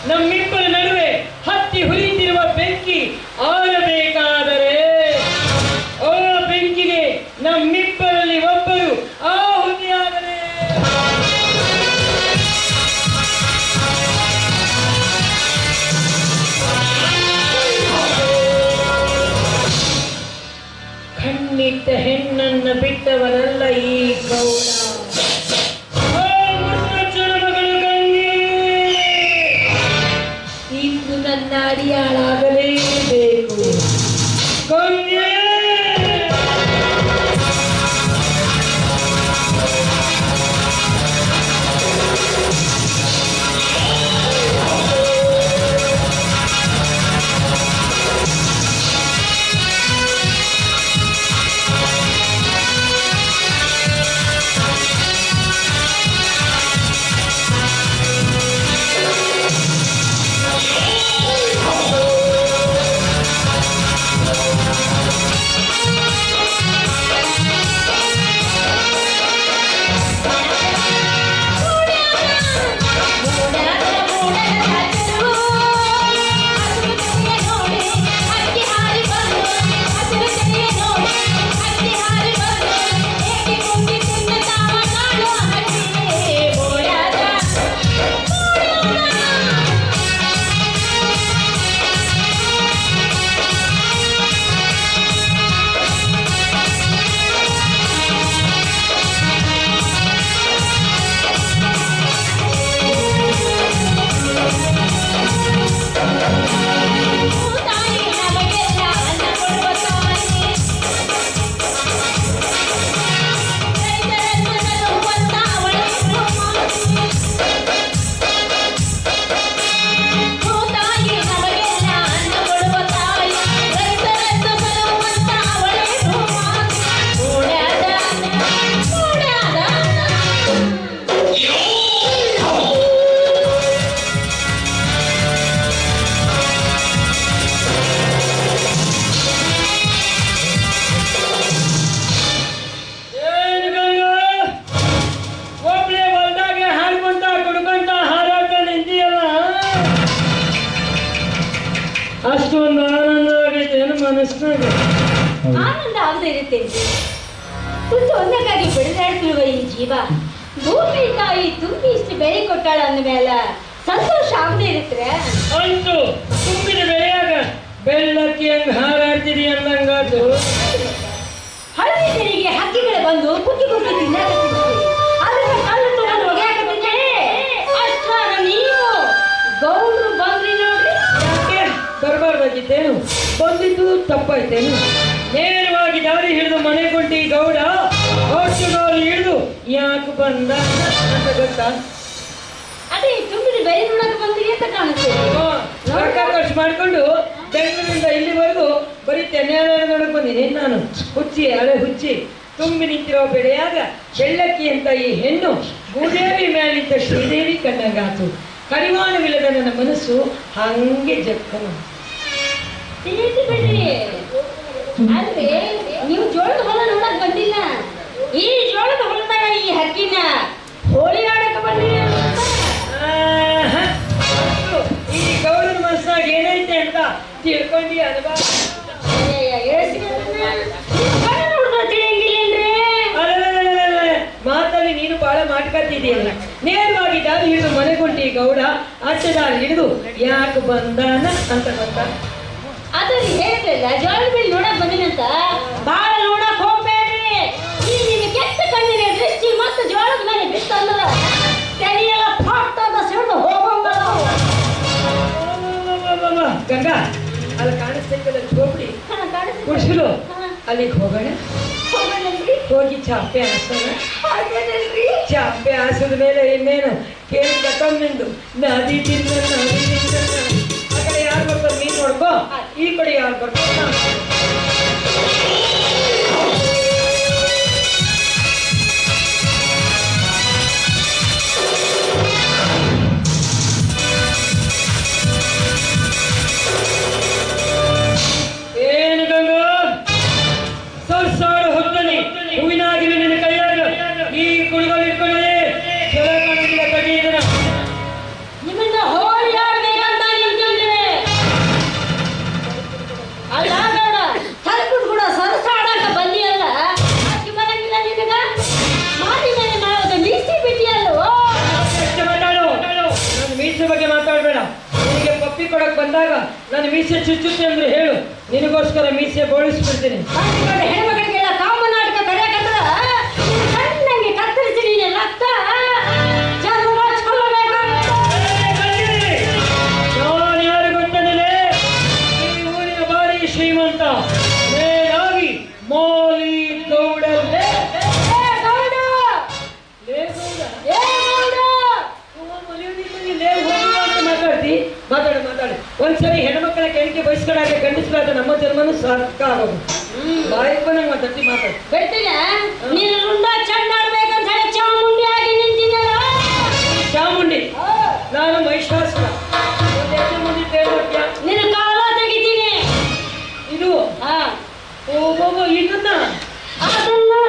ನಮ್ಮಿಬ್ಬರ ನಡುವೆ ಹತ್ತಿ ಹುರಿಯುತ್ತಿರುವ ಬೆಂಕಿ ಆರಬೇಕಾದರೆ ಆ ಬೆಂಕಿಗೆ ನಮ್ಮಿಬ್ಬರಲ್ಲಿ ಒಬ್ಬರು ಆಹುತಿಯಾದರೆ ಕಣ್ಣಿಟ್ಟ ಹೆಣ್ಣನ್ನ ಬಿಟ್ಟವನಲ್ಲ ಈ ಗೌಡ. ಇಂದು ನನ್ನ ಅಡಿಯಾಳಾಗಲೇಬೇಕು. ಅಷ್ಟೊಂದು ಆನಂದವಾಗೈತೆ ಏನು ಮನಸ್ಸಿನಾಗ? ಆನಂದ ಆಗದೆ ಇರುತ್ತೆ. ಒಂದಕ್ಕಾಗಿ ಬೆಳೆದಾಡ್ತಿರುವ ಈ ಜೀವ ಭೂಮಿ ತಾಯಿ ತುಂಬಿ ಇಷ್ಟು ಬೆಳೆ ಕೊಟ್ಟಾಳ ಅಂದಮೇಲೆ ಸಂತೋಷ ಆಗದೆ ಇರುತ್ತೆ. ಅಂತೂ ತುಂಬಿದ ಬೆಳೆಯಾಗ ಬೆಳ್ಳಕ್ಕಿ ಹಂಗ ಹಾರಾಡ್ತೀರಿ ಅಂದಂಗಾತು. ಹಳದಿ ತೆರಿಗೆ ಹಕ್ಕಿಗಳು ಬಂದು ಕುಕ್ಕಿ ಕುಕ್ಕಿ ತಿನ್ನಾಕತ್ತಿದ್ವಿ. ಅದನ್ನ ಕಲ್ಲು ತಗೊಂಡು ಒಗೆಯಾಕತ್ತಿದ್ದೆ. ಅಷ್ಟಾರ ನೀವು ಗೌಡ್ರು ಬಂದ್ರಿ ನೋಡ್ರಿ. ಯಾಕೆ ಬರಬಾರ್ದಾಗಿತ್ತೇನು? ಬಂದಿದ್ದು ತಪ್ಪಾಯ್ತೇನು? ನೇರವಾಗಿ ದಾರಿ ಹಿಡಿದು ಮನೆ ಕೊಂಡಿ ಗೌಡ ಹೊಟ್ಟುಗಾಲು ಹಿಡಿದು ಯಾಕೆ ಬಂದ ಅಂತ ಗೊತ್ತಾ? ಅದೇ ತುಂಬಿದ ಬೆಳೆ ನೋಡಕ್ಕೆ ಬಂದ್ರಿ ಅಂತ ಕಾಣುತ್ತೆ. ರೊಕ್ಕ ಖರ್ಚು ಮಾಡ್ಕೊಂಡು ಬೆಂಗಳೂರಿಂದ ಇಲ್ಲಿವರೆಗೂ ಬರೀ ತೆನ್ನೆಯಾಳ ನೋಡಕ್ ಬಂದೀನಿ ನಾನು. ಹುಚ್ಚಿ ಹಳೆ ಹುಚ್ಚಿ ತುಂಬಿ ನಿಂತಿರೋ ಬೆಳೆಯಾಗ ಬೆಳ್ಳಕ್ಕಿ ಅಂತ ಈ ಹೆಣ್ಣು ಭೂದೇವಿ ಮೇಲಿದ್ದ ಶ್ರೀದೇವಿ ಕಂಡಂಗಾತು. ಕಡಿವಾಣವಿಲ್ಲದ ನನ್ನ ಮನಸ್ಸು ಹಂಗೆ ಜಕ್ಕನು. ಬಿಡ್ರಿ ಅಲ್ರಿ, ನೀವು ಜೋಳದ ಹೊಲ ನೋಡಕ್ ಬಂದಿಲ್ಲ. ಈ ಜೋಳದ ಹೊಲದಾಗ ಈ ಹಕ್ಕಿನ ಹೋಳಿ ಆಡಕ್ಕೆ ಬಂದಿಲ್ಲ. ಈ ಗೌಡನ ಮನಸ್ಸಾಗ ಏನೈತೆ ಅಂತ ತಿಳ್ಕೊಂಡಿ ಅಲ್ವಾ? ಮಾತಲ್ಲಿ ನೀನು ಬಹಳ ಮಾಟ್ಕತ್ತಿದೆಯಲ್ಲ. ನೇರವಾಗಿ ದಾರಿ ಹಿಡಿದು ಮನೆಗೊಂಡಿ ಗೌಡ ಅಡ್ಡದಾರಿ ಹಿಡಿದು ಯಾಕೆ ಬಂದಾನ ಅಂತ ಗೊತ್ತಾ? ಅದು ಹೇಳ್ತಿಲ್ಲ, ಜೋಳದ ಬಿಲ್ ನೋಡಕ್ ಬಂದಿನಂತ ಬಾಳ ನೋಡಕ್ ಹೋಗ್ಬೇಡ್ರಿ. ಈ ನಿಮ್ಗೆ ಕೆಟ್ಟ ಕಣ್ಣಿನ ದೃಷ್ಟಿ ಮತ್ತು ಜೋಳದ ಮೇಲೆ ಬಿತ್ತಂದ್ರ ತೆರಿಯೆಲ್ಲ ಫಾಟ್ ಅಂತ ಸಿಡಿದು ಹೋಗಂಗ. ಗಂಗಾ ಅಲ್ಲಿ ಕಾಣಿಸ್ತೈತಲ್ಲ ಚೋಪಡಿ ಕುಡಿಸಲು, ಅಲ್ಲಿಗೆ ಹೋಗೋಣ. ಹೋಗಿ ಚಾಪೆ ಹಾಸೋಣ. ಚಾಪೆ ಹಾಸಿದ ಮೇಲೆ ಇನ್ನೇನು ಕೇಳಿ ತಕೊಂಡ್ನಿಂದು ನದಿ ತಿಂದ ಆ ಕಡೆ ಯಾರು ಬರ್ತಾರೆ ನೀನ್ ನೋಡ್ಕೋ, ಈ ಕಡೆ ಯಾರು ಬರ್ತಾರೆ. ಬಂದಾಗ ನಾನು ಮೀಸೆ ಚುಚ್ಚುತ್ತೆ ಅಂದ್ರೆ ಹೇಳು, ನಿನಗೋಸ್ಕರ ಮೀಸೆ ಬೋಳಿಸ್ಬಿಡ್ತೀನಿ. ಹೆಣ್ಮಕ್ಳಿಗೆಲ್ಲ ಕಾಮ ನಾಟಕ ಕರೆಯಕಂದ್ರ ಕಣ್ಣಂಗೆ ಕತ್ತರಿಸಿ ನೀನೆ ರಕ್ತ ಚರ್ಮ ನಾನು ಯಾರು ಗೊತ್ತೇನಿಲ್ಲ, ಈ ಊರಿನ ಭಾರಿ ಶ್ರೀಮಂತ ಮೇಲಾಗಿ ಮೋಲಿ ಗೌಡಲ್ಲೇ ಮಾತಾಡಿ ಒಂದ್ಸರಿ ಹೆಣ್ಮಕ್ಳ ಕೆಣಿಕೆ ಬಯಸ್ಕೊಂಡಾಗ ಗಂಡಸ್ರಾದ ನಮ್ಮ ಜನ್ಮನು ಸಾರ್ಥಕ ಆಗೋದು. ಬಾಯಿಗೆ ಮಾತಾಡ್ತಿ ಮಾತಾಡಿ ಬೆಟ್ಟಿನ ನೀನು ರುಂಡ ಚಂಡಾಡ್ಬೇಕಂತ ಹೇಳಿ ಚಾಮುಂಡಿ ಆಗಿ ನಿಂತಿದ್ದಲ್ಲ. ಚಾಮುಂಡಿ ನಾನು ಮಹಿಷಾಸುರ. ನಿನ್ನ ಕಾಲ ತೆಗಿತೀನಿ. ಇದು ಇದನ್ನ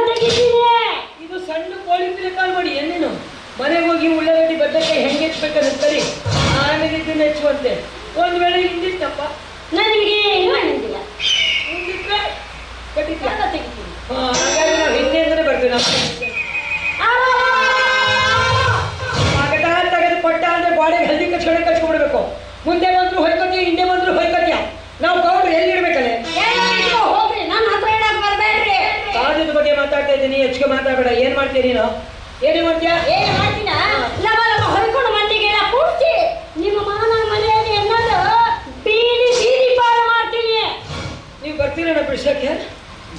ತೆಗಿತೀನಿ. ಇದು ಸಣ್ಣ ಕೋಳಿ ಕಾಲ್ ಮಾಡಿ ಏನೇನು ಮನೆಗೆ ಹೋಗಿ ಉಳ್ಳಾಗಡ್ಡಿ ಬದನೆಕಾಯಿ ಹೆಂಗೆ ಹೆಚ್ಚಬೇಕಂತ ಸರಿ, ಆಮೇಲೆ ಇದನ್ನ ಹೆಚ್ಚುವಂತೆ. ಒಂದ್ ವೇಳೆ ಹಿಂದಿತ್ತಪ್ಪ ನನಗೆ ಹಿಂದಿಲ್ಲ ಹಿಂದಿಟ್ರೆ ತೆಗಿತೀನಿ. ಹಾಗಾಗಿ ನಾವು ಹಿಂದೆ ಅಂದ್ರೆ ಬರ್ತೀವಿ. ನಾವು ತೆಗೆದು ಕೊಟ್ಟ ಅಂದ್ರೆ ಗೋಡೆಗೆ ಹಲ್ದಿ ಕಚ್ಕೊಬಿಡ್ಬೇಕು. ಮುಂದೆ ಬಂದ್ರು ಹೊಯ್ಕೊತೀಯ, ಹಿಂದೆ ಬಂದ್ರು ಹೊಯ್ಕೊತೀಯ. ನಾವು ಗೌಡ್ರು ಎಲ್ಲಿ ಇಡ್ಬೇಕಲ್ಲೇ? ಹೋಗ್ರಿ, ನನ್ನ ಹತ್ರ ಹೇಳಕ್ ಬರ್ಬೇಡ್ರಿ. ಕಾಜದ ಬಗ್ಗೆ ಮಾತಾಡ್ತಾ ಇದ್ದೀನಿ, ಹೆಚ್ಚಿಗೆ ಮಾತಾಡಬೇಡ. ಏನ್ ಮಾಡ್ತೀಯ ನೀನು? ಏನೇ ಮಾಡ್ತೀಯಾ? ಏನ್ ಮಾಡ್ತೀನ? ಲವ ಲವ ಹೊಯ್ಕೊಂಡು ಮಂದಿಗೆಲ್ಲ ಕೂಡ್ಸಿ ನಿಮ್ಮ ಮಾನ ಮರ್ಯಾದೆ ಅನ್ನೋದು ಬೀದಿ ಪಾಲು ಮಾಡ್ತೀನಿ. ನೀವು ಬರ್ತೀರಣ್ಣ ಬಿಡ್ಸಕ್ಕೆ?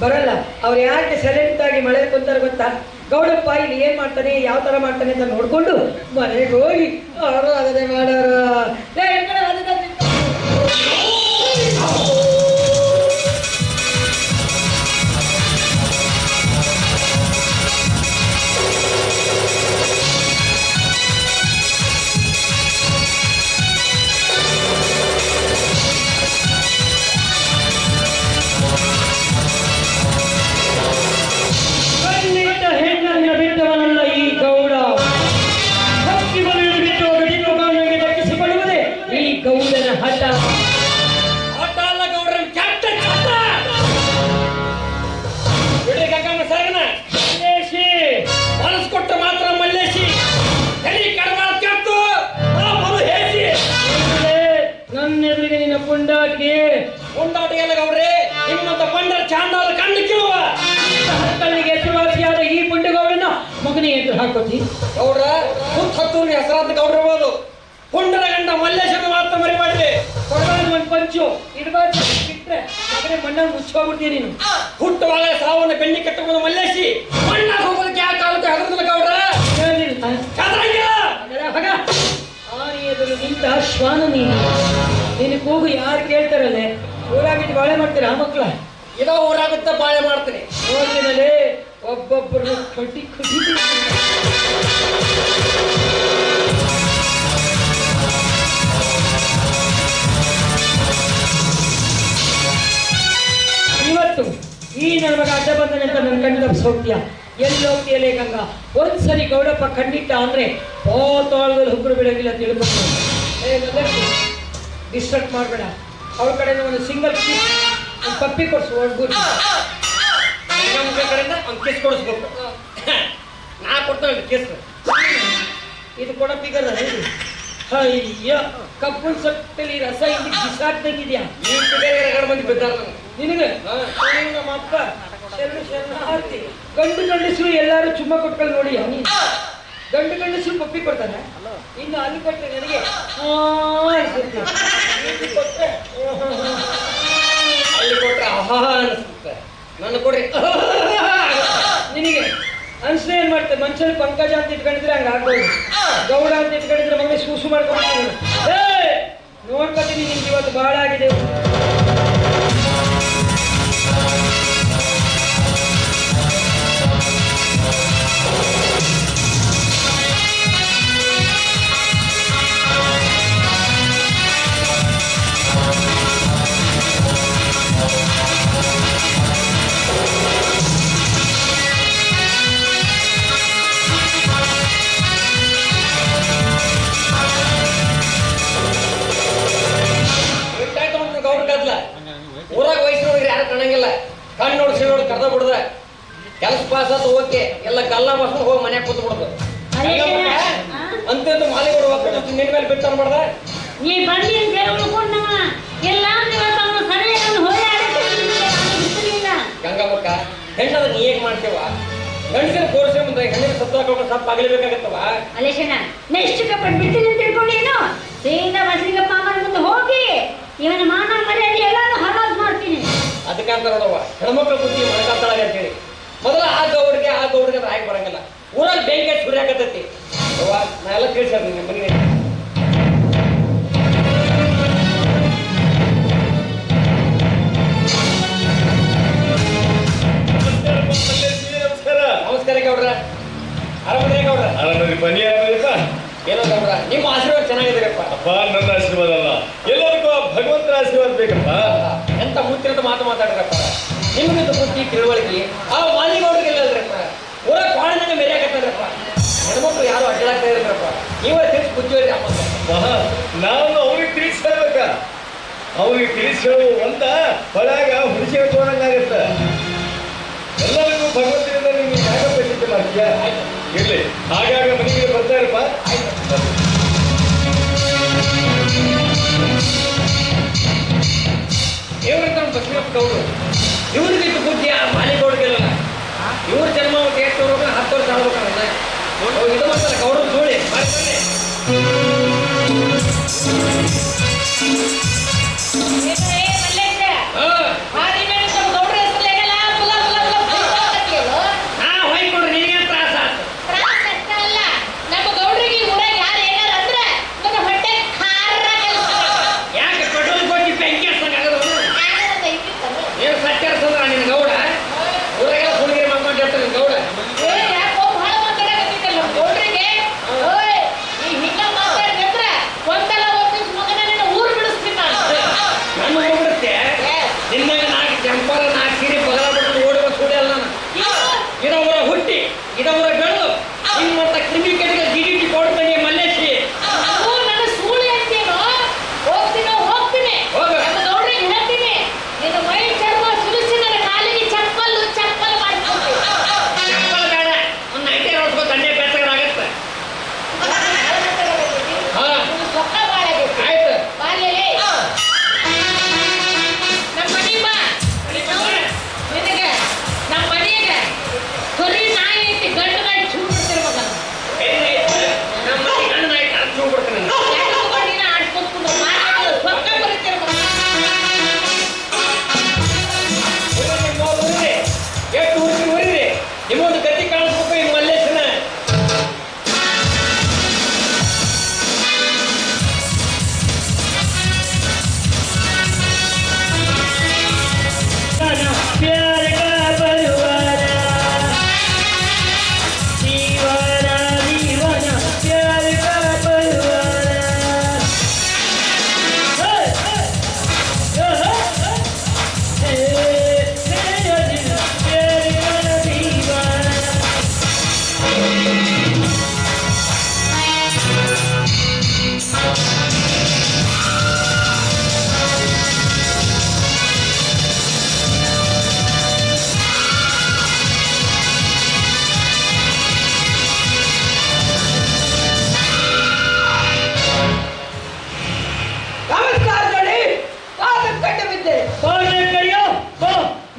ಬರಲ್ಲ. ಅವ್ರು ಯಾಕೆ ಸೈಲೆಂಟ್ ಆಗಿ ಮಳೆ ಕುಂತಾರೆ ಗೊತ್ತಾ? ಗೌಡಪ್ಪ ಇಲ್ಲಿ ಏನ್ ಮಾಡ್ತಾನೆ, ಯಾವ ತರ ಮಾಡ್ತಾನೆ ಅಂತ ನೋಡ್ಕೊಂಡು ಮನೆಗೆ ಹೋಗಿ ಅವರು ಅದನ್ನೇ ಮಾಡೋರು. ಹೆಣ್ಣನ್ನ ಬಿಟ್ಟವನಲ್ಲ ಈ ಗೌಡ. ಹಕ್ಕಿ ಬಲಿಯನ್ನು ಬಿಟ್ಟು ಗಡಿಗೆ ಗೌಡನಿಗೆ ದಕ್ಕಿಸಿಕೊಳ್ಳುವುದೇ ಈ ಗೌಡನ ಹಠ. ಆಟ ಅಲ್ಲ ಗೌಡ್ರ, ಕೆಟ್ಟ ಚಟ. ಬಿಡ್ರಿ ಗಂಗಮ್ಮ ಸಾಗನ ಮಲ್ಲೇಶಿ ಮನಸ್ಕೊಟ್ಟ ಮಾತ್ರ ಮಲ್ಲೇಶಿ ತಲೆ ಕಡಮ ಕೆಟ್ಟು ಬಲು ಹೇಸಿ. ನನ್ನ ಎದುರಿಗೆ ನಿನ್ನ ಪುಂಡಾಟಿ ಎಲ್ಲ ಗೌಡ್ರಿ, ನಿಮ್ಮಂತ ಬಂಡರ ಚಾಂಡಾಲ ಕಣ್ಣು ಕಿಳುವ ಕಣ್ಣಿಗೆ ಹೆಸರುವಾಸಿಯಾದ ಈ ಪುಂಡಗೌಡನ ಮಗನೇ ಎದುರು ಹಾಕೋತಿ. ಗೌಡ್ರ ಹತ್ತೂರಿಗೆ ಹೆಸರಾದ ಗೌಡ್ರಬಹುದು. ಪುಂಡರ ಗಂಡ ಮಲ್ಲೇಶನ ಮಾತ್ರ ಮರಿಬಾರ್ರಿ. ಒಂದು ಪಂಚು ಇಡಬಾರ್ದು, ಬಿಟ್ರೆ ಮಗನೇ ಮಣ್ಣನ್ನು ಮುಚ್ಚೋಗ್ಬಿಡ್ತೀನಿ ನೀನು. ಹುಟ್ಟುವಾಗ ಸಾವನ್ನ ಬೆಣ್ಣಿ ಕಟ್ಟಬಹುದು ಮಲ್ಲೇಶಿ. ಮಣ್ಣ ಹೋಗೋದಕ್ಕೆ ಯಾವ ಕಾಲಕ್ಕೆ ಹೆದರದಿಲ್ಲ ಗೌಡ್ರ. ಆನೆ ಎದುರು ನಿಂತ ಶ್ವಾನ ನೀನು. ನಿನ್ನ ಕೂಗು ಯಾರು ಕೇಳ್ತಾರಲ್ಲೇ? ಊರಾಗಿಟ್ಟು ಬಾಳೆ ಮಾಡ್ತೀರಾ ಮಕ್ಕಳ? ಇದೋ ಊರಾಗುತ್ತ ಬಾಳೆ ಮಾಡ್ತೀನಿ. ನೋಡ್ತೀನಲ್ಲೇ ಒಬ್ಬೊಬ್ಬರು ಕಟ್ಟಿ ಖುಷಿ. ಇವತ್ತು ಈ ನನ್ನ ಮಗ ಅಡ್ಡ ಬಂದನೆ ಅಂತ ನನ್ನ ಕಣ್ಣು ತಪ್ಪಿಸಿ ಹೋಗ್ತೀಯ. ಎಲ್ಲಿ ಹೋಗ್ತೀಯಲ್ಲೇ ಗಂಗಾ? ಒಂದ್ಸರಿ ಗೌಡಪ್ಪ ಕಂಡಿಟ್ಟ ಅಂದ್ರೆ ಪಾತಾಳದಲ್ಲಿ ಹುಬ್ಬರು ಬಿಡೋಗಿಲ್ಲ ತಿಳ್ಕೊಂಡು. ಡಿಸ್ಟರ್ಬ್ ಮಾಡಬೇಡ. ಅವ್ರ ಕಡೆಯಿಂದ ಒಂದು ಸಿಂಗಲ್ ಪೀಸ್ ಒಂದು ಪಪ್ಪಿ ಕೊಡಿಸು. ಹೊಡ್ಬಿಟ್ಟು ಕಡೆಯಿಂದ ಒಂದು ಕಿಸ್ ಕೊಡಿಸ್ಬೇಕು. ನಾ ಕೊಡ್ತೇನೆ ಕಿಸ್. ಇದು ಕೂಡ ಬಿಗಲ್ಲ. ಅಯ್ಯ, ಕಬ್ಬು ಸೊಟ್ಟಲ್ಲಿ ರಸ ಇಲ್ಲಿ ಬಿಸಾಕ್ದಂಗಿದ್ಯಾ? ಈ ಫಿಗರ್ ಮಂದಿ ಬಿದ್ದಾರ ನಿನಗೆ ನಮ್ಮ ಅಪ್ಪ ಶರಣಾರ್ಥಿ. ಗಂಡು ಗಂಡಸರು ಎಲ್ಲಾರು ಚುಮ್ಮ ಕೊಟ್ಕೊಂಡು ನೋಡಿ. ನೀನು ಗಂಡು ಗಂಡಸರು ಪಪ್ಪಿ ಕೊಡ್ತಾನೆ, ಇನ್ನು ಅಲ್ಲಿ ಕೊಟ್ಟರೆ ನನಗೆ ಕೊಟ್ಟರೆ ಅಲ್ಲಿ ಕೊಟ್ರೆ ಆಹಾ ಅನಿಸುತ್ತೆ. ನನ್ನ ಕೊಡ್ರಿ ನಿನಗೆ ಅನ್ಸೆ ಏನ್ ಮಾಡ್ತೇವೆ? ಮನುಷ್ಯನ ಪಂಕಜ ಅಂತ ಇಟ್ಕೊಂಡಿದ್ರೆ ಹಂಗ ಆಗ್ಬೋದು. ಗೌಡ ಅಂತ ಇಟ್ಕೊಂಡಿದ್ರೆ ಮಗನೇ ಸೂಸು ಮಾಡ್ಕೊಂಡು ನೋಡ್ಕೊತೀನಿ. ನಿಮ್ಗೆ ಇವತ್ತು ಬಹಳ ಆಗಿದೆ. ಊರಾಗ ವಯಸ್ಸಿನವ್ರಿಗೆ ಯಾರು ಕಾಣಂಗಿಲ್ಲ. ಕಣ್ಣು ನೋಡಿಸಿ ನೋಡಿ ಕರ್ದ ಬಿಡ್ದ. ಕೆಲಸ ಪಾಸ್ ಆತ ಓಕೆ, ಎಲ್ಲ ಗಲ್ಲ ಮಾಡ್ಕೊಂಡು ಹೋಗಿ ಮನ್ಯಾಗ ಕೂತ್ ಬಿಡ್ದು. ಅಂತಂದು ಮಾಲಿಗಳು ನಿನ್ನ ಮೇಲೆ ಬಿಟ್ಟು ಮಾಡ್ದ. ನೀ ಬನ್ನಿ ಅಂತ ಹೇಳಿ ಉಳ್ಕೊಂಡ ಎಲ್ಲ ಇವತ್ತು ಅವನು ಸರಿಯಾಗಿ ಹೋರಾಡಕ್ಕೆ ಬಿಡಲಿಲ್ಲ. ಗಂಗಮ್ಮಕ್ಕ ಹೆಣ್ಣದ ನೀ ಹೇಗ್ ಮಾಡ್ತೇವ ಗಂಡಸಿನ ಕೋರ್ಸೆ ಮುಂದೆ ಹೆಣ್ಣಿನ ಸತ್ತು ಹಾಕೊಂಡು ಸಪ್ಪ ಆಗಲೇಬೇಕಾಗತ್ತವ. ಅಲೇಶಣ್ಣ ನೆಕ್ಸ್ಟ್ ಕಪ್ಪಟ್ ಬಿಡ್ತೀನಿ ಅಂತ ತಿಳ್ಕೊಂಡೇನು ಸೀದಾ ಬಸಲಿಗಪ್ಪ ಅಮ್ಮನ ಮುಂದೆ ಹೋಗಿ ಇವನ ಮಾನ ಮರ್ಯಾದೆ ಎಲ್ಲಾನು ಹರಾಜ್ ಮಾಡ್ತೀನಿ. ಅದಕ್ಕಂತ ನೋಡವ್ವ ಹೆಣ್ಮಕ್ಳ ಬುದ್ಧಿ ಮನಕಾತಾಳೆ ಅಂತ ಹೇಳಿ ಮೊದಲ ಆ ಗೌಡ್ರಿಗೆ ಅಂತ ಆಗಿ ಬರಂಗಿಲ್ಲ. ಊರಲ್ಲಿ ಬೆಂಕಿ ಹಚ್ಚಿ ಸುರಿಯಾಕತ್ತೈತಿ ಅವ್ವ ನಾ ಎಲ್ಲ ತಿಳಿಸ್ಯಾರ ನಿಮ್ಮ ಮನೆಗೆ. ನಮಸ್ಕಾರ ಗೌಡ್ರ. ಆರಾಮದ್ರಿ ಗೌಡ್ರ? ಆರಾಮದ್ರಿ. ಬನ್ನಿ ಆರಾಮದಿಪ್ಪ. ಏನೋ ಗೌಡ್ರ ನಿಮ್ಮ ಆಶೀರ್ವಾದ ಚೆನ್ನಾಗಿದ್ದೀರಪ್ಪ. ಅಪ್ಪ ನನ್ನ ಆಶೀರ್ವಾದ ಅಲ್ಲ, ಎಲ್ಲರಿಗೂ ಭಗವಂತನ ಆಶೀರ್ವಾದ ಬೇಕಪ್ಪ. ಎಂತ ಮುತ್ತಿನ ಮಾತು ಮಾತಾಡ್ರಪ್ಪ. ನಿಮ್ಗಿಂತ ಬುದ್ಧಿ ತಿಳುವಳಿಕೆ ಆ ಮಾಲಿಗೌಡ್ರಿಗೆ ಇಲ್ಲಲ್ರಪ್ಪ. ಊರ ಕಾಡಿನಾಗ ಮೆರೆಯಾಕತ್ತಾರಪ್ಪ. ಹೆಣ್ಮಕ್ಳು ಯಾರು ಅಡ್ಡಾಡ್ತಾ ಇದ್ರಪ್ಪ. ನೀವೇ ತಿಳಿಸಿ ಬುದ್ಧಿ ಹೇಳಿ ಅಮ್ಮ. ನಾನು ಅವ್ರಿಗೆ ತಿಳಿಸಿ ಹೇಳ್ಬೇಕ. ಅವ್ರಿಗೆ ತಿಳಿಸಿ ಹೇಳು ಅಂತ ಹೊಳಾಗ ಹುಡುಗಿ ತೋರಂಗಾಗತ್ತ. ಎಲ್ಲರಿಗೂ ಭಗವಂತನಿಂದ ನಿಮ್ಗೆ ಯಾಕಪ್ಪ ಚಿಂತೆ ಮಾಡ್ತೀಯಾ? ಇರ್ಲಿ, ಆಗಾಗ ಮನೆಗೆ ಬರ್ತಾರಪ್ಪ. ಇವ್ರಂತ ಬಸವಪ್ಪ ಗೌಡ್ರು ಇವ್ರಿಗಿಟ್ಟು ಬುದ್ಧಿ ಆ ಮಾಲಿಗೌಡ್ರಿಗೆಲ್ಲ. ಇವ್ರ ಜನ್ಮ ಎಷ್ಟು ವರ್ಷ 10 ವರ್ಷ ಆಗ್ಬೇಕಲ್ಲ. ಇದು ಮಾಡ್ತಾರೆ ಗೌಡ್ರು ಜೋಳಿ ಮಾಡ್ತಾರೆ. ಹೊಯ್ಕೊಂಡ್ರೆ ನಿನಗೆ ತ್ರಾಸ ಆಯ್ತು. ಯಾಕೆ ಪೆಟ್ರೋಲ್ ಕೊಟ್ಟು ಬೆಂಕಿ ಹಚ್ಚಂಗಾಗದ ಏನು ಸತ್ಯ ಅನ್ಸಂದ್ರ ನಿನ್ನ ಗೌಡ ಊರಾಗೆಲ್ಲ ಹುಡುಗಿರಿ ಮಾಡ್ಕೊಂಡಿರ್ತಾರೆ ನಿನ್ನ ಗೌಡ. ನನ್ನ ಹೋಗ್ಬಿಡುತ್ತೆ ನಿನ್ನಾಗ 4 ಜಂಪರ 4 ಸೀರೆ ಬಗಲ ಬಿಟ್ಟು ಓಡುವ ಸುಡಿ ಅಲ್ಲ ನಾನು. ಇದ ಊರ ಹುಟ್ಟಿ ಇದ ಊರ ಬೆಳೆದು ನಿಮ್ಮಂತ ಕ್ರಿಮಿಕೆಟ್ಗೆ ಗಿಡಿಟಿ ಕೊಡ್ತಾನೆ ಮಲ್ಲೇಶಿ. ಚಪ್ಪಲ್ ಬೇಡ, ಒಂದು 90 ಹೊಡ್ಸ್ಕೊ ತಂದೆ ಬೆಚ್ಚಗಾಗತ್ತೆ. ಆಯ್ತು ನಮ್ಮ ಮನೆ ಗಂಡ ನಾಯಿ ಕರ್ಚು ಹೋಗ್ಬಿಡ್ತೀನಿ ನಾನು. ಎಷ್ಟು ಊರಿಗೆ ಊರಿರಿ ನಿಮ್ಮೊಂದು ಗತಿ ಕಾಣಿಸ್ಬೇಕು ಈ ಮಲ್ಲೇಶನ. प्यार का बलवाना दीवाना दीवाना प्यार का बलवाना मेरा दिल प्यार का दीवाना.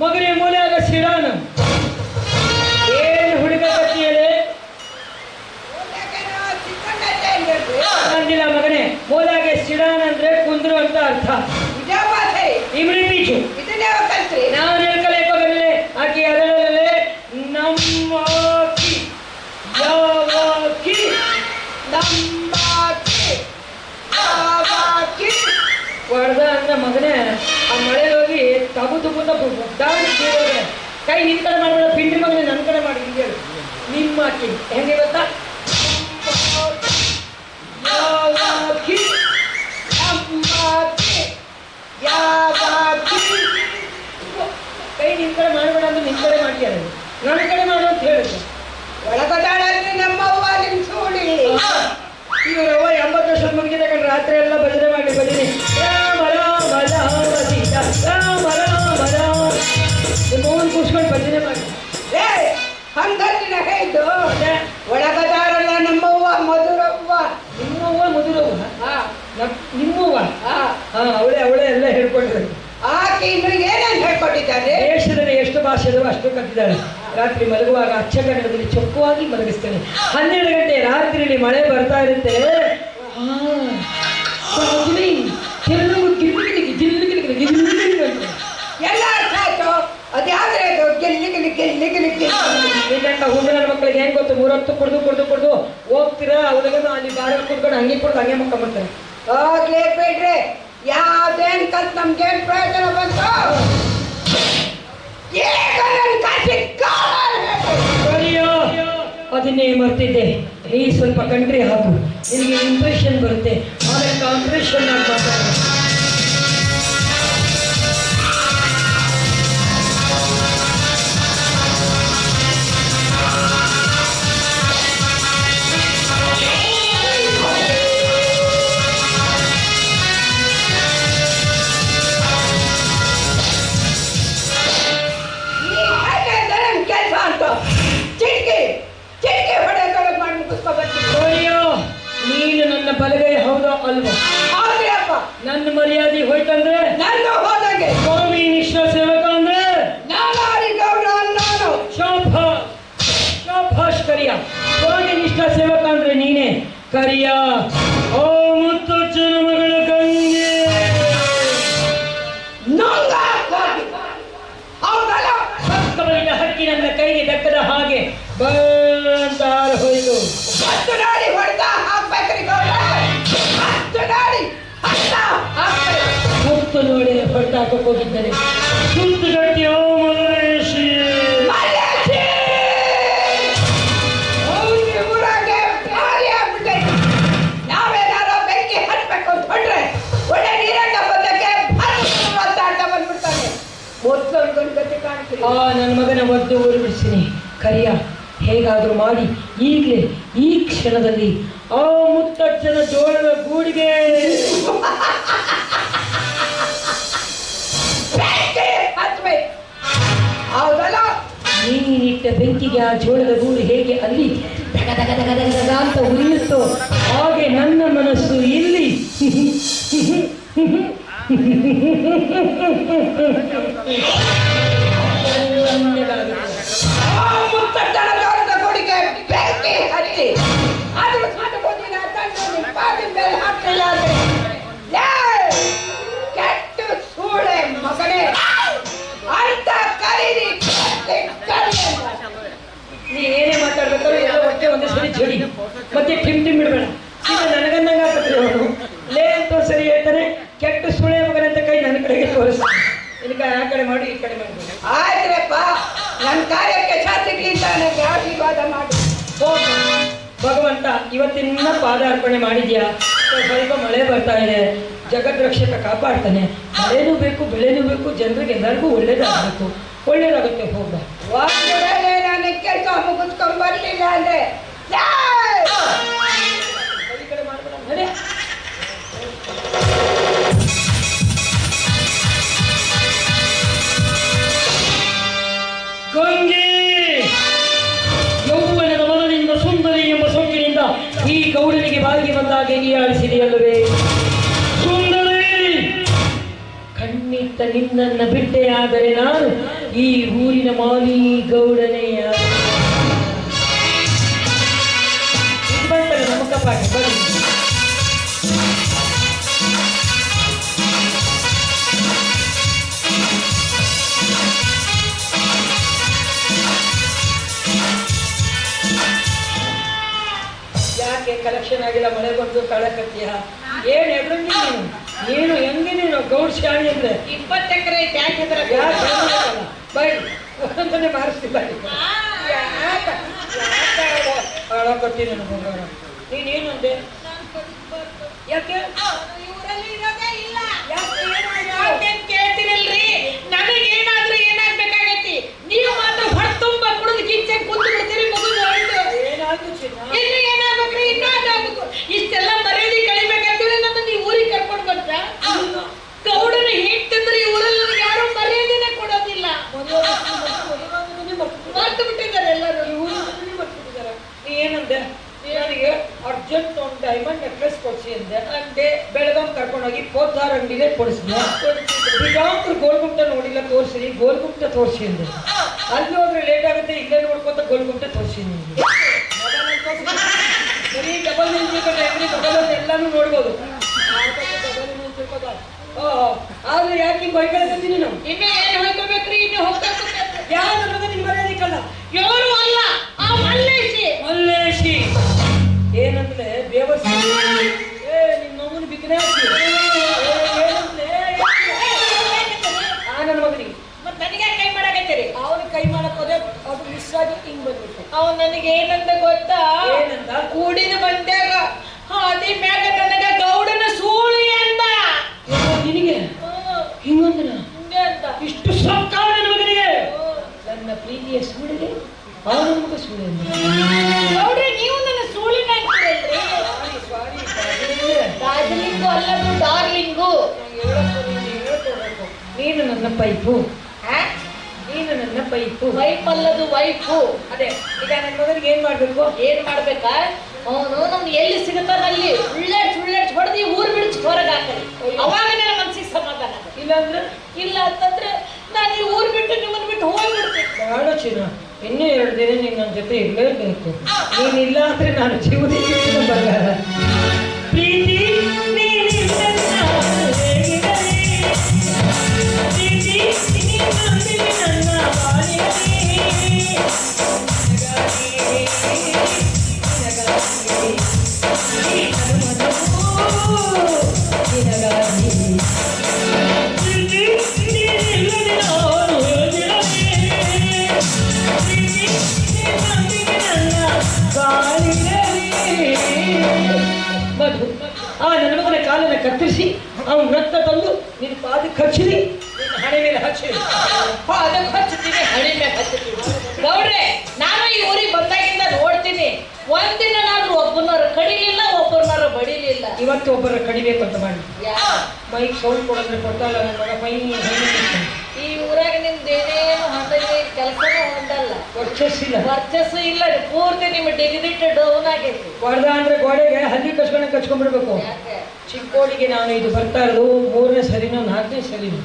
ಮಗನೇ ಮೂಲೆಯಾಗ ಸಿಡಾನ ಏನು ಹುಡುಗ ಕತ್ತಿಯಲೆ ಅಂದಿಲ್ಲ ಮಗನೇ. ಮೂಲೆಯಾಗ ಸಿಡಾನ ಅಂದ್ರೆ ಕುಂದ್ರು ಅಂತ ಅರ್ಥ. ಇಮ್ರಿ ಬೀಜು ನಾವು ಹೇಳ್ಕಲೇಕೋ ಬರಲೆ ಆಕಿ ಅದರಲ್ಲೇ ನಮ್ಮಾಕಿ ಯಾವಾಕಿ ಹೊಡೆದ ಅಂದ್ರೆ ಮಗನೇ ಆ ಮಳೆಯಲ್ಲಿ ಹೋಗಿ ತಬು ತುಬುಂದ ಕೈ ನಿನ್ ಕಡೆ ಮಾಡಬೇಡ, ಪಿಂಡಿ ಮಗನೇ ನನ್ನ ಕಡೆ ಮಾಡಿ ಹಿಂಗೆ ಹೇಳು. ನಿಮ್ಮ ಅಕ್ಕಿ ಹೆಂಗೆ ಗೊತ್ತಾ? ಕೈ ನಿನ್ ಕಡೆ ಮಾಡಬೇಡ ಅಂದ್ರೆ ನಿನ್ ಕಡೆ ಮಾಡ್ತೀರ, ನನ್ನ ಕಡೆ ಮಾಡು ಅಂತ ಹೇಳಿದ್ರು. ಒಳಗದಾಳಂದ್ರೆ ನಮ್ಮವ್ವ ನಿಮ್ ಸೋಳಿ. ಇವ್ರವ್ವ 80 ವರ್ಷದ ಮುಗಿದ ಕಂಡು ರಾತ್ರಿ ಎಲ್ಲ ಭಜನೆ ಮಾಡಿ ಭಜನೆ ರಾಮ ರಾಮ ರಾಮ ಸೀತಾ ರಾಮ ರಾಮ ರಾಮ ಮೋಹನ್ ಕೂಸ್ಕೊಂಡು ಭಜನೆ ಮಾಡಿ. ಹಂಗಂದಿನ ಹೇಳಿದ್ದು ಒಳಗದಾರಲ್ಲ ನಮ್ಮವ್ವ ಮಧುರವ್ವ. ನಿಮ್ಮವ್ವ ಮಧುರವ್ವ ನಿಮ್ಮವ್ವ ಅವಳೇ ಎಲ್ಲ ಹೇಳ್ಕೊಟ್ಟಿದ್ದಾರೆ. ಆಕೆ ಇವ್ರಿಗೆ ಏನೇನು ಹೇಳ್ಕೊಟ್ಟಿದ್ದಾರೆ? ದೇಶದಲ್ಲಿ ಎಷ್ಟು ಭಾಷೆ ಇದಾವೆ ಅಷ್ಟು ಕಲಿತಿದ್ದಾಳೆ. ರಾತ್ರಿ ಮಲಗುವಾಗ ಅಚ್ಚ ಕನ್ನಡದಲ್ಲಿ ಚೊಕ್ಕವಾಗಿ ಮಲಗಿಸ್ತೇನೆ. 12 ಗಂಟೆ ರಾತ್ರಿಯಲ್ಲಿ ಮಳೆ ಬರ್ತಾ ಇರುತ್ತೆ. ಕೆಲವು ಎಲ್ಲ ಅರ್ಥ ಆಯ್ತು. ಅದ್ಯಾವ್ದ್ರೆ ನಿನ್ನ ಹುಡುಗನ ಮಕ್ಕಳಿಗೆ ಹೆಂಗ್ ಗೊತ್ತು, 3 ಹೊತ್ತು ಕುಡ್ದು ಹೋಗ್ತೀರಾ ಅವ್ರಿಗೂ ಅಲ್ಲಿ ಬಾರ ಕುಡ್ಕೊಂಡು ಹಂಗೆ ಕುಡ್ದು ಹಂಗೆ ಮಕ್ಕೊಂಡ್ಬಿಡ್ತಾರೆ. ಹೋಗ್ಲೇ ಬಿಡ್ರಿ, ಯಾವ್ದೇನ್ ಕಲ್ತ್ ನಮ್ಗೇನ್ ಪ್ರಯೋಜನ ಬಂತು? ಅದನ್ನೇ ಮರ್ತಿದ್ದೆ. ಈ ಸ್ವಲ್ಪ ಕಂಟ್ರಿ ಹಾಕು, ನಿನಗೆ ಇಂಪ್ರೆಷನ್ ಬರುತ್ತೆ. ಆಮೇಲೆ ಕಾಂಪ್ರೆಷನ್ ಆಗಿ ಮಾತಾಡ. ಕೆಲಸ ಅಂತ ಚಿಟಿಕೆ ಹೊಡೆಯೋದೊಳಗೆ ಮಾಡಿ ಮುಗಿಸ್ಕೊಬರ್ತೀನಿ. ನೀನು ನನ್ನ ಬಲಗೈ ಹೌದಾ ಅಲ್ವಾ? ಹೌದ್ರಿ ಅಪ್ಪ. ನನ್ನ ಮರ್ಯಾದೆ ಹೋಯ್ತಂದ್ರೆ ನನ್ನ ಹೋದಂಗೆ ಸ್ವಾಮಿ ನಿಷ್ಠ ಸೇವಕ ಅಂದ್ರೆ ನಾನಾರಿಗೌಡ ನಾನು. ಶಾಭಾಷ್ ಕರಿಯ. ಸ್ವಾಮಿ ನಿಷ್ಠ ಸೇವಕ ಅಂದ್ರೆ ನೀನೇ ಕರಿಯ. ಓ ಮುತ್ತಜ್ಜನ ಮಗಳ ಗಂಗೆ ಹೌದಲ್ಲ? ಪಕ್ಕಬಲಿನ ಹಕ್ಕಿ ನನ್ನ ಕೈಗೆ ದಕ್ಕದ ಹಾಗೆ ಬಂತ ಹೋಯ್ತು. ಹತ್ತು ನಾಡಿ ಹೊಡೆದ ಹಾಕ್ಬೇಕ್ರಿ ಗೌಡ. ಹತ್ತು ನಾಡಿ ಮುತ್ತು ನೋಡಿ ಹೊರಟಾಕಕ್ಕೆ ಹೋಗಿದ್ದಾರೆ. ಸುತ್ತು ಗಟ್ಟಿ ಓ ಮಲೇಶಿ ಊರಾಗೆ ಭಾರಿ ಆಗ್ಬಿಟ್ಟೈತಿ. ನಾವೇನಾರ ಬೆಂಕಿ ಹಚ್ಬೇಕು ಅಂತ ಹೊಂಡ್ರೆ ಒಳ್ಳೆ ನೀರಾಟ ಬಂದಕ್ಕೆ ಮಾತಾಡ್ತಾ ಬಂದ್ಬಿಡ್ತಾನೆ. ಮೊದಲು ಗತಿ ಕಾಣ್ತೀವಿ. ನನ್ನ ಮಗನ ಒದ್ದು ಊರು ಬಿಡಿಸ್ತೀನಿ. ಕರಿಯ, ಹೇಗಾದ್ರೂ ಮಾಡಿ ಈಗಲೇ ಈ ಕ್ಷಣದಲ್ಲಿ ಆ ಮುತ್ತಜ್ಜನ ಜೋಳದ ಗೂಡಿಗೆ ಹಚ್ಬೇಕು. ಹೌದಲ್ಲ? ನೀನಿಟ್ಟ ಬೆಂಕಿಗೆ ಆ ಜೋಳದ ಗೂಡು ಹೇಗೆ ಅಲ್ಲಿ ದಗ ದಗ ದಗ ದಗ ದಗ ಅಂತ ಉರಿಯುತ್ತೋ ಹಾಗೆ ನನ್ನ ಮನಸ್ಸು ಇಲ್ಲಿ ಮುತ್ತಜ್ಜನ ಜೋಳದ ಗುಡಿಗೆ ಬೆಂಕಿ ಹಚ್ಚಿ ಅದು ಸಾಧುಬೋದಿನ ತಂದು ಪಾದಿನ ಮೇಲೆ ಹಾಕಲಿಲ್ಲ ಅಂದ್ರೆ ಕೆಟ್ಟ ಸೂಳೆ ಮಗನೇ ಅಂತ ಕರೀರಿ. ನೀ ಏನೇ ಮಾತಾಡ್ಬೇಕಾದ್ರೆ ಎಲ್ಲ ಹೊಟ್ಟೆ ಒಂದೇ ಸರಿ ಜಡಿ ಮತ್ತೆ ಟಿಮ್ ಬಿಡಬೇಡ. ಈಗ ನನಗಂದಂಗ ಆಗ್ತದೆ ಅವನು ಲೇ ಅಂತ ಸರಿ ಹೇಳ್ತಾನೆ. ಕೆಟ್ಟ ಸುಳೆ ಮಗನಂತ ಕೈ ನನ್ನ ಕಡೆಗೆ ತೋರಿಸ್ತಾನೆ. ನಿನಗೆ ಆ ಕಡೆ ಮಾಡಿ ಈ ಕಡೆ ಮಾಡಿ. ಆಯ್ತ್ರಪ್ಪ, ನನ್ನ ಕಾರ್ಯಕ್ಕೆ ಶಾಸ್ತ್ರಿಗಿಂತ ನನಗೆ ಆಶೀರ್ವಾದ ಮಾಡಿ ಹೋಗ ಭಗವಂತ. ಇವತ್ತಿನ ಪಾದಾರ್ಪಣೆ ಮಾಡಿದ್ಯಾ. ಸ್ವಲ್ಪ ಮಳೆ ಬರ್ತಾ ಇದೆ. ಜಗತ್ ರಕ್ಷಕ ಕಾಪಾಡ್ತಾನೆ. ಮಳೆನೂ ಬೇಕು, ಬೆಳೆನೂ ಬೇಕು, ಜನರಿಗೆ ಎಲ್ಲರಿಗೂ ಒಳ್ಳೇದಾಗುತ್ತೆ. ಹೋಗ ಒಂದು ವೇಳೆ ನಾನು ಕೆಲಸ ಮುಗಿಸ್ಕೊಂಡು ಬರಲಿಲ್ಲ ಅಂದ್ರೆ ಈ ಕಡೆ ಮಾಡ್ಬೇಡ ನಡೆ. ಗಂಗೆ ಯೌವನದ ಮನದಿಂದ ಸುಂದರಿ ಎಂಬ ಸೊಕ್ಕಿನಿಂದ ಈ ಗೌಡನಿಗೆ ಬಾಯಿಗೆ ಬಂದಾಗೆ ಹೀಯಾಳಿಸಿದೆಯಲ್ಲವೇ ಸುಂದರಿ. ಖಂಡಿತ ನಿನ್ನನ್ನ ಬಿಟ್ಟೆಯಾದರೆ ನಾನು ಈ ಊರಿನ ಮಾಲಿ ಗೌಡನೇ. ಇದು ಬಂತಲ್ಲ ನಮ್ಮ ಕಪಾಟ. ಬನ್ನಿ. ಯಾಕೆ ಕಲೆಕ್ಷನ್ ಆಗಿಲ್ಲ? ಮಳೆ ಬಂದು ಕಳಕತ್ತೀಯ? ಏನ್ ಎಬ್ರಂಗಿ ನೀನು ಹೆಂಗೆ ನೀನು ಗೌಡ್ ಶಾಣಿ ಅಂದ್ರೆ 20 ಎಕರೆ ಟ್ಯಾಂಕ್ ಇದ್ರೆ ಬೈ ಅಂತಾನೆ ಮಾರಿಸ್ತಿಲ್ಲ. ಹಾಳಾಕತ್ತಿ ನನ್ನ ಬಂಗಾರ. ನೀನೇನು ಅಂದೆ? ಯಾಕೆ ಕೇಳ್ತಿರಲ್ರಿ? ನನಗೇನಾದ್ರೂ ಏನಾಗ್ಬೇಕಾಗೈತಿ? ನೀವು ಮಾತ್ರ ಹೊರ ತುಂಬ ಕುಡಿದು ಕಿಚ್ಚೆ ಕುಂತು ಬಿಡ್ತೀರಿ. ಮುಗಿದು ಹೋಯ್ತು. ಏನಾಯ್ತು ಚಿನ್ನ? ಇನ್ನು ಏನಾಗ್ಬೇಕ್ರಿ? ಇನ್ನೂ ಅದಾಗಬೇಕು. ಇಷ್ಟೆಲ್ಲ ಮರ್ಯಾದೆ ಕಳಿಬೇಕಂತೇಳಿ ನನ್ನ ನೀವು ಊರಿಗೆ ಕರ್ಕೊಂಡು ಬಂದ್ರ? ಗೌಡನ ಹೇಳ್ತಿದ್ರೆ ಈ ಊರಲ್ಲಿ ನನಗೆ ಯಾರು ಮರ್ಯಾದೆನೇ ಕೊಡೋದಿಲ್ಲ. ಮರ್ತು ಬಿಟ್ಟಿದ್ದಾರೆ ಎಲ್ಲರೂ. ನೀ ಏನಂದೆ? ನನಗೆ ಅರ್ಜೆಂಟ್ ಒಂದು ಡೈಮಂಡ್ ನೆಕ್ಲೆಸ್ ಕೊಡ್ಸಿ ಅಂದೆ ಅಂದೆ ಬೆಳಗಾಂ ಕರ್ಕೊಂಡೋಗಿ ಪೋತಾರ್ ಅಂಗಡಿಗೆ ಕೊಡಿಸಿದೆ ಬಿಜಾಪುರ ಗೋಲ್ಗುಮ್ಟ ನೋಡಿಲ್ಲ ತೋರಿಸಿ ಗೋಲ್ಗುಮ್ಟ ತೋರಿಸಿ ಅಂದೆ ಅಲ್ಲಿ ಹೋದ್ರೆ ಲೇಟ್ ಆಗುತ್ತೆ ಇಲ್ಲೇ ನೋಡ್ಕೊತ ಗೋಲ್ಗುಮ್ಟ ತೋರಿಸಿ ನಿಮಗೆ ಬರೀ ಡಬಲ್ ಎಲ್ಲಾನು ನೋಡ್ಬೋದು ಆದ್ರೆ ಯಾಕೆ ಹಿಂಗೆ ಹೊಯ್ಕೊಳ್ತೀನಿ ನಾವು ಇನ್ನೇ ಏನು ಹೋಗ್ಕೋಬೇಕ್ರಿ ಇನ್ನು ಹೋಗ್ಬೇಕು ಯಾರು ನಿಮ್ಗೆ ಮರ್ಯಾದಿಕ್ಕಲ್ಲ ಯಾರು ಅಲ್ಲ ಆ ಮಲ್ಲೇಶಿ ಮಲ್ಲೇಶಿ ಏನಂದ್ರೆ ದೇವಸ್ಥಾನ ನಿಮ್ಮ ಅಮ್ಮನ ಬಿಕ್ಕನೆ ನನ್ನ ಮಗನಿಗೆ ಮತ್ತೆ ನನಗೆ ಕೈ ಮಾಡಕತ್ತೀರಿ ಅವನ ಕೈ ಮಾಡಕ್ ಹೋದೆ ಅದು ಮಿಸ್ ಆಗಿ ಹಿಂಗ್ ಬಂದ್ಬಿಟ್ಟೆ ಅವ್ನು ನನಗೆ ಏನಂತ ಗೊತ್ತಾ ಏನಂತ ಕೂಡಿನ ಬಂದಾಗ ಅದೇ ಮ್ಯಾಗ ನನಗ ಗೌಡನ ಸೂಳಿ ಅಂದ ನಿನಗೆ ಹಿಂಗಂದನ ಹಿಂಗೆ ಅಂತ ಇಷ್ಟು ಸೊಕ್ಕಾವ ನನ್ನ ಮಗನಿಗೆ ನನ್ನ ಪ್ರೀತಿಯ ಸೂಳಿಗೆ ಅವನ ಮಗ ಸೂಳಿ ಅಂದ ಗೌಡ್ರೆ ನೀವು ನನ್ನ ಸೂಳಿನ ಅಂತೀರಲ್ರಿ ಡಾರ್ಲಿಂಗು ಅಲ್ಲದು ಡಾರ್ಲಿಂಗು ನೀನು ನನ್ನ ಪೈಪು ನೀನು ನನ್ನ ಪೈಪು ವೈಫ್ ಅಲ್ಲದು ವೈಫು ಅದೇ ಈಗ ನನ್ನ ಮಗನಿಗೆ ಏನ್ ಮಾಡ್ಬೇಕು ಏನ್ ಮಾಡ್ಬೇಕಾ ಅವನು ನಮ್ಗೆ ಎಲ್ಲಿ ಸಿಗುತ್ತಾನಲ್ಲಿ ಉಳ್ಳಾಡ್ಸಿ ಹೊಡೆದು ಊರ್ ಬಿಡಿಸಿ ಹೊರಗೆ ಹಾಕಲಿ ಅವಾಗ ನನ್ನ ಮನ್ಸಿಗೆ ಸಮಾಧಾನ ಇಲ್ಲಾಂದ್ರೆ ಇಲ್ಲ ಅಂತಂದ್ರೆ ನಾನು ಈ ಊರ್ ಬಿಟ್ಟು ನಿಮ್ಮನ್ನ ಬಿಟ್ಟು ಹೋಗ್ಬಿಡ್ತೀನಿ ಬೇಡ ಚಿನ್ನ ಇನ್ನೂ 2 ದಿನ ನೀನು ನನ್ನ ಜೊತೆ ಇರಲೇಬೇಕು ನೀನಿಲ್ಲ ಅಂದ್ರೆ ನಾನು ಜೀವನಕ್ಕೆ ಬರಲ್ಲ ಪ್ರೀತಿ ಮಧು ನನ್ನ ಮಗನ ಕಾಲನ್ನು ಕತ್ತರಿಸಿ ಅವನು ರಕ್ತ ತಂದು ನಿನ್ನ ಪಾದಕ್ಕೆ ಹಚ್ಚಿದಿ ನಿನ್ನ ಹಣೆ ಮೇಲೆ ಹಚ್ಚಿ ಅದಕ್ಕೆ ಹಚ್ತೀನಿ ಹಣೆ ಮೇಲೆ ಹಚ್ತೀನಿ ಗೌಡ್ರೆ ನಾನು ಈ ಊರಿಗೆ ಬಂದಾಗಿಂದ ನೋಡ್ತೀನಿ ಒಂದಿನ ನಾನು ಒಬ್ಬನವ್ರು ಕಡಿಲಿಲ್ಲ ಒಬ್ಬನವ್ರು ಬಡಿಲಿಲ್ಲ ಇವತ್ತು ಒಬ್ಬರ ಕಡಿಬೇಕು ಅಂತ ಮಾಡಿ ಮೈಕ್ ಸೌಂಡ್ ಕೊಡಂದ್ರೆ ಕೊಡ್ತಾಯಿಲ್ಲ ನನ್ನ ಮಗ ಮೈ ಈ ಊರಾಗ ನಿಮ್ದು ಏನೇನು ಹೊಂದಲ್ಲಿ ಕೆಲಸನೂ ಹೊಂದಲ್ಲ ವರ್ಚಸ್ಸು ಇಲ್ಲ ಪೂರ್ತಿ ನಿಮ್ಮ ಡಿಗ್ರಿಟ್ ಡೌನ್ ಆಗೈತಿ ಹೊಡೆದ ಅಂದ್ರೆ ಗೋಡೆಗೆ ಹಲ್ಲಿ ಕಚ್ಕೊಂಡ್ಬಿಡ್ಬೇಕು ಯಾಕೆ ಚಿಕ್ಕೋಡಿಗೆ ನಾನು ಇದು ಬರ್ತಾ ಇರೋದು 3ನೇ ಸರಿನೋ 4ನೇ ಸರಿನೋ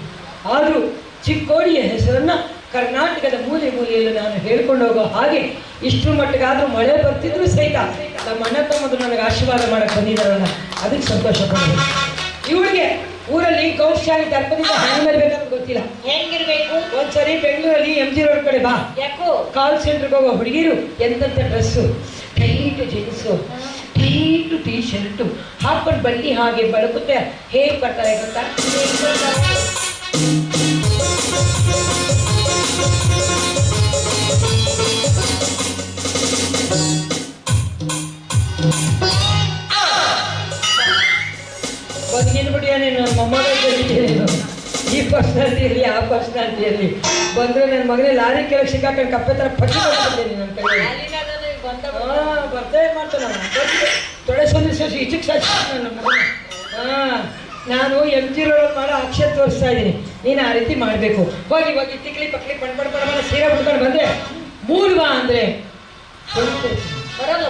ಆದರೂ ಚಿಕ್ಕೋಡಿಯ ಹೆಸರನ್ನ ಕರ್ನಾಟಕದ ಮೂಲೆಯಲ್ಲಿ ನಾನು ಹೇಳ್ಕೊಂಡು ಹೋಗೋ ಹಾಗೆ ಇಷ್ಟರ ಮಟ್ಟಿಗಾದ್ರೂ ಮಳೆ ಬರ್ತಿದ್ರು ಸಹಿತ ನಮ್ಮ ಅಣ್ಣ ತಮ್ಮದು ನನಗೆ ಆಶೀರ್ವಾದ ಮಾಡಕ್ಕೆ ಬಂದಿದ್ದಾರಲ್ಲ ಅದಕ್ಕೆ ಸಂತೋಷ ಪಡಬೇಕು ಇವಳಿಗೆ ಊರಲ್ಲಿ ಗೌಶಾಲಿ ದರ್ಪದಿಂದ ಹ್ಯಾಂಗ್ ಮಾಡ್ಬೇಕಂತ ಗೊತ್ತಿಲ್ಲ ಹೆಂಗಿರ್ಬೇಕು ಒಂದ್ಸರಿ ಬೆಂಗಳೂರಲ್ಲಿ MG ರೋಡ್ ಕಡೆ ಬಾ ಯಾಕೋ ಕಾಲ್ ಸೆಂಟರ್ಗೆ ಹೋಗೋ ಹುಡುಗಿರು ಎಂತೆಂಥ dress tight jeans tight T shirt ಹಾಕೊಂಡು ಬನ್ನಿ ಹಾಗೆ ಬಳಕುತ್ತೆ ಹೇಗೆ ಬರ್ತಾರೆ ಗೊತ್ತಾ ಬಂದ್ಗಿನ್ಬಿಟ್ಟಿಯಾನೆ ನನ್ನ ಮೊಮ್ಮಗ ಈ ಪರ್ಸನಾಲಿಟಿಯಲ್ಲಿ ಆ ಪರ್ಸನಾಲಿಟಿಯಲ್ಲಿ ಬಂದರೆ ನನ್ನ ಮಗನೇ ಲಾರಿ ಕೆಳಗೆ ಸಿಕ್ಕಾಕೊಂಡು ಕಪ್ಪೆ ಥರ ಪಟ್ಟಿ ಮಾಡ್ತಿದ್ದೇನೆ ನನ್ನ ಕೈ ಬರ್ತಾ ಮಾಡ್ತಾನೆ ತೊಡೆ ಸಂದಿಸ ಈಚಕ್ಕೆ ಸಾಕ್ಷಿ ನನ್ನ ಮಗನ ನಾನು MG ರೋಡಲ್ಲಿ ಮಾಡೋ ಅಕ್ಷರ ತೋರಿಸ್ತಾ ಇದ್ದೀನಿ ನೀನು ಆ ರೀತಿ ಮಾಡಬೇಕು ಹೋಗಿ ಹೋಗಿ ತಿಕ್ಲಿ ಪಕ್ಲಿ ಪಣ್ಣ ಸೀರೆ ಬಿಟ್ಕೊಂಡು ಬಂದರೆ ಮೂಲ್ವಾ ಅಂದರೆ ಬರಲ್ಲ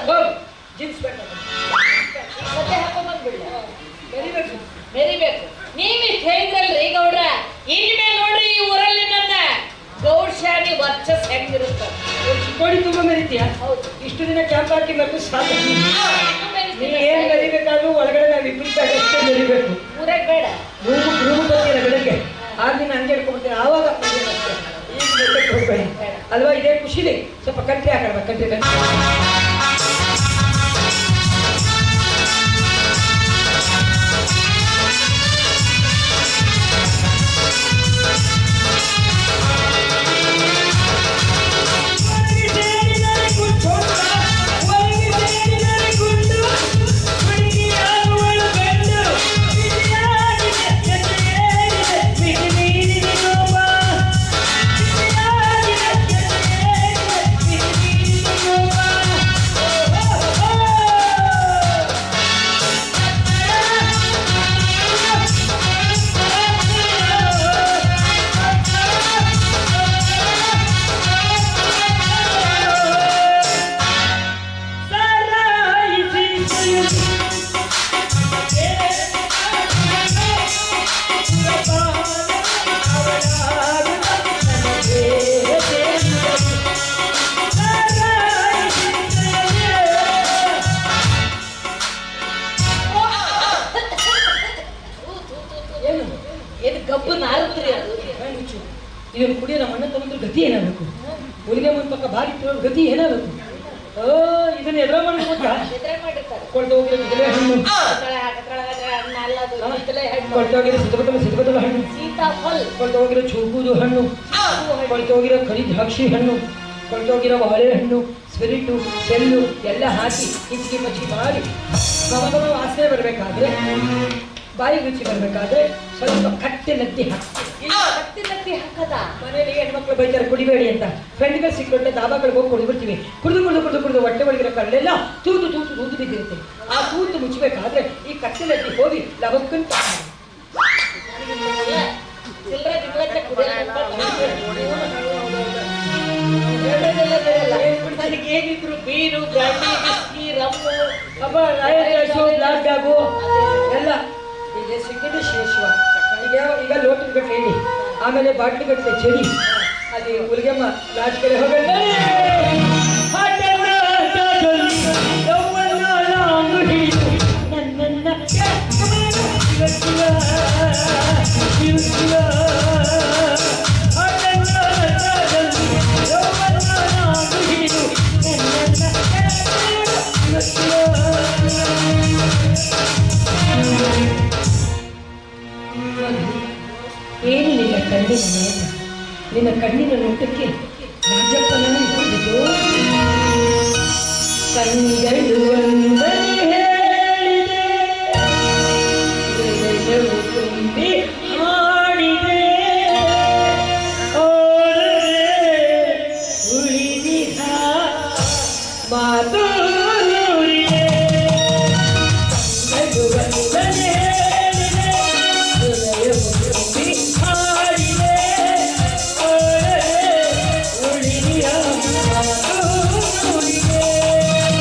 ಜೀನ್ಸ್ ಪ್ಯಾಂಟ್ ಮತ್ತೆ ಹಾಕೊಂಡ್ಬಂದ್ಬಿಡ್ಲ ಮೆರಿಬೇಕು ಮೆರಿಬೇಕು ನೀವಿಷ್ಟು ಹೇಳಿದ್ರಲ್ರಿ ಗೌಡ್ರ ಇನ್ಮೇಲೆ ನೋಡ್ರಿ ಈ ಊರಲ್ಲಿ ನನ್ನ ಗೌಡ್ಶಾನಿ ವರ್ಚಸ್ ಹೆಂಗಿರುತ್ತೆ ಚಿಕ್ಕೋಡಿ ತುಂಬ ಮೆರಿತೀಯ ಹೌದು ಇಷ್ಟು ದಿನ ಕ್ಯಾಂಪ್ ಹಾಕಿ ಮೆರೆದು ಸಾಕು ನೀನು ಏನು ಮೆರಿಬೇಕಾದ್ರೂ ಒಳಗಡೆ ನಾವು ಇಬ್ಬರು ಅಷ್ಟೇ ಮೆರಿಬೇಕು ಊರಾಗ ಬೇಡ ರೂಮ್ ಬರ್ತೀರ ಬೆಳಗ್ಗೆ 6 ದಿನ ಹಂಗೆ ಇಟ್ಕೊಂಡ್ಬಿಡ್ತೀನಿ ಆವಾಗ ಈಗ ಹೋಗ್ಬೇಡಿ ಅಲ್ವಾ ಇದೇ ಖುಷಿದೆ ಸ್ವಲ್ಪ ಕಂಟ್ರಿ ಹಾಕಲ್ವಾ ಕಂಟ್ರಿ ಏನು ಏನು ಗಬ್ಬು ನಾಲ್ಕ್ರಿ ಅದು ಇದನ್ನು ಕುಡಿಯೋ ನಮ್ಮ ಅಣ್ಣ ತಗೊಂಡ್ರೆ ಗತಿ ಏನಾಗಬೇಕು ಹುಲಿಗೆ ಮುಂದೆ ಪಕ್ಕ ಬಾರಿ ಗತಿ ಏನಾಗಬೇಕು ಇದನ್ನ ಎದುರ ಮಾಡಿ ಗೊತ್ತಾ ಎದುರೇ ಮಾಡಿರ್ತಾರೆ ಕೊಳ್ತು ಹೋಗಿರೋ ಬಿದಿರೆ ಹಣ್ಣು ಹಣ್ಣು ಅಲ್ಲದು ಕಿತ್ತಳೆ ಹಣ್ಣು ಕೊಳ್ತು ಹೋಗಿರೋ ಸಿದ್ಧಪತ್ತಲ ಹಣ್ಣು ಸೀತಾಫಲ್ ಕೊಳ್ತು ಹೋಗಿರೋ ಚೂಕುದು ಹಣ್ಣು ಕೊಳ್ತು ಹೋಗಿರೋ ಕರಿ ದ್ರಾಕ್ಷಿ ಹಣ್ಣು ಕೊಳ್ತು ಹೋಗಿರೋ ಬಾಳೆಹಣ್ಣು ಸ್ಪಿರಿಟು ಸೆಲ್ಲು ಎಲ್ಲ ಹಾಕಿ ಹಿಚ್ಕಿ ಮಚ್ಚಿ ಮಾಡಿ ಗಮಗಮ ವಾಸನೆ ಬರಬೇಕಾದ್ರೆ ಬಾಯಿ ರುಚಿ ಬರಬೇಕಾದ್ರೆ ಸ್ವಲ್ಪ ಕಟ್ಟೆ ನತ್ತಿ ಹಾಕಿ ಹತ್ತಿ ಹಾಕದ ಮನೆಯಲ್ಲಿ ಹೆಣ್ಮಕ್ಳು ಬೈತಾರೆ ಕುಡಿಬೇಡಿ ಅಂತ ಫ್ರೆಂಡ್ಗಳು ಸಿಕ್ಕೊಂಡೆ ದಾಬಾಗಳಿಗೆ ಹೋಗಿ ಕುಡಿದ್ಬಿಡ್ತೀವಿ ಕುಡಿದು ಹೊಟ್ಟೆ ಒಳಗಿರೋ ಕರಳೆಲ್ಲ ತೂತು ಬಿದ್ದಿರುತ್ತೆ ಆ ತೂತು ಮುಚ್ಚಬೇಕಾದ್ರೆ ಈ ಕಟ್ಟೆ ನತ್ತಿ ಹೋಗಿ ಲವಕ್ಕಂತ ಚಿಲ್ಲರೆ ದಿಗ್ಲತ್ತೆ ನನಗೆ ಏನಿದ್ರು ಬೀರು ಬ್ರಾಂಡಿ ವಿಸ್ಕಿ ರಮ್ಮು ಹಬ್ಬ ಬ್ಲಾಕ್ ಬ್ಯಾಗು ಎಲ್ಲ ಈಗ ಸಿಕ್ಕಿದ್ದು ಶಿವ ಈಗ ಲೋಟದ ಗಟ್ಟಲೆ ಎಣ್ಣೆ ಆಮೇಲೆ ಬಾಟ್ಲಿ ಗಟ್ಟಲೆ ಚಳಿ ಅಲ್ಲಿ ಹುಲಿಗೆಮ್ಮ ಲಾಜ್ ಕಡೆ ಹೋಗೋಣ ಏನು ನಿನ್ನ ಕಣ್ಣಿನ ನೋಟ ನಿನ್ನ ಕಣ್ಣಿನ ನೋಟಕ್ಕೆ ರಾಜಪ್ಪನ ಹಿಡಿದು ಕಣ್ಗಳು ಒಂದನೇ ಹೇಳಿದೆ ಹೃದಯವು ತುಂಬಿ ಹಾಡಿದೆ ಉಳಿದಿಹ ಮಾತು ನುಡಿದೆ ಕಣ್ಗಳು ಒಂದನೇ ಹೇಳಿದೆ ಹೃದಯವು ತುಂಬಿ ಹಾಡಿದೆ ಉಳಿದಿಹ ಮಾತು ನುಡಿದೆ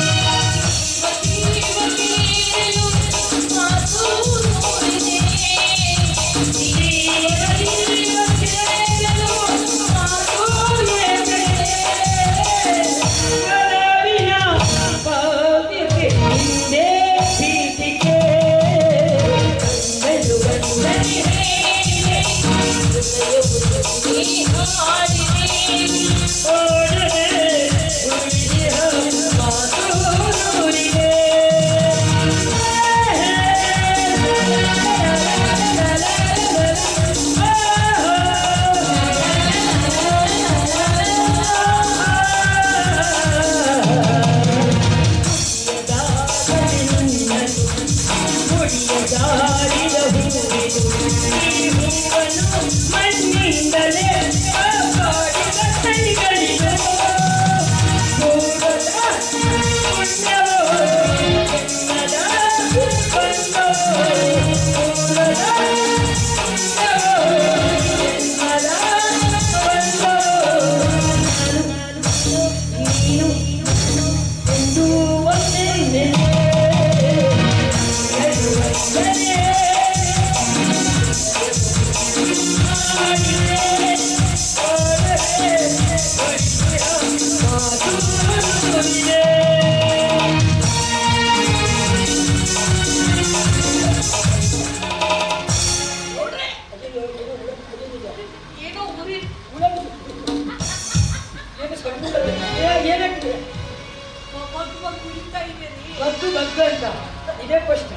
ಇದೇ ಫಸ್ಟ್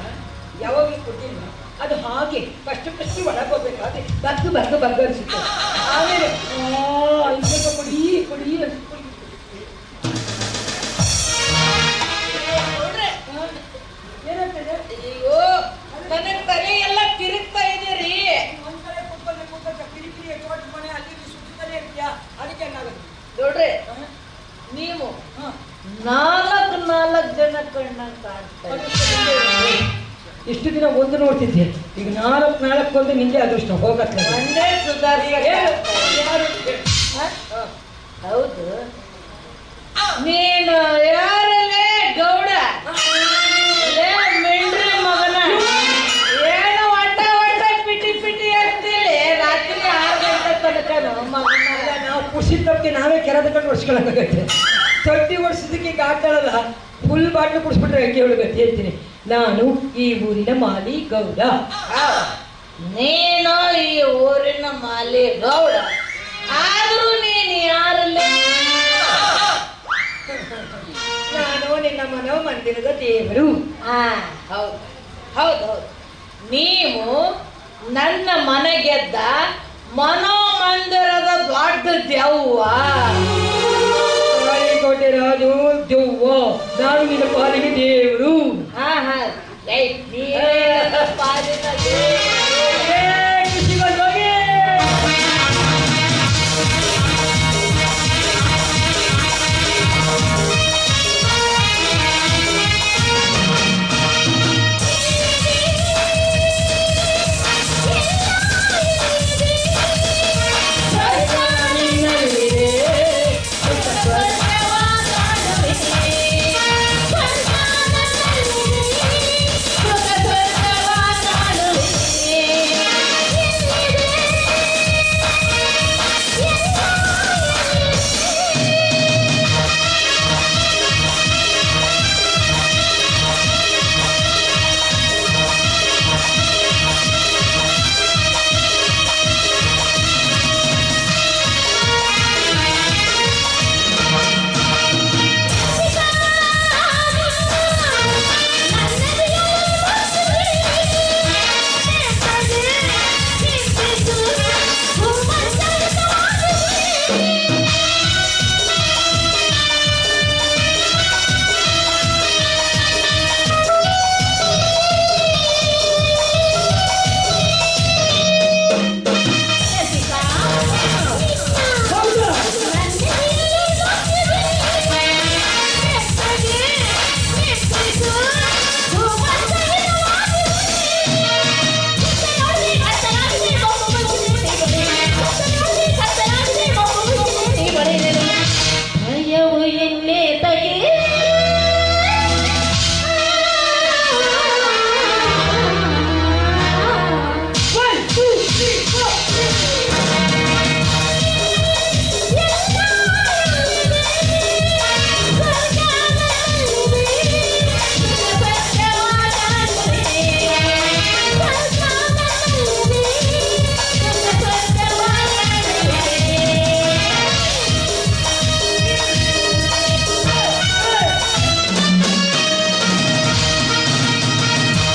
ಯಾವಾಗಲೂ ಕೊಟ್ಟಿಲ್ಲ ಅದು ಹಾಗೆ ಫಸ್ಟ್ ಒಳಗೋಗ್ಬೇಕಾದ್ರೆ ಬಗ್ಗು ಅನಿಸುತ್ತೆ ಆಮೇಲೆ ಕೊಡಿ ಏನಾಗ್ತದೆ ಅಯ್ಯೋ ನನಗೆ ತಲೆ ಎಲ್ಲ ತಿರುಗ್ತಾ ಇದೆರಿ ಒಂದ್ಕಡೆ ಕೂತ್ಕೊಂಡ್ರೆ ಕಿರಿಕಿರಿ ಚೋಟ್ ಮನೆ ಅಲ್ಲಿ ಸುತ್ತಾನೆ ಇರ್ತೀಯಾ ಅದಕ್ಕೆ ಏನಾಗುತ್ತೆ ನೋಡ್ರಿ ನೀವು ನಾಲ್ಕು ಜನ ಕಣ್ಣಂಗ್ ಕಾಣ್ತಾರೆ. ಇಷ್ಟು ದಿನ ಒಂದು ನೋಡ್ತಿದ್ದೆ ಈಗ ನಾಲ್ಕು ಒಂದು ನಿಂಗೆ ಅದೃಷ್ಟ ಹೋಗತ್ತೆ ಒಂದೇ ಹೌದು ನೀನು ಯಾರಲ್ಲೇ ಗೌಡ ಲೇ ಆಗ್ತಾಳಲ್ಲ ಫುಲ್ ಬಾಟ್ಲು ಕುಡಿಸ್ಬಿಟ್ರೆ ಹೆಂಗೆ ಹೇಳು ಗತಿ ಹೇಳ್ತೀನಿ. ನಾನು ಈ ಊರಿನ ಮಾಲಿ ಗೌಡ. ನೀನು ಈ ಊರಿನ ಮಾಲಿ ಗೌಡ, ಆದ್ರೂ ನೀನು ಯಾರಲ್ಲ? ನಾನು ನಿನ್ನ ಮನೋ ಮಂದಿರದ ದೇವರು. ಹೌದು ಹೌದು ಹೌದು, ನೀವು ನನ್ನ ಮನೆಗೆದ್ದ ಮನೋಮಂದಿರದ ದೊಡ್ಡ ದೆವ್ವ. ಕೋಟೆ ರಾಜು ದೆವ್ವ, ನಾನು ನಿನ್ನ ಪಾಲಿಗೆ ದೇವರು. ಹಾ ಹಾ, ನೀವೇ ನನ್ನ ಪಾಲಿನ ದೇವರು.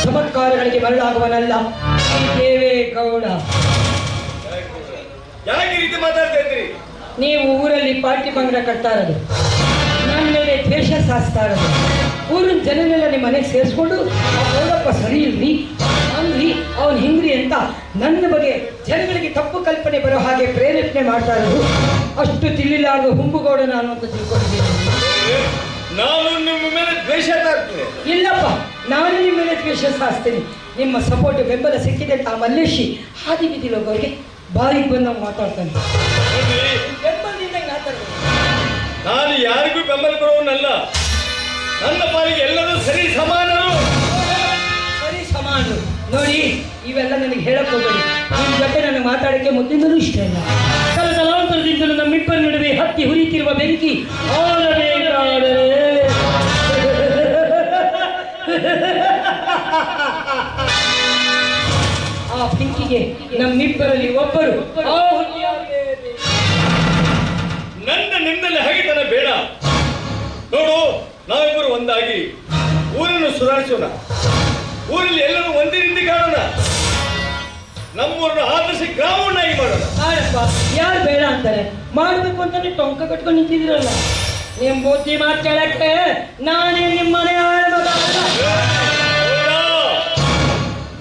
ಚಮತ್ಕಾರಗಳಿಗೆ ಮರಳಾಗುವನಲ್ಲ ಈ ದೇವೇಗೌಡ. ಯಾಕೆ ಈ ರೀತಿ ಮಾತಾಡ್ತಾ ಇದ್ರಿ? ನೀವು ಊರಲ್ಲಿ ಪಾರ್ಟಿ ಬಂಗ್ರ ಕಟ್ತಾ ಇರೋದು, ನನ್ನ ಮೇಲೆ ದ್ವೇಷ ಸಾಸ್ತಾ ಇರೋದು, ಊರಿನ ಜನನೆಲ್ಲ ನಿಮ್ಮ ಮನೆಗೆ ಸೇರಿಸ್ಕೊಂಡು ಅವರಪ್ಪ ಸರಿ ಇಲ್ರಿ ಅಂದ್ರಿ ಅವನು ಹಿಂಗ್ರಿ ಅಂತ ನನ್ನ ಬಗ್ಗೆ ಜನಗಳಿಗೆ ತಪ್ಪು ಕಲ್ಪನೆ ಬರೋ ಹಾಗೆ ಪ್ರೇರೇಪಣೆ ಮಾಡ್ತಾ ಇರೋದು. ಅಷ್ಟು ತಿಳಿಲಾರ್ದು ಹುಂಬುಗೌಡ ನಾನು ಅಂತ ತಿಳ್ಕೊಂಡಿದ್ದೀನಿ. ನಾನು ನಿಮ್ಮ ಮೇಲೆ ದ್ವೇಷ ತಾಗ್ತೇನೆ. ಇಲ್ಲಪ್ಪ, ನಾನು ನಿಮ್ಮ ಮೇಲೆ ದ್ವೇಷ ಸಾಸ್ತೀನಿ. ನಿಮ್ಮ ಸಪೋರ್ಟ್ ಬೆಂಬಲ ಸಿಕ್ಕಿದೆ ಅಂತ ಆ ಮಲ್ಲೇಶಿ ಹಾದಿ ಬೀದಿಲಿ ಹೋಗೋರಿಗೆ ಬಾರಿಗೆ ಬಂದಾಗ ಮಾತಾಡ್ತಾನೆ. ಬೆಂಬಲದಿಂದ ಮಾತಾಡ್ತಾನೆ. ನಾನು ಯಾರಿಗೂ ಬೆಂಬಲ ಕೊಡುವನಲ್ಲ. ನನ್ನ ಪಾಲಿಗೆ ಎಲ್ಲರೂ ಸರಿ ಸಮಾನರು. ಸರಿ ಸಮಾನರು ನೋಡಿ, ಇವೆಲ್ಲ ನನಗೆ ಹೇಳಕ್ ಹೋಗಬೇಡಿ. ನಿಮ್ಮ ಜೊತೆ ನನಗೆ ಮಾತಾಡಕ್ಕೆ ಮುದ್ದಿನೂ ಇಷ್ಟ ಇಲ್ಲ. ತಲಾಂತರದಿಂದ ನಮ್ಮಿಬ್ಬರ ನಡುವೆ ಹತ್ತಿ ಹುರಿತಿರುವ ಬೆಂಕಿ ಆರಬೇಕಾದರೆ ಆ ಬೆಂಕಿಗೆ ನಮ್ಮಿಬ್ಬರಲ್ಲಿ ಒಬ್ಬರು ನನ್ನ ನಿನ್ನಲ್ಲಿ ಹಗೆತನ ಬೇಡ. ನೋಡು, ನಾವಿಬ್ಬರು ಒಂದಾಗಿ ಊರನ್ನು ಸುಧಾರಿಸೋಣ. ಊರಲ್ಲಿ ಎಲ್ಲರೂ ಒಂದೇ ರೀತಿ ಕಾಣೋಣ. ನಮ್ಮೂರನ್ನು ಆದರ್ಶ ಗ್ರಾಮವನ್ನಾಗಿ ಮಾಡೋಣ. ಆರಪ್ಪ, ಯಾರು ಬೇಡ ಅಂತಾರೆ? ಮಾಡ್ಬೇಕು ಅಂತಾನೆ ಟೊಂಕ ಕಟ್ಕೊಂಡು ನಿಂತಿದ್ರಲ್ಲ. ನಿಮ್ ಬುದ್ಧಿ ಮಾತು ಕೇಳಕ್ಕೆ ನಾನೇ ನಿಮ್ಮ ಮನೆ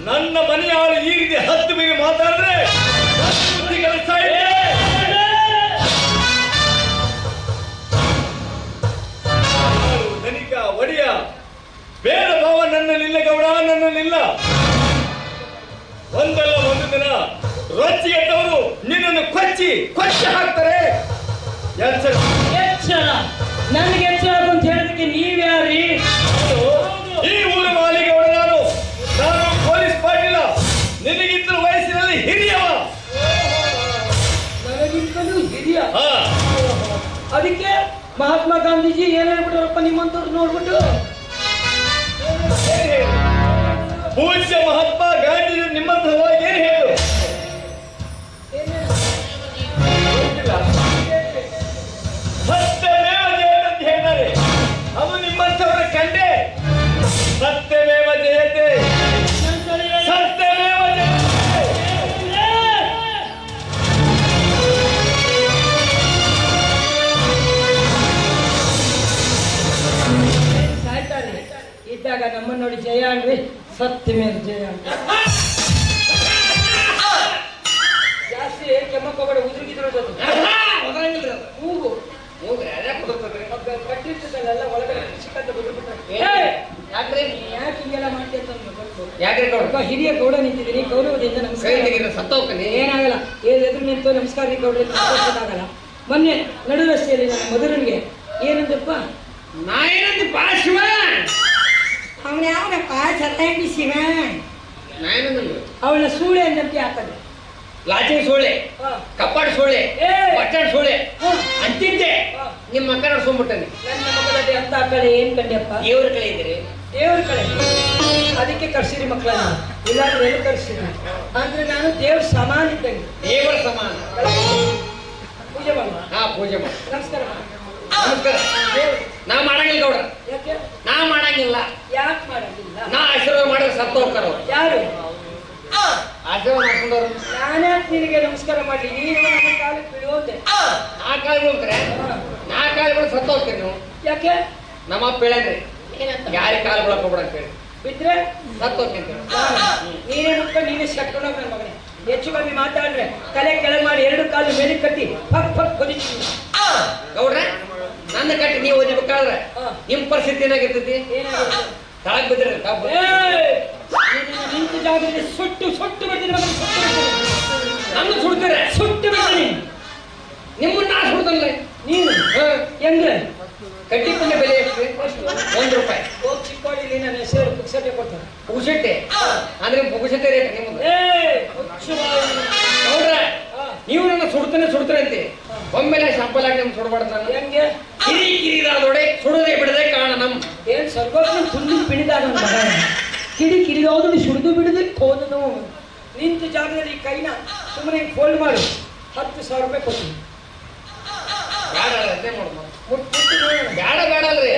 ನನ್ನ ಮನೆಯ ಆಳು ಈ ರೀತಿ ಹತ್ತು ಮೇಲೆ ಮಾತಾಡಿದ್ರೆ ಬುದ್ಧಿ ಕಲಿಸ್ತಾ ಇದೆ. ಧನಿಕ ಒಡೆಯ ಬೇಡ ಭಾವ ನನ್ನಲ್ಲಿಲ್ಲ ಗೌಡ, ನನ್ನಲ್ಲಿಲ್ಲ. ಒಂದಲ್ಲ ಒಂದು ದಿನ ರೊಚ್ಚಿ ಎದ್ದವರು ನಿನ್ನನ್ನು ಕೊಚ್ಚಿ ಹಾಕ್ತಾರೆ. ಎಚ್ಚರ ನನಗೆ ಎಚ್ಚರ ಅಂತ ಹೇಳೋದಕ್ಕೆ ನೀವ್ಯಾರೀ? ಈ ಊರ ಮಾಲಿಗೌಡ ನಾನು ಪೊಲೀಸ್ ಪಾಟೀಲ, ನಿನಗಿಂತಲೂ ವಯಸ್ಸಿನಲ್ಲಿ ಹಿರಿಯವ. ನನಗಿಂತಲೂ ಹಿರಿಯ? ಅದಕ್ಕೆ ಮಹಾತ್ಮ ಗಾಂಧೀಜಿ ಏನ್ ಹೇಳ್ಬಿಟ್ರಪ್ಪ ನಿಮ್ಮಂತವ್ರು ನೋಡ್ಬಿಟ್ಟು? ಏನ್ ಹೇಳು? ಪೂಜ್ಯ ಮಹಾತ್ಮ ಗಾಂಧೀಜಿ ನಿಮ್ಮಂತ ಏನ್ ಹೇಳು? ಗೊತ್ತಿಲ್ಲ. ಸತ್ಯಮೇವ ಜಯತೆ ಅಂತ ಹೇಳ್ತಾರೆ. ಅದು ನಿಮ್ಮಂಥವ್ರ ಕಂಡೆ. ಸತ್ಯಮೇವ ಜಯತೆ, ಸತ್ಯಮೇವ ಜಯತೆ. ಸಾಯ್ತಾರೆ ಇದ್ದಾಗ ನಮ್ಮನ್ನ ನೋಡಿ ಜಯ ಅನ್ರಿ, ಸತ್ಯ ಮೇಲೆ ಜಯ ಅಂತ. ಜಾಸ್ತಿ ಕೆಮ್ಮಕ್ಕೋಬೇಡ, ಉದುರಿಗಿದ್ರು ಒದರಂಗಿಲ್ರಿ ಅದು. ಹೂವು ಹೋಗ್ರಿ ಅದ್ಯಾಕೆ ಕುದುರ್ತದ್ರಿ? ಕಟ್ಟಿರ್ತದಲ್ಲ ಒಳಗಡೆ ಚಿಕ್ಕಂತ ಬಿಟ್ಬಿಟ್ರೆ ಯಾಕ್ರಿ ಯಾಕೆ ಹಿಂಗೆಲ್ಲ ಮಾಡ್ತೀಯ ಅಂತ ನಮ್ಗೆ ಗೊತ್ತು. ಯಾಕ್ರಿ ಗೌಡ ಒಬ್ಬ ಹಿರಿಯ ಗೌಡ ನಿಂತಿದ್ದೀನಿ, ಗೌರವದಿಂದ ಕೈ ನಮಸ್ಕಾರ. ತೆಗೀರಿ ಸತ್ತೋಗ್ತಾನೆ. ಏನಾಗಲ್ಲ, ಎದುರು ನಿಂತು ನಮಸ್ಕಾರ ರೀ ಗೌಡ್ರಿ ಆಗಲ್ಲ. ಮೊನ್ನೆ ನಡು ರಸ್ತೆಯಲ್ಲಿ ನನ್ನ ಮಧುರನ್ಗೆ ಏನಂದಪ್ಪ, ನಾ ಏನಂತ ಬಾ ಶಿವ, ಅವನ ಯಾವನಪ್ಪ ಸತ್ತಾಗಿ ಶಿವ, ನಾ ಏನಂದ್ರಿ? ಅವಳ ಸೂಳೆ ಅಂದಂತೆ ಹಾಕದು. ಲಾಚಿಂಗ್ ಸೋಳೆ, ಕಪ್ಪಾಡ್ ಸೋಳೆ, ಏ! ಬಟ್ಟೆ ಸೋಳೆ ಹ. ಅಂತಿದ್ದೆ. ಹ. ನಿಮ್ಮ ಮಕ್ಕ ನಡ್ಸ್ಕೊಂಡ್ಬಿಟ್ಟನೆ. ನನ್ನ ಮಕ್ಕಳಲ್ಲಿ ಅಂತ ಕಡೆ ಏನ್ ಕಂಡ್ಯಪ್ಪ? ದೇವ್ರ ಕಡೆ ಇದ್ರಿ. ದೇವ್ರ ಕಡೆ ಅದಕ್ಕೆ ಕರ್ಸಿರಿ ಮಕ್ಕಳನ್ನ, ಇಲ್ಲಾಂದ್ರೆ ಏನು ಕರ್ಸಿರಿ ಅಂದ್ರೆ ನಾನು ದೇವ್ರ ಸಮಾನ ಇದ್ದಂಗೆ. ದೇವರ ಸಮಾನ. ಪೂಜೆ ಮಾಡುವ, ಹಾ ಪೂಜೆ ಮಾಡಿ ನಮಸ್ಕಾರ ಮಾಡು. ನಮಸ್ಕಾರ. ದೇವ್ರು ನಾ ಮಾಡಂಗಿಲ್ಲ ಗೌಡ್ರ, ಯಾಕೆ ನಾ ಮಾಡಂಗಿಲ್ಲ. ಯಾಕೆ ಮಾಡಂಗಿಲ್ಲ? ನಾ ಆಶೀರ್ವಾದ ಮಾಡಿದ್ರೆ ಸತ್ತ ಹೋಗ್ತಾರ ಅವ್ರು. ಯಾರು? ಆಶೀರ್ವಾದ ಮಾಡ್ಕೊಂಡವ್ರು ನಾನ್ಯಾಕೆ ನಿನಗೆ ನಮಸ್ಕಾರ ಮಾಡ್ಲಿ? ನೀನು ನನ್ನ ಕಾಲಕ್ಕೆ ಬೀಳೋದೆ. ನಾ ಕಾಳು ಹೋಗ್ತಾರೆ, ನಾ ಕಾಳು ಸತ್ತ ಹೋಗ್ತೀರಿ ನೀವು. ಯಾಕೆ ನಮ್ಮ ಅಪ್ಪ ಹೇಳನ್ರಿ, ಯಾರಿಗೆ ಕಾಲು ಬಿಡಕ್ ಹೋಗ್ಬೇಡ ಅಂತ ಹೇಳಿ, ಬಿದ್ರೆ ಸತ್ತ ಹೋಗ್ತೀನಿ. ನೀನೇ ಮುಟ್ಕೊಂಡು ನೀನೇ ಶಟ್ಕೊಂಡೋಗ ನನ್ನ ಮಗನೇ. ಹೆಚ್ಚು ಕಮ್ಮಿ ಮಾತಾಡ್ರೆ ತಲೆ ಕೆಳಗೆ ಮಾಡಿ ಎರಡು ಕಾಲು ಮೇಲೆ ಕಟ್ಟಿ ಫಕ್ ಫಕ್ ಹೊದಿತೀನಿ. ಗೌಡ್ರ ನನ್ನ ಕಟ್ಟಿ ನೀವು ಓದಿಬೇಕಾದ್ರೆ ಹಾ. ನಿಮ್ ಪರಿಸ್ಥಿತಿ ಏನಾಗಿರ್ತೈತಿ? ಏನಾಗುತ್ತೆ? ತಳಗ್ ಬಿದ್ರಿ ನಿಂತ ಜಾಗದಲ್ಲಿ ಸುಟ್ಟು ಸುಟ್ಟು ಬಿಡ್ತೀನಿ ಮಗನೇ, ಸುಟ್ಟು ಬಿಡ್ತೀನಿ. ನನ್ನ ಸುಡ್ತೀರ, ಸುಟ್ಟು ಬಿಡ್ತೀನಿ. ನಿಮ್ಮನ್ನ ನಾ ಸುಡ್ದಲ್ಲ. ನೀನು ಹಾ. ಹೆಂಗೆ ಕಡ್ಡಿ ಪುಣ್ಯ ಬೆಲೆ ಎಷ್ಟು? ₹1. ಹೋಗಿ ಚಿಕ್ಕೋಡಿಲಿ ನನ್ನ ಹೆಸರು ಪುಕ್ಸಟ್ಟೆ ಕೊಡ್ತಾರೆ. ಪುಗುಸಟ್ಟೆ ಅಂದ್ರೆ ಪುಗುಸಟ್ಟೆ ರೇಟ್ ನಿಮ್ಮದು. ಗೌಡ್ರ ನೀವು ನನ್ನ ಸುಡ್ತಾನೆ ಅಂತೆ. ಒಮ್ಮೆಲೆ ಶಾಂಪಲ್ ಹಾಕಿ ನಮ್ಗೆ ಸುಡಬಾರ್ದು. ನಾನು ಹೆಂಗೆ ಕಿರಿದಾದೊಡೆ ಸುಡದೆ ಬಿಡದೆ ಕಾರಣ ನಮ್ ಏನ್ ಸರ್ವಜ್ಞ ತುಂಬಿ ಬಿಡಿದಾಗ ನನ್ನ ಮಗ ಕಿರಿದೋದು ಸುಡಿದು ಬಿಡದೆ ಹೋದನು. ನಿಂತ ಜಾಗದಲ್ಲಿ ಈ ಕೈನ ಸುಮ್ಮನೆ ಫೋಲ್ಡ್ ಮಾಡು, ₹10,000 ಕೊಡ್ತೀನಿ. ಬ್ಯಾಡ ಅದೇ ನೋಡಮ್ಮ. ಮುಟ್ಟು ನೋಡೋಣ. ಬೇಡ ಅಲ್ರಿ.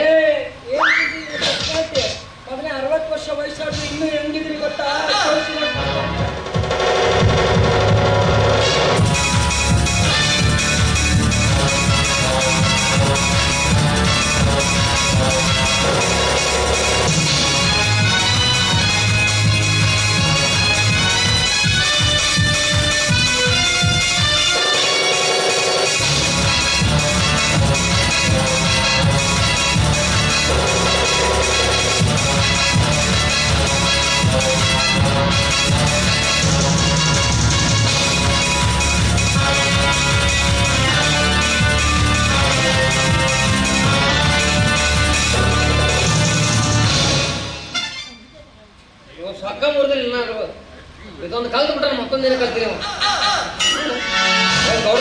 ಮಗನೇ 60 ವರ್ಷ ವಯಸ್ಸಾದ್ರು ಇನ್ನೂ ಹೆಂಗಿದ್ರಿ ಗೊತ್ತಾ? ಸೊಕ್ಕ ಮುರಿದಿಲ್ಲ ನಾನು. ಇದೊಂದು ಕಲ್ತು ಬಿಟ್ರೆ ಮತ್ತೊಂದೇನು ಕಲ್ತೀರಿ ನಾವು. ಗೌಡ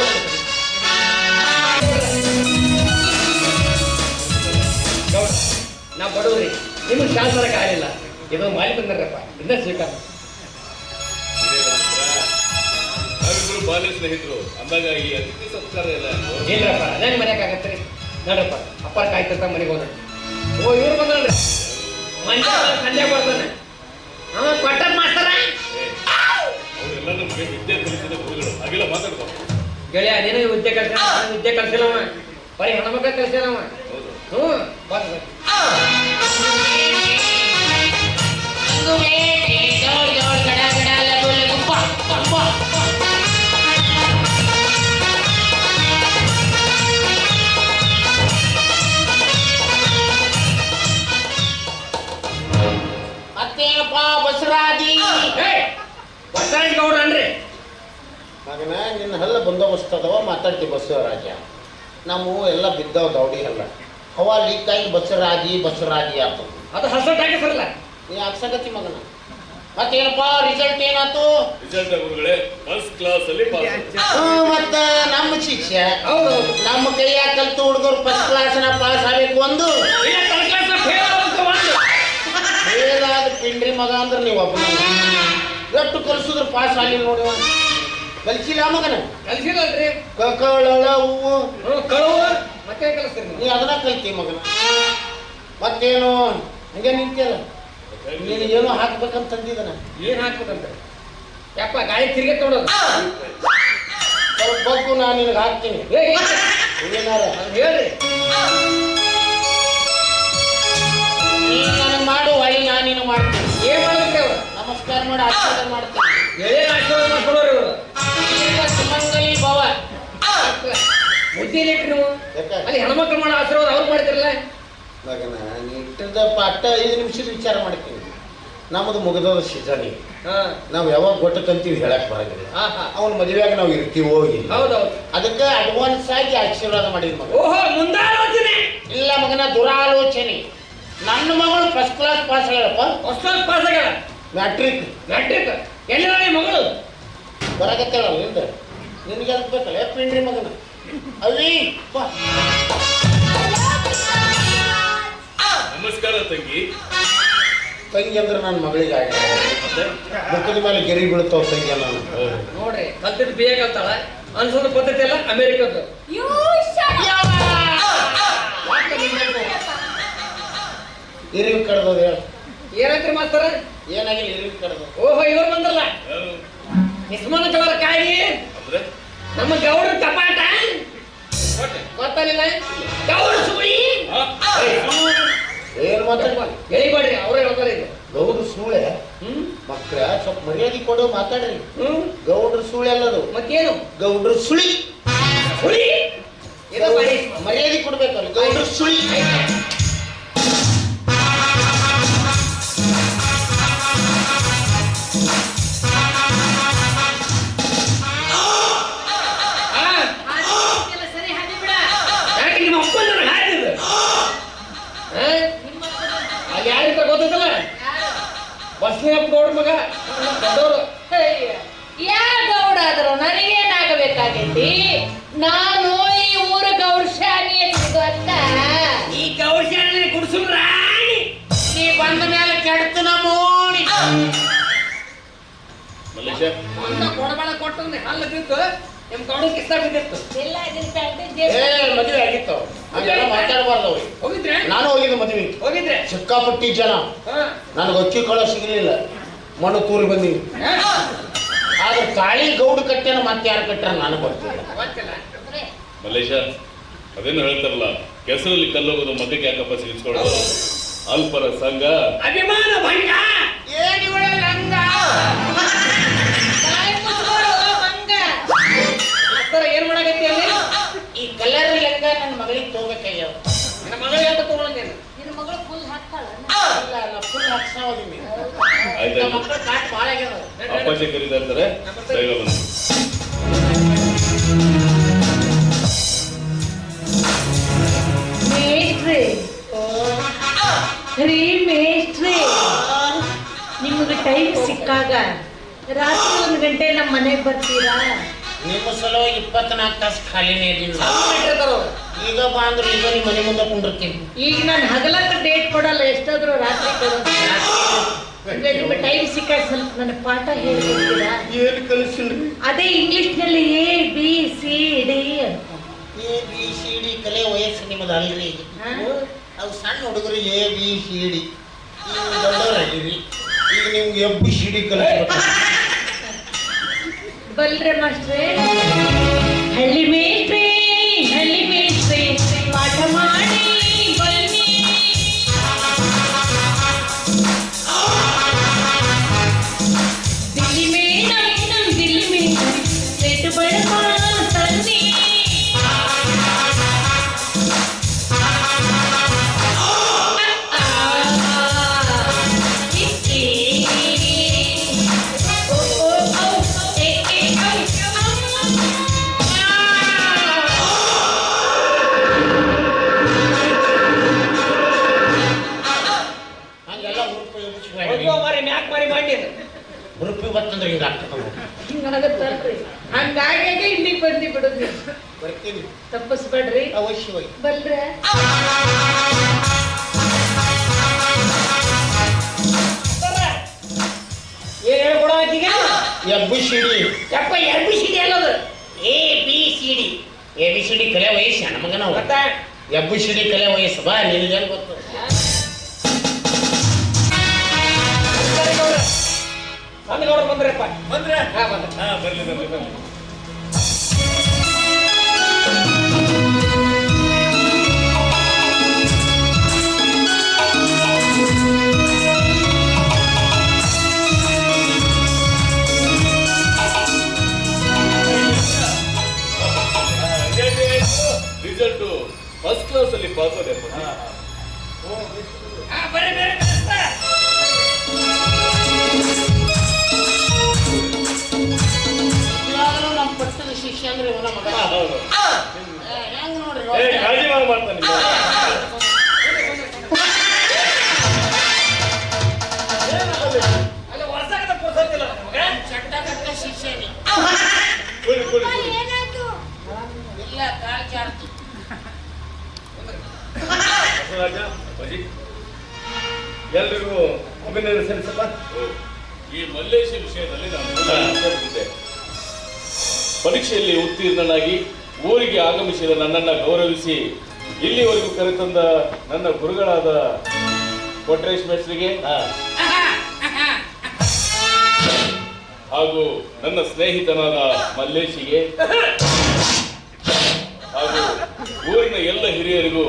ನಾ ಬಡವ್ರಿ, ನಿಮ್ಗೆ ಶಾಸನಕ್ಕೆ ಆಗಲಿಲ್ಲ. ಇದೊಂದು ಮಾಲಿ ಬಂದಾರಪ್ಪ, ಇದನ್ನ ಸ್ವೀಕಾರ. ನಾವಿಬ್ರು ಬಾಲ್ಯ ಸ್ನೇಹಿತರು ಅಂದಾಗ ಈ ಅತಿಥಿ ಸತ್ಕಾರ ಎಲ್ಲ ಇಲ್ರಪ್ಪ, ಅದೇನು ಮನೆಯಾಗ ಆಗತ್ತೆ ರೀ. ನೋಡ್ರಪ್ಪ, ಅಪ್ಪಾರ ಕಾಯ್ತಿರ್ತ ಮನೆಗೆ ಹೋದ್ರಿ. ಓ ಇವ್ರು ಬಂದ್ರಿ, ಮಂಜ ಸಂಜೆ ಬರ್ತಾನೆ. ಅವ ಕೊಟ್ಟ ಮಾಸ್ತರ ಅವರೆಲ್ಲ ನಮ್ಗೆ ವಿದ್ಯೆ ಕಲಿಸಿದ ಗುರುಗಳು. ಹಾಗೆಲ್ಲ ಮಾತಾಡ್ತಾರೆ. ಗೆಳೆಯ ನೀನು ವಿದ್ಯೆ ಕಲ್ಸಿಲ್ಲ, ವಿದ್ಯೆ ಕಲ್ಸಿಲ್ಲವ, ಬರೀ ಹೆಣ್ಮಕ್ಳ ಕಲ್ಸಿಲ್ಲವ. ಹ್ಞೂ ಬಂದ ಮತ್ತೇನಪ್ಪ ಬಸವರಾಜಿ? ಬಸವರಾಜ್ ಗೌಡ್ರ ಅನ್ರಿ. ಮಗನ ನಿನ್ನ ಹಲ್ಲ ಬಂದೋಬಸ್ತ್ ಅದಾವ ಮಾತಾಡ್ತಿ ಬಸವರಾಜ. ನಾವು ಎಲ್ಲ ಬಿದ್ದಾವ ದೌಡಿ ಹಲ್ಲ, ಹವಾ ಲೀಕ್ ಆಗಿ ಬಸವರಾಜಿ ಆಗ್ತದೆ. ಅದು ಹಸಟ್ ಹಾಕಿ ಸರಲ್ಲ. ನೀ ಹಾಕ್ಸಕತ್ತಿ ಮಗನ. ಮತ್ತೇನಪ್ಪ ರಿಸಲ್ಟ್ ಏನಾಯ್ತು? ರಿಸಲ್ಟ್ ಗುರುಗಳೇ ಫಸ್ಟ್ ಕ್ಲಾಸ್ ಅಲ್ಲಿ ಪಾಸ್. ಮತ್ತ ನಮ್ಮ ಶಿಷ್ಯ ಹೌದು ನಮ್ಮ ಕೈಯಾಗ ಕಲ್ತು ಹುಡುಗರು ಫಸ್ಟ್ ಕ್ಲಾಸ್ನ ಪಾಸ್ ಆಗಬೇಕು ಒಂದು ಹೇಳಾದ ಪಿಂಡ್ರಿ ಮಗ ಅಂದ್ರೆ ನೀವು ಒಬ್ಬ ಎಷ್ಟು ಕಲ್ಸಿದ್ರು ಪಾಸ್ ಆಗಿಲ್ಲ ನೋಡಿ. ಕಲ್ಸಿಲ್ಲ ಮಗನ ಕಲ್ಸಿರಲ್ರಿ ಕಕಳ ಹೂವು ಕಳುವ ಮತ್ತೆ ಕಲಿಸ್ತೀರಿ ನೀ ಅದನ್ನ ಕಲ್ತಿ ಮಗನ. ಮತ್ತೇನು ಹಂಗೆ ನಿಂತಿಯಲ್ಲ ನೀನು ಏನೋ ಹಾಕ್ಬೇಕಂತ ಅಂದಿದ್ದನ ಏನ್ ಹಾಕ್ಬೇಕಂತ ಯಪ್ಪ ಗಾಳಿ ತಿರ್ಗಿ ತೊಡೋದು ಸ್ವಲ್ಪ ಬಗ್ಗು ನಾನು ನಿನಗೆ ಹಾಕ್ತೀನಿ. ಏನಾರ ಹೇಳ್ರಿ ನೀನು ನನಗೆ ಮಾಡು ಹೊಳಿ ನಾನು ನೀನು ಮಾಡ್ತೀನಿ. ಏನ್ ಮಾಡ್ಬೇಕ್ರಿ ಅವ್ರು ನಮಸ್ಕಾರ ಮಾಡಿ ಆಶೀರ್ವಾದ ಮಾಡ್ತೀನಿ. ಏನ್ ಆಶೀರ್ವಾದ ಮಾಡ್ಕೊಳೋರಿ ಇವರು ಸುಮಂಗಲಿ ಭವ. ಬುದ್ಧಿ ಇಟ್ರಿ ನೀವು ಯಾಕೆ? ಅಲ್ಲಿ ಹೆಣ್ಮಕ್ಳು ಮಾಡೋ ಆಶೀರ್ವಾದ ಅವ್ರು ಮಾಡ್ತಿರಲ್ಲ ಮಗನ ನೀ ಇಟ್ಟಿದ್ದ ಪಾಠ 5 ನಿಮಿಷದ ವಿಚಾರ ಮಾಡ್ತೀನಿ. ನಮ್ಮದು ಮುಗಿದದ ಸೀಸನ್. ಹಾ ನಾವು ಯಾವಾಗ ಗೊಟ್ಟಕ್ಕಂತೀವಿ ಹೇಳಕ್ ಬರಂಗಿಲ್ಲ. ಹಾ ಹಾ ಅವನ ಮದುವೆಯಾಗ ನಾವು ಇರ್ತೀವಿ ಹೋಗಿ. ಹೌದೌದು ಅದಕ್ಕೆ ಅಡ್ವಾನ್ಸ್ ಆಗಿ ಆಶೀರ್ವಾದ ಮಾಡಿದ್ ಮಗ. ಓಹೋ ಮುಂದಾಲೋಚನೆ ಇಲ್ಲ ಮಗನ ದುರಾಲೋಚನೆ. ನನ್ನ ಮಗಳು ಫಸ್ಟ್ ಕ್ಲಾಸ್ ಪಾಸ್ ಆಗ್ಯಾಳಪ್ಪ. ಹೊಸ ಪಾಸ್ ಆಗ್ಯಾಳ ಮ್ಯಾಟ್ರಿಕ್ ಮ್ಯಾಟ್ರಿಕ್ ಎಲ್ಲ ಮಗಳು ಬರಕತ್ತೇಳ ನಿಂದ ನಿನಗೆ ಅನ್ಬೇಕಲ್ಲ ಪಿಂಡ್ರಿ ಮಗನ ಅವಿ ಬಾ. ನಮಸ್ಕಾರ ತಂಗಿ. ತಂಗಿ ಅಂದ್ರೆ ನನ್ನ ಮಗಳಿಗೆ ಆಗ್ಯಾಳ. ಮತ್ತೆ ಮುಖದ ಮೇಲೆ ಗೆರಿ ಬೀಳ್ತಾವ ತಂಗಿ ನಾನು. ನೋಡ್ರಿ ಕಲ್ತಿದ್ದು ಬಿ ಎ ಕಲ್ತಾಳ ಅನ್ಸೋದು ಪದ್ಧತಿ ಎಲ್ಲ ಅಮೇರಿಕದ್ದು ಇರಿವಿ ಕಡ್ದದ ಹೇಳ. ಏನಂತ್ರಿ ಮಾಸ್ತರ ಏನಾಗಿಲ್ಲ ಇರಿವಿ ಕಡ್ದ. ಓಹೋ ಇವ್ರು ಬಂದ್ರಲ್ಲ ಯಾರು ನಿಸ್ಮನ ಕವರ ಕಾಯಿ ಅಂದ್ರೆ ನಮ್ಮ ಗೌಡ್ರ ಕಪಾಟ ಗೊತ್ತಾಗಿಲ್ಲ ಗೌಡ್ರ ಸುಳಿ ಏನ್ ಮಾತಾಡ ಎಳಿಬೇಡ್ರಿ ಅವ್ರು ಹೇಳ್ತಾರೆ ಇದು ಗೌಡ್ರ ಸೂಳೆ ಹ್ಮ್ ಮಕ್ಕಳ ಸ್ವಲ್ಪ ಮರ್ಯಾದೆ ಕೊಡು ಮಾತಾಡ್ರಿ. ಹ್ಮ್ ಗೌಡ್ರ ಸೂಳೆ ಅಲ್ಲದು ಮತ್ತೇನು ಗೌಡ್ರ ಸುಳಿ. ಸುಳಿ ಏನೋ ಮಾಡಿ ಮರ್ಯಾದೆ ಕೊಡ್ಬೇಕಲ್ಲ ಗೌಡ್ರ ಸುಳಿ. ಯಾಕೆ ನಿಮ್ಮ ಅಪ್ಪನ ಹಾಕಿದ್ರು ಅಲ್ಲಿ ಯಾರಿತ ಗೊತ್ತಲ್ಲ ಬಸ್ನಪ್ಪ ಗೌಡ್ರ ಮಗ ದೊಡ್ಡವರು ಯಾ ಗೌಡ ಆದ್ರು ನನಗೇನಾಗಬೇಕಾಗೈತಿ? ನಾನು ಈ ಊರ ಗೌಡ್ಶಾನಿ ಅಂತ ಈ ಗೌಶಾಲೆ ಕುಡಿಸು ರಾಣಿ ನೀ ಬಂದ ಮೇಲೆ ಕೆಡ್ತು ನಮ್ಮೋಣಿ. ಮಲ್ಲೇಶ ಒಂದು ಕೊಡಬಾಳ ಕೊಟ್ಟು ಹಲ್ಲ ಬಿತ್ತು ನಿಮ್ ಗೌಡಕ್ಕೆ ಇಷ್ಟ ಬಿದ್ದಿತ್ತು ಎಲ್ಲ ಮದುವೆ ಆಗಿತ್ತು ಹಂಗೆಲ್ಲ ಮಾತಾಡಬಾರ್ದು ಅವ್ರಿಗೆ. ಹೋಗಿದ್ರೆ ನಾನು ಹೋಗಿದ್ದೆ ಮದುವೆ. ಹೋಗಿದ್ರೆ ಸಿಕ್ಕಾಪಟ್ಟಿ ಜನ. ಹಾ ನನಗೆ ಅಕ್ಕಿ ಕಾಳ ಸಿಗಲಿಲ್ಲ. ಮಣ್ಣು ತೂರಿ ಬಂದೀನಿ. ಆದ್ರೆ ತಾಳಿ ಗೌಡ ಕಟ್ಟೆನ ಮತ್ತೆ ಯಾರು ಕಟ್ಟಾರ ನಾನು ಬರ್ತಿಲ್ಲ. ಗೊತ್ತಿಲ್ಲ ಮಲ್ಲೇಶ ಅದೇನು ಹೇಳ್ತಾರಲ್ಲ ಕೆಸರಲ್ಲಿ ಕಲ್ಲೋಗೋದು ಮಗಕ್ಕೆ ಯಾಕಪ್ಪ ಸಿಗಿಸ್ಕೊಳ್ಳೋದು. ಅಲ್ಪರ ಸಂಘ ಅಭಿಮಾನ ಭಂಗ ಏನಿವಳ ಲಂಗ. ಮಾಸ್ತರ ಏನ್ ಮಾಡಾಕತ್ತಿ ಅಲ್ಲಿ ಈ ಕಲರ್ ಲಂಗ ನನ್ನ ಮಗಳಿಗೆ ತಗೋಬೇಕಾಗ್ಯಾವ. ನನ್ನ ಮಗಳು ಯಾಕೆ ತಗೊಳಂದೇನು ನಿನ್ನ ಮಗಳು ಫುಲ್ ಹಾಕ್ತಾಳ ಇಲ್ಲ ನಾ ಫುಲ್ ಹಾಕ್ಸಾವದೀನಿ. ಆಯ್ತಾ ಮಕ್ಕಳ ಕಾಟ್ ಭಾಳ ಆಗ್ಯಾವ. ಅಪ್ಪಾಜಿ ಕರೀತಾ ಇರ್ತಾರೆ ಬೇಗ ಬನ್ನಿ. ಮೇಷ್ಟ್ರಿ ರೀ ಮೇಷ್ಟ್ರಿ ನಿಮಗೆ ಟೈಮ್ ಸಿಕ್ಕಾಗ ರಾತ್ರಿ 1 ಗಂಟೆ ನಮ್ಮ ಮನೆಗೆ ಬರ್ತೀರಾ? ನಿಮ್ಮ ಸಲುವಾಗಿ 24 ತಾಸು ಖಾಲಿನೇ ಇದ್ದೀನಿ. ಇಟ್ಟಿರ್ತಾರ ಅವ್ರು. ಈಗ ಬಾ ಅಂದ್ರೆ ಈಗ ನಿಮ್ಮ ಮನೆ ಮುಂದೆ ಕುಂಡಿರ್ತೀನಿ. ಈಗ ನಾನು ಹಗಲಕ್ಕ ಡೇಟ್ ಕೊಡಲ್ಲ, ಎಷ್ಟಾದ್ರೂ ರಾತ್ರಿ ಕೊಡೋದು. ಅಂದ್ರೆ ನಿಮ್ಮ ಟೈಮ್ ಸಿಕ್ಕಾಗ ಸ್ವಲ್ಪ ನನ್ನ ಪಾಠ ಹೇಳ್ಕೊಡ್ತೀರಾ? ಏನು ಕಲಿಸಿಲ್ರಿ? ಅದೇ ಇಂಗ್ಲಿಷ್ನಲ್ಲಿ ABCD ಅಂತ. ABCD ಕಲೆ ವಯಸ್ಸು ನಿಮ್ಮದು ಅಲ್ರಿ. ಹಾ? ಅವು ಸಣ್ಣ ಹುಡುಗರು ABCD. ನೀವು ದೊಡ್ಡವರಾಗಿರಿ. ಈಗ ನಿಮ್ಗೆ ABCD ಕಲಿಸ್ಬೇಕು. ಬಲ್ರೆ ಮಾಸ್ಟ್ರೇ, ಹಳ್ಳಿ ಮೇಷ್ಟ್ರೇ ಪಾಠ ಮಾಡಿ ಬನ್ನಿ. ದಿಲ್ಲಿ ಮೇಡಮ್ ಸೆಟ್ ಬಳಪ ತನ್ನಿ. ಒಂದೋ ಮಾರಿ ಮ್ಯಾಕ್ ಮಾರಿ ಮಾಡಿ ಹುರುಪಿ ಬರ್ತಂದ್ರೆ ಹಿಂಗಾಗ್ತದೆ ಹಿಂಗಾಗತ್ತಲ್ರಿ ಹಂಗಾಗಿ ಇಲ್ಲಿಗೆ ಬಂದಿ ಬಿಡುದು ಬರ್ತೀನಿ ತಪ್ಪಿಸ್ಬೇಡ್ರಿ ಅವಶ್ಯವಾಗಿ ಬಲ್ರೆ ಏನ್ ಹೇಳ್ಕೊಡ ಆಕಿಗ ಎಬ್ಬಿಸಿಡಿ ಯಪ್ಪ ABCD ಅಲ್ಲದು ABCD ABCD ಕಲೆ ವಯಸ್ಸು ನನ್ನ ಮಗನ ಮತ್ತ ಎಬ್ಬಿಸಿಡಿ ಕಲೆ ವಯಸ್ಸು ಬಾ ನಿನಗೇನು ಗೊತ್ತು ಸಂದಗೌಡ್ರು ಬಂದ್ರಪ್ಪ ಬಂದ್ರೆ ಹಾ ಬಂದ್ರ ಬರ್ಲಿ ಬರ್ಲಿ ಬರ್ಲಿ ರಿಸಲ್ಟ್ ಫಸ್ಟ್ ಕ್ಲಾಸ್ ಅಲ್ಲಿ ಪಾಸ್ ಆದ ಬರ್ರಿ ಬರ್ರಿ ನಮ್ಮ ಪಟ್ಟದ ಶಿಕ್ಷೆ ಅಂದ್ರೆ ಇವನ ಮಗ ಹೆಂಗ್ ನೋಡ್ರಿ ಕಾಳಜಿ ಮಾಡ್ತಾನೆ ಅಲ್ಲ ಹೊಸಗದ ಪುರ್ಸತ್ತಿಲ್ಲ ನಮಗೆ ಚಟ್ಟ ಕಟ್ಟ ಶಿಕ್ಷೆ ಕೊಡಿ ಕೊಡಿ ಇಲ್ಲ ಕಾಲ್ ಜಾರ್ತು ಬಸವರಾಜ ಅಜ್ಜಿ ಎಲ್ರಿಗೂ ಅಭಿನಂದನೆ ಸಲ್ಲಿಸಪ್ಪ ಈ ಮಲ್ಲೇಶ ವಿಷಯದಲ್ಲಿ ನಾನು ವಿಚಾರಿಸಿದ್ದೆ. ಪರೀಕ್ಷೆಯಲ್ಲಿ ಉತ್ತೀರ್ಣನಾಗಿ ಊರಿಗೆ ಆಗಮಿಸಿದ ನನ್ನನ್ನು ಗೌರವಿಸಿ ಇಲ್ಲಿವರೆಗೂ ಕರೆತಂದ ನನ್ನ ಗುರುಗಳಾದ ಕೊಟ್ರೇಶ್ ಮೇಸ್ಟ್ರಿಗೆ ಹಾಗೂ ನನ್ನ ಸ್ನೇಹಿತನಾದ ಮಲ್ಲೇಶಿಗೆ ಹಾಗೂ ಊರಿನ ಎಲ್ಲ ಹಿರಿಯರಿಗೂ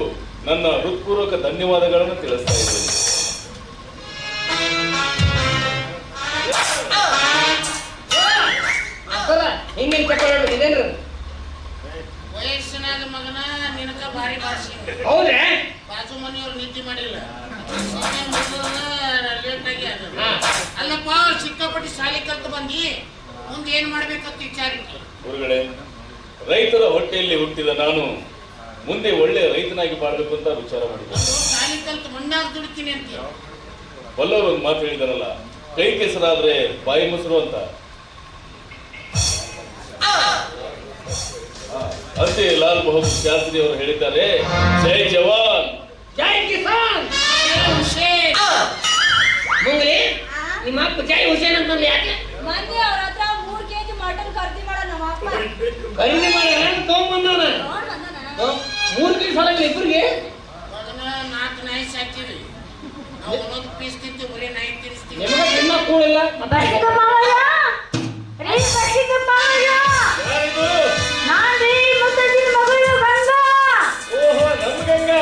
ನನ್ನ ಹೃತ್ಪೂರ್ವಕ ಧನ್ಯವಾದಗಳನ್ನು ತಿಳಿಸ್ತಾ ಇದ್ದೇನೆ. ಹಿಂಗಿನ ಚಪ್ಪಾಳೆ ಇದೇನ್ರಿ ವಯಸ್ಸಿನಾಗ ಮಗನ ನಿನಕ ಭಾರಿ ಭಾಷೆ ಹೌದ್ರಾ ಬಾಜು ಮನೆಯವ್ರು ನಿದ್ದೆ ಮಾಡಿಲ್ಲ ಲೇಟ್ ಆಗಿ ಅಲ್ಲಪ್ಪ ಸಿಕ್ಕಾಪಟ್ಟಿ ಶಾಲೆ ಕಲ್ತು ಬಂದಿ ಮುಂದೆ ಏನ್ ಮಾಡ್ಬೇಕಂತ ವಿಚಾರ ಗುರುಗಳೇ, ರೈತರ ಹೊಟ್ಟೆಯಲ್ಲಿ ಹುಟ್ಟಿದ ನಾನು ಮುಂದೆ ಒಳ್ಳೆ ರೈತನಾಗಿ ಮಾಡಬೇಕು ಅಂತ ವಿಚಾರ ಮಾಡಿದ್ದೆ. ಶಾಲೆ ಕಲ್ತು ಮಣ್ಣಾಗ ದುಡಿತೀನಿ ಅಂತ ಬಲ್ಲವರು ಒಂದು ಮಾತು ಹೇಳಿದಾರಲ್ಲ, ಕೈ ಕೆಸರಾದ್ರೆ ಬಾಯಿ ಮೊಸರು ಅಂತ. ಅಂತೆ ಲಾಲ್ ಬಹದ್ದೂರ್ ಶಾಸ್ತ್ರಿ ಅವರು ಹೇಳಿದ್ದಾರೆ, ಜೈ ಜವಾನ್ ಜೈ ಕಿಸಾನ್ ಮುಂಗ್ಲಿ ನಿಮ್ಮ ಅಪ್ಪ ಜೈ ಹುಸೇನ್ ಅಂತಂದ್ರೆ ಯಾಕೆ ಮೊನ್ನೆ ಅವ್ರ ಹತ್ರ 3 kg ಮಟನ್ ಖರೀದಿ ಮಾಡ ನಮ್ಮ ಅಪ್ಪ ಖರೀದಿ ಮಾಡ್ಯಾರ ತೊಗೊಂಬಂದವನ ನೋಡ್ ಬಂದಾನ 3 ಪೀಸ್ ಅಲ್ಲ ಇಬ್ಬರಿಗೆ ಮಗನ 4 ನಾಯಿ ಸಾಕಿವಿ ನಾವು ಒಂದೊಂದು ಪೀಸ್ ತಿಂತೀವಿ ಬರೀ ನಾಯಿ ತಿನ್ನಿಸ್ತೀವಿ ನಿಮಗೆ ತಿನ್ನ ಕೂಳಿಲ್ಲ ಮತ್ತೆ ಯಾರಿದು ನಾನೇ ಮುತ್ತಜ್ಜಿನ ಮಗಳು ಗಂಗಾ ಓಹೋ ನಮ್ಮ ಗಂಗಾ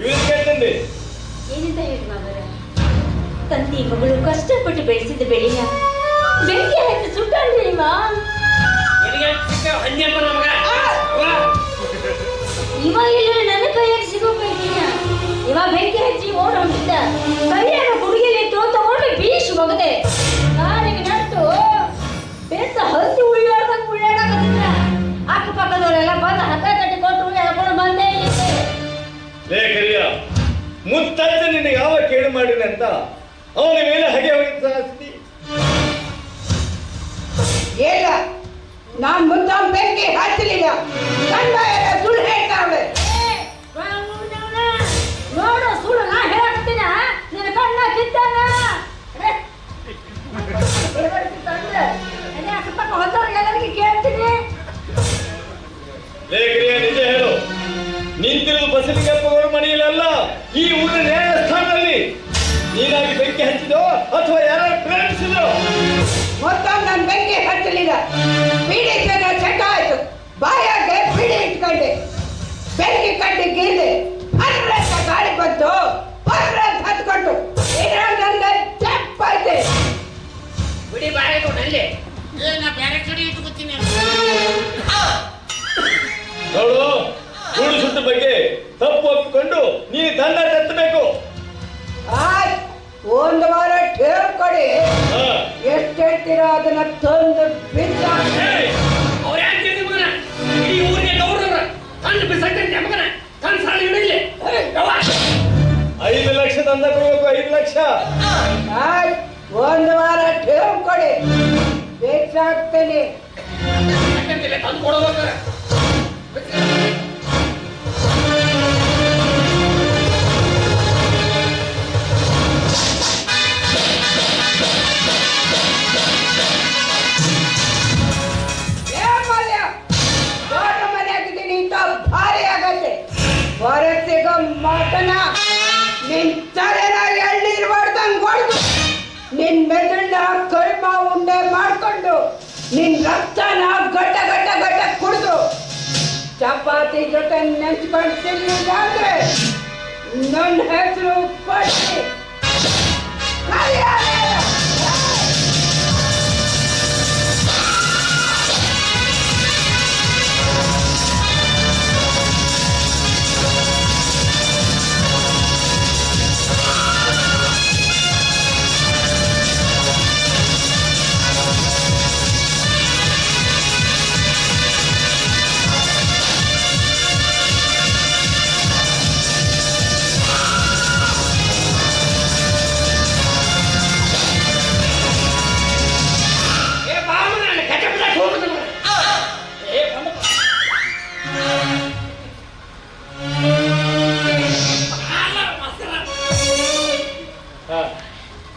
ಇವ್ರು ಕೇಳ್ತಂದೆ ಏನಿಂತ ಹೇಳಿ ಮಗರ ತಂದೆ ಮಗಳು ಕಷ್ಟಪಟ್ಟು ಬೆಳೆಸಿದ ಬೆಳೆಯ ಬೆಂಕಿ ಹಚ್ಚಿ ಸುಟ್ಟಲ್ರಿ ಇವ ನಿನಗೆ ಸಿಕ್ಕ ಹಂಜಪ್ಪ ನಮಗ ಇವ ಇಲ್ಲ ನನ್ನ ಕೈಯಾಗ ಸಿಗೋ ಬೆಂಕಿಯ ಇವ ಬೆಂಕಿ ಹಚ್ಚಿ ಓಡ್ ಹೊಂಟಿದ್ದ ಕೈಯಾಗ ಹುಡುಗಿಲಿ ತಗೊಂಡು ಬೀಸು ಮಗದೆ ಕಾಲಿಗೆ ನಟ್ಟು ಬೆತ್ತ ಹಂದಿ ಉಳ್ಳಾಡಕತ್ತಿದ್ರ ಅಕ್ಕಪಕ್ಕದವರೆಲ್ಲ ಬಂದು ಹಗ್ಗ ಕಟ್ಟಿ ಕೊಟ್ಟರು ಎಳ್ಕೊಂಡು ಬಂದೇ ಇಲ್ಲ ಲೇ ಕರಿಯ ಮುತ್ತಜ್ಜ ನಿನಗೆ ಯಾವ ಕೇಳು ಮಾಡಿನ ಅಂತ ಅವನ ಮೇಲೆ ಹಾಗೆ ಹೋಗಿದ್ದಿ ಇಲ್ಲ ನಾನ್ ಮುದ್ದಾಂ ಬೆಂಕಿ ಹಚ್ಚಲಿಲ್ಲ ಗಂಡ ಎಲ್ಲ ಸುಳ್ಳು ಹೇಳ್ತಾವಳೆ ನೋಡು ಸುಳ್ಳು ನಾ ಹೇಳ್ತೀನಿ ನಿನ್ನ ಕಣ್ಣ ಕಿತ್ತಾನ ಅಕ್ಕಪಕ್ಕ ಹೊಂದವ್ರಿಗೆಲ್ಲರಿಗೆ ಕೇಳ್ತೀನಿ ಲೇ ಕರಿಯ ನಿಜ ಹೇಳು ನಿಂತಿರುವುದು ಬಸಲಿಗೆಪ್ಪಗಳು ಮನೆಯಲ್ಲ ಈ ಊರಿನ ನ್ಯಾಯಸ್ಥಾನದಲ್ಲಿ ನೀನಾಗಿ ಬೆಂಕಿ ಹಚ್ಚಿದೋ ಅಥವಾ ಯಾರು ಪ್ರೇಮಿಸಿದೋ ಮುದ್ದಾಂ ನಾನು ಬೆಂಕಿ ಹಚ್ಚಲಿಲ್ಲ ಬೀಡಿ ಜನ ಚಟ ಆಯ್ತು ಬಾಯಾಗೆ ಬೀಡಿ ಇಟ್ಕೊಂಡೆ ಬೆಂಕಿ ಕಟ್ಟಿ ಗೀರ್ದೆ ಬರ್ರ ಅಂತ ಗಾಳಿ ಬಂತು ಬರ್ರ ಅಂತ ಹತ್ಕೊಂಡು ನನ್ನ ಚಪ್ಪೈತೆ ಬಿಡಿ ಬಾಳೆ ಕೊಟ್ಟಲ್ಲಿ ನಾ ಬೇರೆ ಕಡೆ ಇಟ್ಕೊತೀನಿ ನೋಡು ಗೂಡು ಸುಟ್ಟ ಬಗ್ಗೆ ತಪ್ಪು ಒಪ್ಪಿಕೊಂಡು ನೀನು ತಂಡ ಎತ್ತಬೇಕು ಆಯ್ತು ಒಂದು ವಾರ ಕೇಳ್ಕೊಡಿ ಹಾ ಎಷ್ಟು ಹೇಳ್ತೀರೋ ಅದನ್ನ ತಂದು ಬಿದ್ದಾಕ ಕಣ್ಣು ಬಿಸಾಕ್ತಂತೆ ಮಗನ ಕಣ್ಣು ಸಾಲ ಹಿಡಿಲಿ 5 ಲಕ್ಷ ತಂದ ಕೊಡ್ಬೇಕು 5 ಲಕ್ಷ. ಆಯ್ತು, ಒಂದು ವಾರ ಠೇವ್ ಕೊಡಿ, ಬೇಕಾಗ್ತೇನೆ. ತಂದು ಕೊಡ್ಬೇಕಾರ ದೊಡ್ಡ ಮನೆ ಆಗಿದ್ದೀನಿ ಇಂತ ಭಾರಿ ಆಗತ್ತೆ. ಹೊರಸಿಗ ಮಟನ ನಿನ್ ತಲೆನ ಎಳ್ನೀರು ಹೊಡ್ದಂಗ್ ಹೊಡ್ದು ನಿನ್ ಮೆದುಳನ್ನ ಕೈಮಾ ಉಂಡೆ ಮಾಡ್ಕೊಂಡು ನಿನ್ ರಕ್ತನ ಗಡ್ಡ ಗಡ್ಡ ಗಡ್ಡ ಕುಡ್ದು ಚಪಾತಿ ಜೊತೆ ನೆಂಚ್ಕೊಂಡು ತಿನ್ಲಿಲ್ಲ ಅಂದ್ರೆ ನನ್ನ ಹೆಸರು ಪಟ್ಟಿ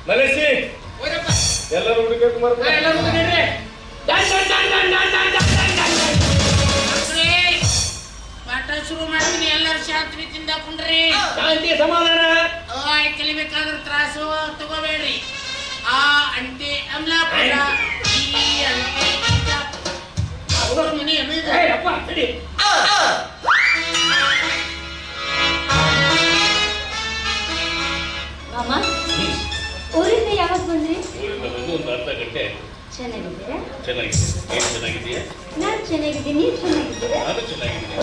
ಮಲೇಶಿ ಎಲ್ಲರೂ ಹುಡುಕಕ್ಕೆ ಮಾಡ್ತಾರೆ. ಪಾಠ ಶುರು ಮಾಡ್ತೀನಿ, ಎಲ್ಲರೂ ಶಾಂತಿ ರೀತಿಯಿಂದ ಕುಂಡ್ರಿ. ಶಾಂತಿ ಸಮಾಧಾನ ಕಲಿಬೇಕಾದ್ರೆ ತ್ರಾಸು ತಗೋಬೇಡ್ರಿ. ಆ ಅಂಟೆ ಅಮ್ಲಾಪುರ, ಈ ಅಂಟೆ ಅವ್ರ ಮನೆ ಅಪ್ಪ ತಡಿ ಮಾಮ, ಊರಿಂದ ಯಾವಾಗ ಬಂದ್ರಿ? ಊರಿಂದ ಬಂದು ಒಂದು ಅರ್ಧ ಗಂಟೆ ಆಯ್ತು. ಚೆನ್ನಾಗಿದ್ದೀರಾ? ಚೆನ್ನಾಗಿದೆ. ಏನು ಚೆನ್ನಾಗಿದೆಯಾ? ನಾನು ಚೆನ್ನಾಗಿದ್ದೀನಿ, ನೀವು ಚೆನ್ನಾಗಿದ್ದೀರಾ? ನಾನು ಚೆನ್ನಾಗಿದ್ದೀನಿ.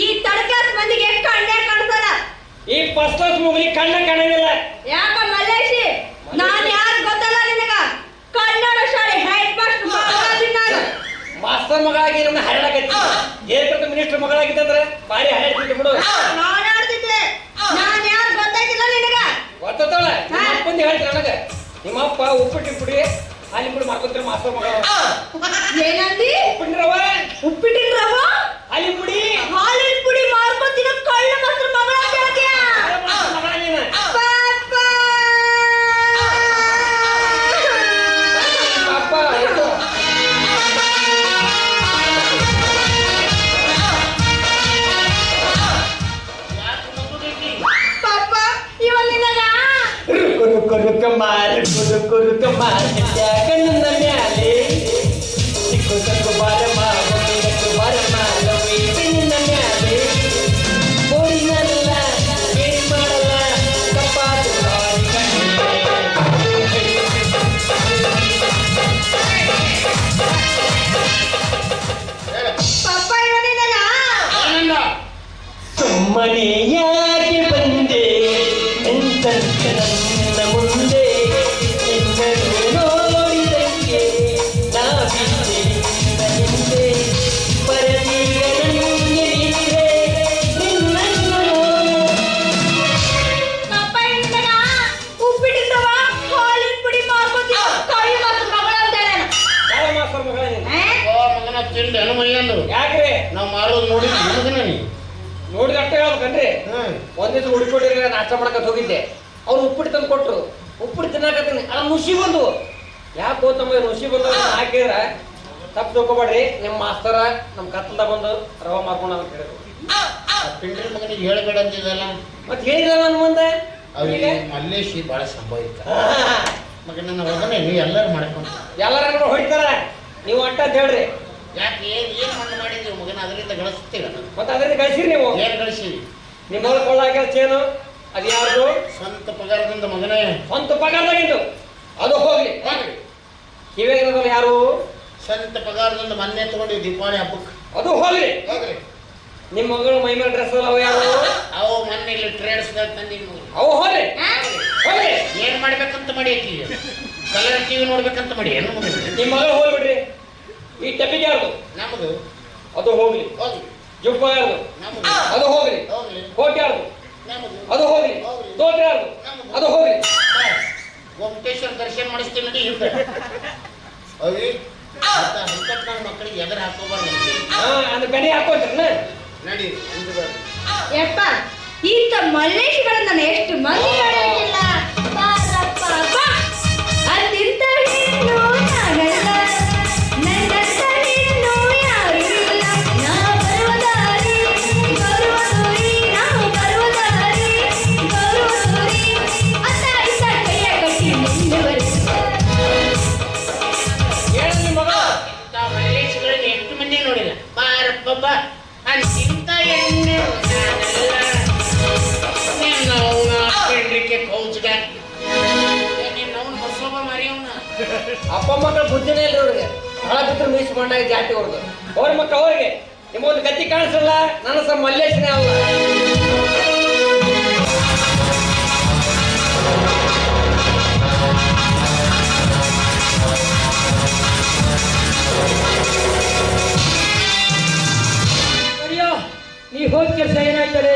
ಈ ತಡಕಾಸ್ ಮಂದಿಗೆ ಕಣ್ಣೇ ಕಾಣಿಸಲ್ಲ. ಈ ಫಸ್ಟ್ ಕ್ಲಾಸ್ ಮುಗಲಿ ಕಣ್ಣ ಕಾಣಂಗಿಲ್ಲ. ಯಾಕ ಮಲ್ಲೇಶಿ, ನಾನು ಯಾರು ಗೊತ್ತಲ್ಲ ನಿನಗ? ಕನ್ನಡ ಶಾಲೆ ಹೆಡ್ ಮಾಸ್ಟರ್ ಮಗಳಾಗಿದ್ದೀನಿ ನಾನು. ಮಾಸ್ತರ್ ಮಗಳಾಗಿ ನಮ್ಮನ್ನ ಹರಡಕತ್ತಿ. ಏರ್ಪದ ಮಿನಿಸ್ಟರ್ ಮಗಳಾಗಿತ್ತಂದ್ರೆ ಭಾರಿ ಹರಡ್ತಿದ್ದೆ ಬಿಡು. ನಾನು ಆಡ್ತಿದ್ದೆ. ನಾನು ಯಾರು ಗೊತ್ತಾಯ್ತಿಲ್ಲ ನಿನಗ? ಗೊತ್ತಾಳ ಅಪ್ಪಂದು ಹೇಳ್ತಿ ನನಗೆ. ನಿಮ್ಮಪ್ಪ ಉಪ್ಪಿಟ್ಟು ಪುಡಿ ಹಾಲಿ ಪುಡಿ ಮಾಡ್ಕೊತಾರೆ ಮಾಸ್ತರ್ ಮಗಳ. ಏನಂದಿ? ಉಪ್ಪಿಟ್ಟಿನ ರವ, ಉಪ್ಪಿಟ್ಟಿನ ರವ, ಹಾಲಿ ಪುಡಿ, ಹಾಲಿನ ಪುಡಿ ಮಾರ್ಕೊತಿರೋ ಕಳ್ಳ ಮಾಸ್ಟರ್ ಮಗಳ ಅಂತ ಹೇಳ್ತೀಯ? ಮಗಳ ನೀನು. ಪಾಪ. ಪಾಪ ಆಯ್ತು. ಪಾಪ ಇವನಿಂದನಾ? ಕುರುಕ ಮಾರ ಕುರುಕ ಮಾರ ಕಣ್ಣಿನ ಮ್ಯಾಲೆ ಸಿಕ್ಕು ಬಾರ ಬಾರ ಕಣ್ಣಿನ ಮ್ಯಾಲೆ ಬೋರಿನಲ್ಲ ಏನ್ ಮಾಡಲ್ಲ ಕಪ್ಪಾದು ಪಾಪ ಇವನಿಂದನಾ? ಸುಮ್ಮನೆ ಯಾಕೆ ಬಂದೆ ಎಂತಂತ ನನ್ನ ಮುಂದೆ ನಿನ್ನನ್ನು ನೋಡಿದಂಗೆ ನಾ ಬಿದ್ದೆ ನಿನ್ನ ಹಿಂದೆ ಪರದೀಗ ನನಗೆ ನಿಂತೆ ನಿನ್ನನ್ನು ಪಾಪ ಇವನಿಂದನಾ? ಉಪ್ಪಿಟ್ಟಿನ ರವ, ಹಾಲಿನ ಪುಡಿ ಮಾರ್ಕೊತಿರೋ ಕಳ್ಳ ಮಾಸ್ಟರ್ ಮಗಳ ಅಂತ ಹೇಳೋಣ. ಯಾವ ಮಾಸ್ತರ್ ಮಗಳ ನೀನು? ಮಗನ ತಿಂಡಿ ಹನುಮಯ್ಯಂದು ಯಾಕ್ರಿ ನಾವು ಮಾಡೋದು ನೋಡಿ ಮಗನ ನೀ ನೋಡಿದ ಅಷ್ಟೇ ಹೇಳ್ಬೇಕನ್ರಿ. ಒಂದ್ ದಿವಸ ಹುಡುಕೊಟ್ಟಿರ ನಾಷ್ಟ ಮಾಡಕತ್ ಹೋಗಿದ್ದೆ. ಅವ್ರು ಉಪ್ಪಿಟ್ಟು ತಂದು ಕೊಟ್ರು. ಉಪ್ಪಿಟ್ಟು ತಿನ್ನಾಕತ್ತೀನಿ, ಅಲ್ಲ ನುಸಿ ಬಂದು. ಯಾಕೆ ಹೋತಮ್ಮ ನುಸಿ ಬಂದು ಹಾಕಿದ್ರ ತಪ್ಪು ತಿಳ್ಕೊಬೇಡ್ರಿ. ನಿಮ್ಮ ಮಾಸ್ತರ ನಮ್ಮ ಕತ್ತಲ್ದಾಗ ಬಂದು ರವ ಮಾರ್ಕೊಂಡ ಅಂತ ಹೇಳಿದ್ರು. ಪಿಂಡ್ರಿ ಮಗನಿಗೆ ಹೇಳಬೇಡ ಅಂತಿದ್ದಲ್ಲ. ಮತ್ತೆ ಹೇಳಿದ್ರ ನನ್ನ ಮುಂದೆ ಅವ್ರಿಗೆ ಮಲ್ಲೇಶಿ ಭಾಳ ಸಂಭವಿತ ಮಗ ನನ್ನ ಮಗನೇ ನೀ ಎಲ್ಲರೂ ಮಾಡ್ಕೊಂಡು ಎಲ್ಲರೂ ಹೊಡಿತಾರ, ನೀವು ಅಟ್ಟ ಅಂತ ಹೇಳ್ರಿ. ಯಾಕೆ ಏನು ಮಣ್ಣು ಮಾಡಿದ್ರಿ ಮಗನ ಅದರಿಂದ ಗಳಿಸ್ತೀರ ಮತ್ತೆ ಅದರಿಂದ ಕಳಿಸಿರಿ ನೀವು. ಏನು ಗಳಿಸಿ ನಿಮ್ಮ ಕೊಳ್ಳ ಹಾಕಿದ ಚೇನು ಅದು ಯಾರ್ದು? ಸ್ವಂತ ಪಗಾರದಿಂದ ಮಗನೇ ಸ್ವಂತ ಪಗಾರದಾಗಿದ್ದು ಅದು ಹೋಗ್ಲಿ. ಕಿವಿಯಾಗಿರೋದಲ್ಲ ಯಾರು? ಸ್ವಂತ ಪಗಾರದಿಂದ ಮೊನ್ನೆ ತಗೊಂಡಿವಿ ದೀಪಾವಳಿ ಹಬ್ಬಕ್ಕೆ. ಅದು ಹೋಗ್ಲಿ. ಹೋಗ್ಲಿ. ನಿಮ್ಮ ಮಗಳು ಮೈಮೇಲೆ ಡ್ರೆಸ್ ಅಲ್ಲ ಅವು ಯಾರು? ಅವು ಮೊನ್ನೆ ಇಲ್ಲಿ ಟ್ರೇಡ್ಸ್ದಾಗ ತಂದಿದ್ದು ಅವು ಹೋಗ್ಲಿ ಹೋಗ್ಲಿ. ಏನ್ ಮಾಡ್ಬೇಕಂತ ಮಾಡಿ ಆಕಿಗೆ ಕಲರ್ ಟಿವಿ ನೋಡ್ಬೇಕಂತ ಮಾಡಿ ಏನು ನಿಮ್ಮ ಮಗಳು ಹೋಗ್ಬಿಡ್ರಿ. ಈ ಟೆಪಿಗೆ ಯಾರ್ದು? ನಮ್ದು ಅದು ಹೋಗ್ಲಿ. ಹೋಗ್ಲಿ ಜುಬ್ಬ ಯಾರ್ದು? ನಮ್ದು ಅದು ಹೋಗ್ಲಿ. ಹೋಗ್ಲಿ ಕೋಟ್ ಯಾರ್ದು? ನಮ್ದು ಅದು ಹೋಗ್ಲಿ. ತೋಟ ಯಾರ್ದು? ಅದು ಹೋಗ್ಲಿ. ಗೋಮಟೇಶ್ವರ ದರ್ಶನ ಮಾಡಿಸ್ತೀನಿ ನೋಡಿ ಇಲ್ಲ ಅವಿ ಅಂತ ನನ್ನ ಮಕ್ಕಳಿಗೆ ಎದುರು ಹಾಕೋಬಾರ್ದು ಅಂದ್ರೆ ಬೆನೆ ಹಾಕೋದ್ರನ್ನ ನಡಿ ಅಂಜಬಾರ್ದು. ಯಪ್ಪ ಇಂಥ ಮಲ್ಲೇಶ್ವರನ್ನ ನಾನು ಎಷ್ಟು ಮಂದಿ ನೋಡಿಲ್ಲ. ಬಾರಪ್ಪ ಬಾ. ಅಲ್ಲಿಂದ ಹೆಣ್ಣು ನಾನಲ್ಲ, ನನ್ನಂತ ಹೆಣ್ಣು ಯಾರೂ ಇಲ್ಲ. ನಾ ಬರುವ ದಾರಿ ಬರುವ ದೂರಿ, ನಾವು ಬರುವ ದಾರಿ ಬರುವ ದೂರಿ. ಅತ್ತ ಇತ್ತ ಕೈಯ ಕಟ್ಟಿ ಮುಂದುವರಿಸುತ್ತಾರೆ. ಹೇಳ ನಿಮ್ಮ ಮಗಳು. ಇಂಥ ಮಲ್ಲೇಶ್ವರಲ್ಲಿ ಎಷ್ಟು ಮಂದಿ ನೋಡಿಲ್ಲ. ಬಾರಪ್ಪ ಬಾ ಅಂತಿಂತ ಎಣ್ಣೆ ನಾನಲ್ಲ ನಿನ್ನವನ ಪೆಂಡ್ರಿಕೆ ಕೌಚ್ಗ ನಿನ್ನವನ ಬಸವ ಮರಿಯವನ ಅಪ್ಪ ಮಕ್ಕಳ ಬುದ್ಧಿನೇ ಇಲ್ಲ ಅವ್ರಿಗೆ. ಹಳ ಬಿದ್ರು ಮೀಸು ಮಣ್ಣಾಗಿ ಜಾತಿ ಅವ್ರದ್ದು. ಅವ್ರ ಮಕ್ಕಳು ಅವ್ರಿಗೆ ನಿಮ್ಮೊಂದು ಗತಿ ಕಾಣಿಸಲ್ಲ. ನನ್ನ ಸಹ ಮಲ್ಲೇಶನೇ ಅಲ್ಲ. ಅಯ್ಯೋ ನೀ ಹೋದ ಕೆಲಸ ಏನಾಯ್ತದೆ?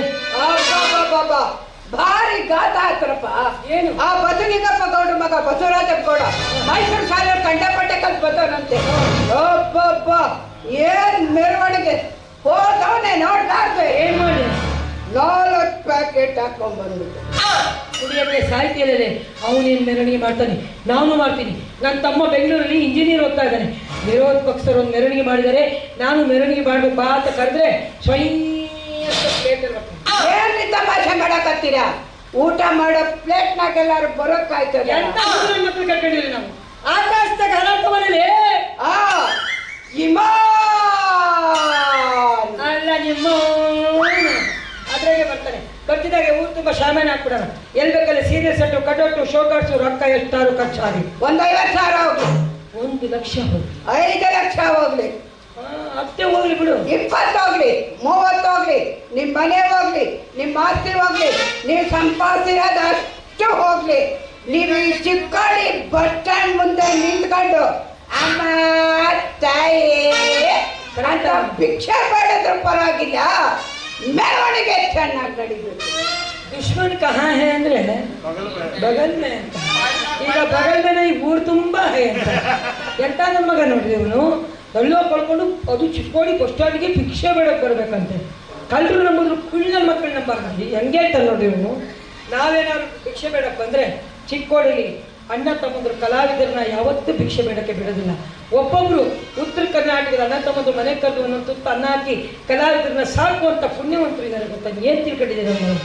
ಬಾಬಾ ಭಾರಿ ಗಾತ ಆತ್ರಪ್ಪ. ಏನು? ಆ ಬಸನಿಗಪ್ಪ ಗೌಡ್ರ ಮಗ ಬಸವರಾಜಪ್ಪ ಗೌಡ ಮೈಸೂರು ಶಾಲೆ ಕಂಡಪಟ್ಟೆ ಕಲ್ತು ಬರ್ತವನಂತೆ. ಒಬ್ಬೊಬ್ಬ ಏನ್ ಮೆರವಣಿಗೆ ಹೋದವನೇ ನೋಡ್ಲಾರ್ದೆ ಏನ್ ಮಾಡಿ 4 ಪ್ಯಾಕೆಟ್ ಹಾಕೊಂಡ್ ಬಂದ್ಬಿಟ್ಟು ಕುಡಿಯಕ್ಕೆ ಸಾಹಿತ್ಯದಲ್ಲಿ ಅವನೇನು ಮೆರವಣಿಗೆ ಮಾಡ್ತಾನೆ, ನಾನು ಮಾಡ್ತೀನಿ. ನನ್ನ ತಮ್ಮ ಬೆಂಗಳೂರಲ್ಲಿ ಇಂಜಿನಿಯರ್ ಓದ್ತಾ ಇದ್ದಾನೆ. ವಿರೋಧ ಪಕ್ಷರು ಒಂದು ಮೆರವಣಿಗೆ ಮಾಡಿದರೆ ನಾನು ಮೆರವಣಿಗೆ ಮಾಡ್ಬೇಕು ಬಾ ಅಂತ ಕರೆದ್ರೆ ಸ್ವಯಂ ಪ್ಲೇಟ್ ಏನ್ರಿ ತಮಾಷೆ ಮಾಡಕತ್ತೀರಾ? ಊಟ ಮಾಡೋ ಪ್ಲೇಟ್ನಾಗ ಎಲ್ಲಾರು ಬರೋಕ್ಕಾಯ್ತದ? ಎಂತ ಮಕ್ಕಳು ಕಟ್ಕೊಂಡಿರಿ ನಾವು. ಆಕಾಶದಾಗ ಹರಾಟ ಮನೇಲಿ ಆ ಇಮಾನ್ ಅಲ್ಲ ನಿಮ್ಮ ಅದ್ರಾಗೆ ಬರ್ತಾನೆ. ಬರ್ತಿದ್ದಾಗೆ ಊರು ತುಂಬ ಶಾಮಾನ ಹಾಕ್ಬಿಡೋಣ. ಎಲ್ಲಿ ಬೇಕಲ್ಲಿ ಸೀರಿಯಸ್ ಸೆಟ್ಟು ಕಟೌಟು ಶೋಕಾಡ್ಸು ರೊಕ್ಕ ಎಷ್ಟಾರು ಖರ್ಚಾಗಿ ಒಂದ್ 50,000 ಹೋಗ್ಲಿ, 1 ಲಕ್ಷ ಹೋಗಿ 5 ಲಕ್ಷ ಹೋಗ್ಲಿ, ಅತ್ತೆ ಹೋಗ್ಲಿ ಬಿಡು. 20 ಹೋಗ್ಲಿ, 30 ಹೋಗ್ಲಿ, ನಿಮ್ ಮನೆ ಹೋಗ್ಲಿ, ನಿಮ್ ಆಸ್ತಿ ಹೋಗ್ಲಿ, ನೀವು ಸಂಪಾದಿಸಿರೋದಷ್ಟು ಹೋಗ್ಲಿ. ನೀವು ಈ ಚಿಕ್ಕೋಡಿ ಬಸ್ ಸ್ಟ್ಯಾಂಡ್ ಮುಂದೆ ನಿಂತ್ಕೊಂಡು ಅಮ್ಮ ತಾಯಿ ಅಂತ ಭಿಕ್ಷೆ ಬೇಡದ್ರ ಪರವಾಗಿಲ್ಲ, ಮೆರವಣಿಗೆ ಚೆನ್ನಾಗಿ ನಡೀಬೇಕು. ದುಶ್ಮನ್ ಕಹಾ ಹೇ ಅಂದ್ರೆ ಬಗಲ್ ಮೇ ಅಂತ. ಈಗ ಬಗಲ್ ಮೇಲೆ ಈ ಊರು ತುಂಬಾ ಹೇ ಅಂತ. ಎಂತ ನಮ್ಮ ಮಗ ನೋಡ್ರಿ ಇವನು ಎಲ್ಲೋ ಕಳ್ಕೊಂಡು ಅದು ಚಿಕ್ಕೋಡಿ ಬಸ್ ಸ್ಟ್ಯಾಂಡ್ಗೆ ಭಿಕ್ಷೆ ಬೇಡಕ್ಕೆ ಬರ್ಬೇಕಂತೆ. ಕಳ್ಳರು ನಂಬಿದ್ರು ಕುಳ್ಳನ ಮಕ್ಕಳು ನಂಬಾರ್ದು. ಹೆಂಗೆ ಹೇಳ್ತಾರೆ ನೋಡ್ರಿ ಇವನು. ನಾವೇನಾದ್ರು ಭಿಕ್ಷೆ ಬೇಡಕ್ಕೆ ಬಂದ್ರೆ ಚಿಕ್ಕೋಡಿಲಿ ಅಣ್ಣ ತಮ್ಮಂದ್ರು ಕಲಾವಿದರನ್ನ ಯಾವತ್ತೂ ಭಿಕ್ಷೆ ಬೇಡಕ್ಕೆ ಬಿಡೋದಿಲ್ಲ. ಒಬ್ಬೊಬ್ರು ಉತ್ತರ ಕರ್ನಾಟಕದ ಅಣ್ಣ ತಮ್ಮಂದ್ರು ಮನೆ ಕರೆದು ಒಂದೊಂದು ತುತ್ತು ಅನ್ನ ಹಾಕಿ ಕಲಾವಿದರನ್ನ ಸಾಕುವಂತ ಪುಣ್ಯವಂತರು ಇದ್ದಾರೆ ಗೊತ್ತಾ? ಏನ್ ತಿಳ್ಕೊಂಡಿದ್ದೀರ ನಾವು?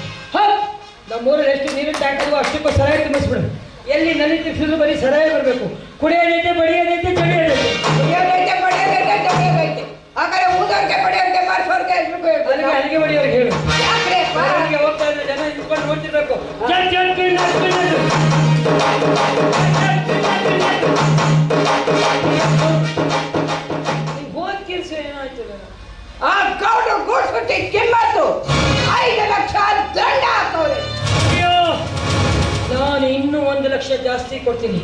ನಮ್ಮೂರಲ್ಲಿ ಎಷ್ಟು ನೀರಿನ ಟ್ಯಾಂಕ್ ಅಷ್ಟಕ್ಕೂ ಸರಾಯಿ ತುಂಬಿಸ್ಬಿಡು. ಎಲ್ಲಿ ನಲ್ಲಿ ತಿರ್ಸಿದ್ರು ಬರೀ ಸರಾಯಿ ಬರಬೇಕು. ಕುಡಿಯೋದೈತೆ ಬಡಿಯೋದೈತೆ ಚಡಿಯೋದೈತೆ. ಕುಡಿಯೋದೈತೆ ಬಡಿಯೋದೈತೆ ಜಡಿಯೋದೈತೆ. ಹಾಗಾದ್ರೆ ಊದೋರ್ಗೆ ಬಡಿಯೋರ್ಗೆ ಬಾರಿಸೋರ್ಗೆ ಅಲ್ಲಿಗೆ ಅಲ್ಲಿಗೆ ಬಡಿಯೋರಿಗೆ ಹೇಳು. ಯಾಕ್ರೆ ಅಲ್ಲಿಗೆ ಹೋಗ್ತಾ ಇದ್ರೆ ಜನ ನಿಂತ್ಕೊಂಡು ನೋಡ್ತಿರ್ಬೇಕು. ಜಡ್ ಜಡ್ ಕಿಳ್ಳ ಕಿಳ್ಳ. ಹೋದ್ ಕೆಲಸ ಏನಾಯ್ತು? ಆ ಗೌಡ್ರು ಗೂಡ್ಸ್ಬಿಟ್ಟು ಕಿಮ್ಮತ್ತು 5 ಲಕ್ಷ ದಂಡ ಹಾಕೋರೆ. ಅಯ್ಯೋ ನಾನು ಇನ್ನೂ 1 ಲಕ್ಷ ಜಾಸ್ತಿ ಕೊಡ್ತೀನಿ.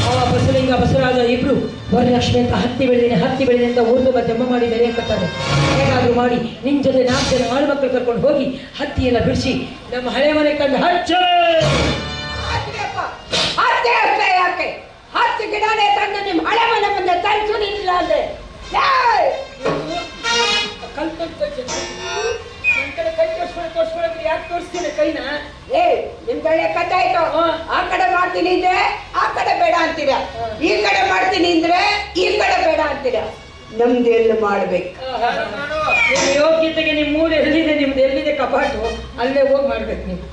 ಆ ಬಸಲಿಂಗ ಬಸವರಾಜ ಇಬ್ರು ವರಲಕ್ಷ್ಮಿ ಅಂತ ಹತ್ತಿ ಬೆಳೆದಿನಿ ಅಂತ ಊರು ತುಂಬ ಜಮ್ಮ ಮಾಡಿ ಬೆಲೆ ಕತ್ತಾರೆ. ಹೇಗಾದ್ರೂ ಮಾಡಿ ನಿನ್ ಜೊತೆ 4 ಜನ ಆಳು ಮಕ್ಕಳು ಕರ್ಕೊಂಡು ಹೋಗಿ ಹತ್ತಿ ಎಲ್ಲ ಬಿಡಿಸಿ ನಮ್ಮ ಹಳೆ ಮನೆ ಕಂಡು ಹಚ್ಚ. ಹತ್ತೆ ಅಷ್ಟೇ ಯಾಕೆ? 10 ಗಿಡನೇ ತಂದು ನಿಮ್ಮ ಹಳೆ ಮನೆ ಮುಂದೆ ತರಿಸು ನಿಲ್ಲ ಅಂದ್ರೆ ನನ್ನ ಕಡೆ ಕೈ ತೋರಿಸ್ಕೊಳಕ್ಕೆ ಯಾಕೆ ತೋರಿಸ್ತೀನಿ ಕೈನ? ಏ ನಿಮ್ ಕಡೆ ಕಥೆ ಆಯ್ತು. ಆ ಕಡೆ ಮಾಡ್ತೀನಿ ಅಂದ್ರೆ ಆ ಕಡೆ ಬೇಡ ಅಂತೀರಾ, ಈ ಕಡೆ ಮಾಡ್ತೀನಿ ಅಂದ್ರೆ ಈ ಕಡೆ ಬೇಡ ಅಂತೀರಾ. ನಮ್ದು ಎಲ್ಲಿ ಮಾಡ್ಬೇಕು? ನಿಮ್ಮ ಯೋಗ್ಯತೆಗೆ ನಿಮ್ಮ ಮೂರು ಎಲ್ಲಿದೆ, ನಿಮ್ದು ಎಲ್ಲಿದೆ ಕಪಾಟು ಅಲ್ಲೇ ಹೋಗಿ ಮಾಡ್ಬೇಕು ನೀವು.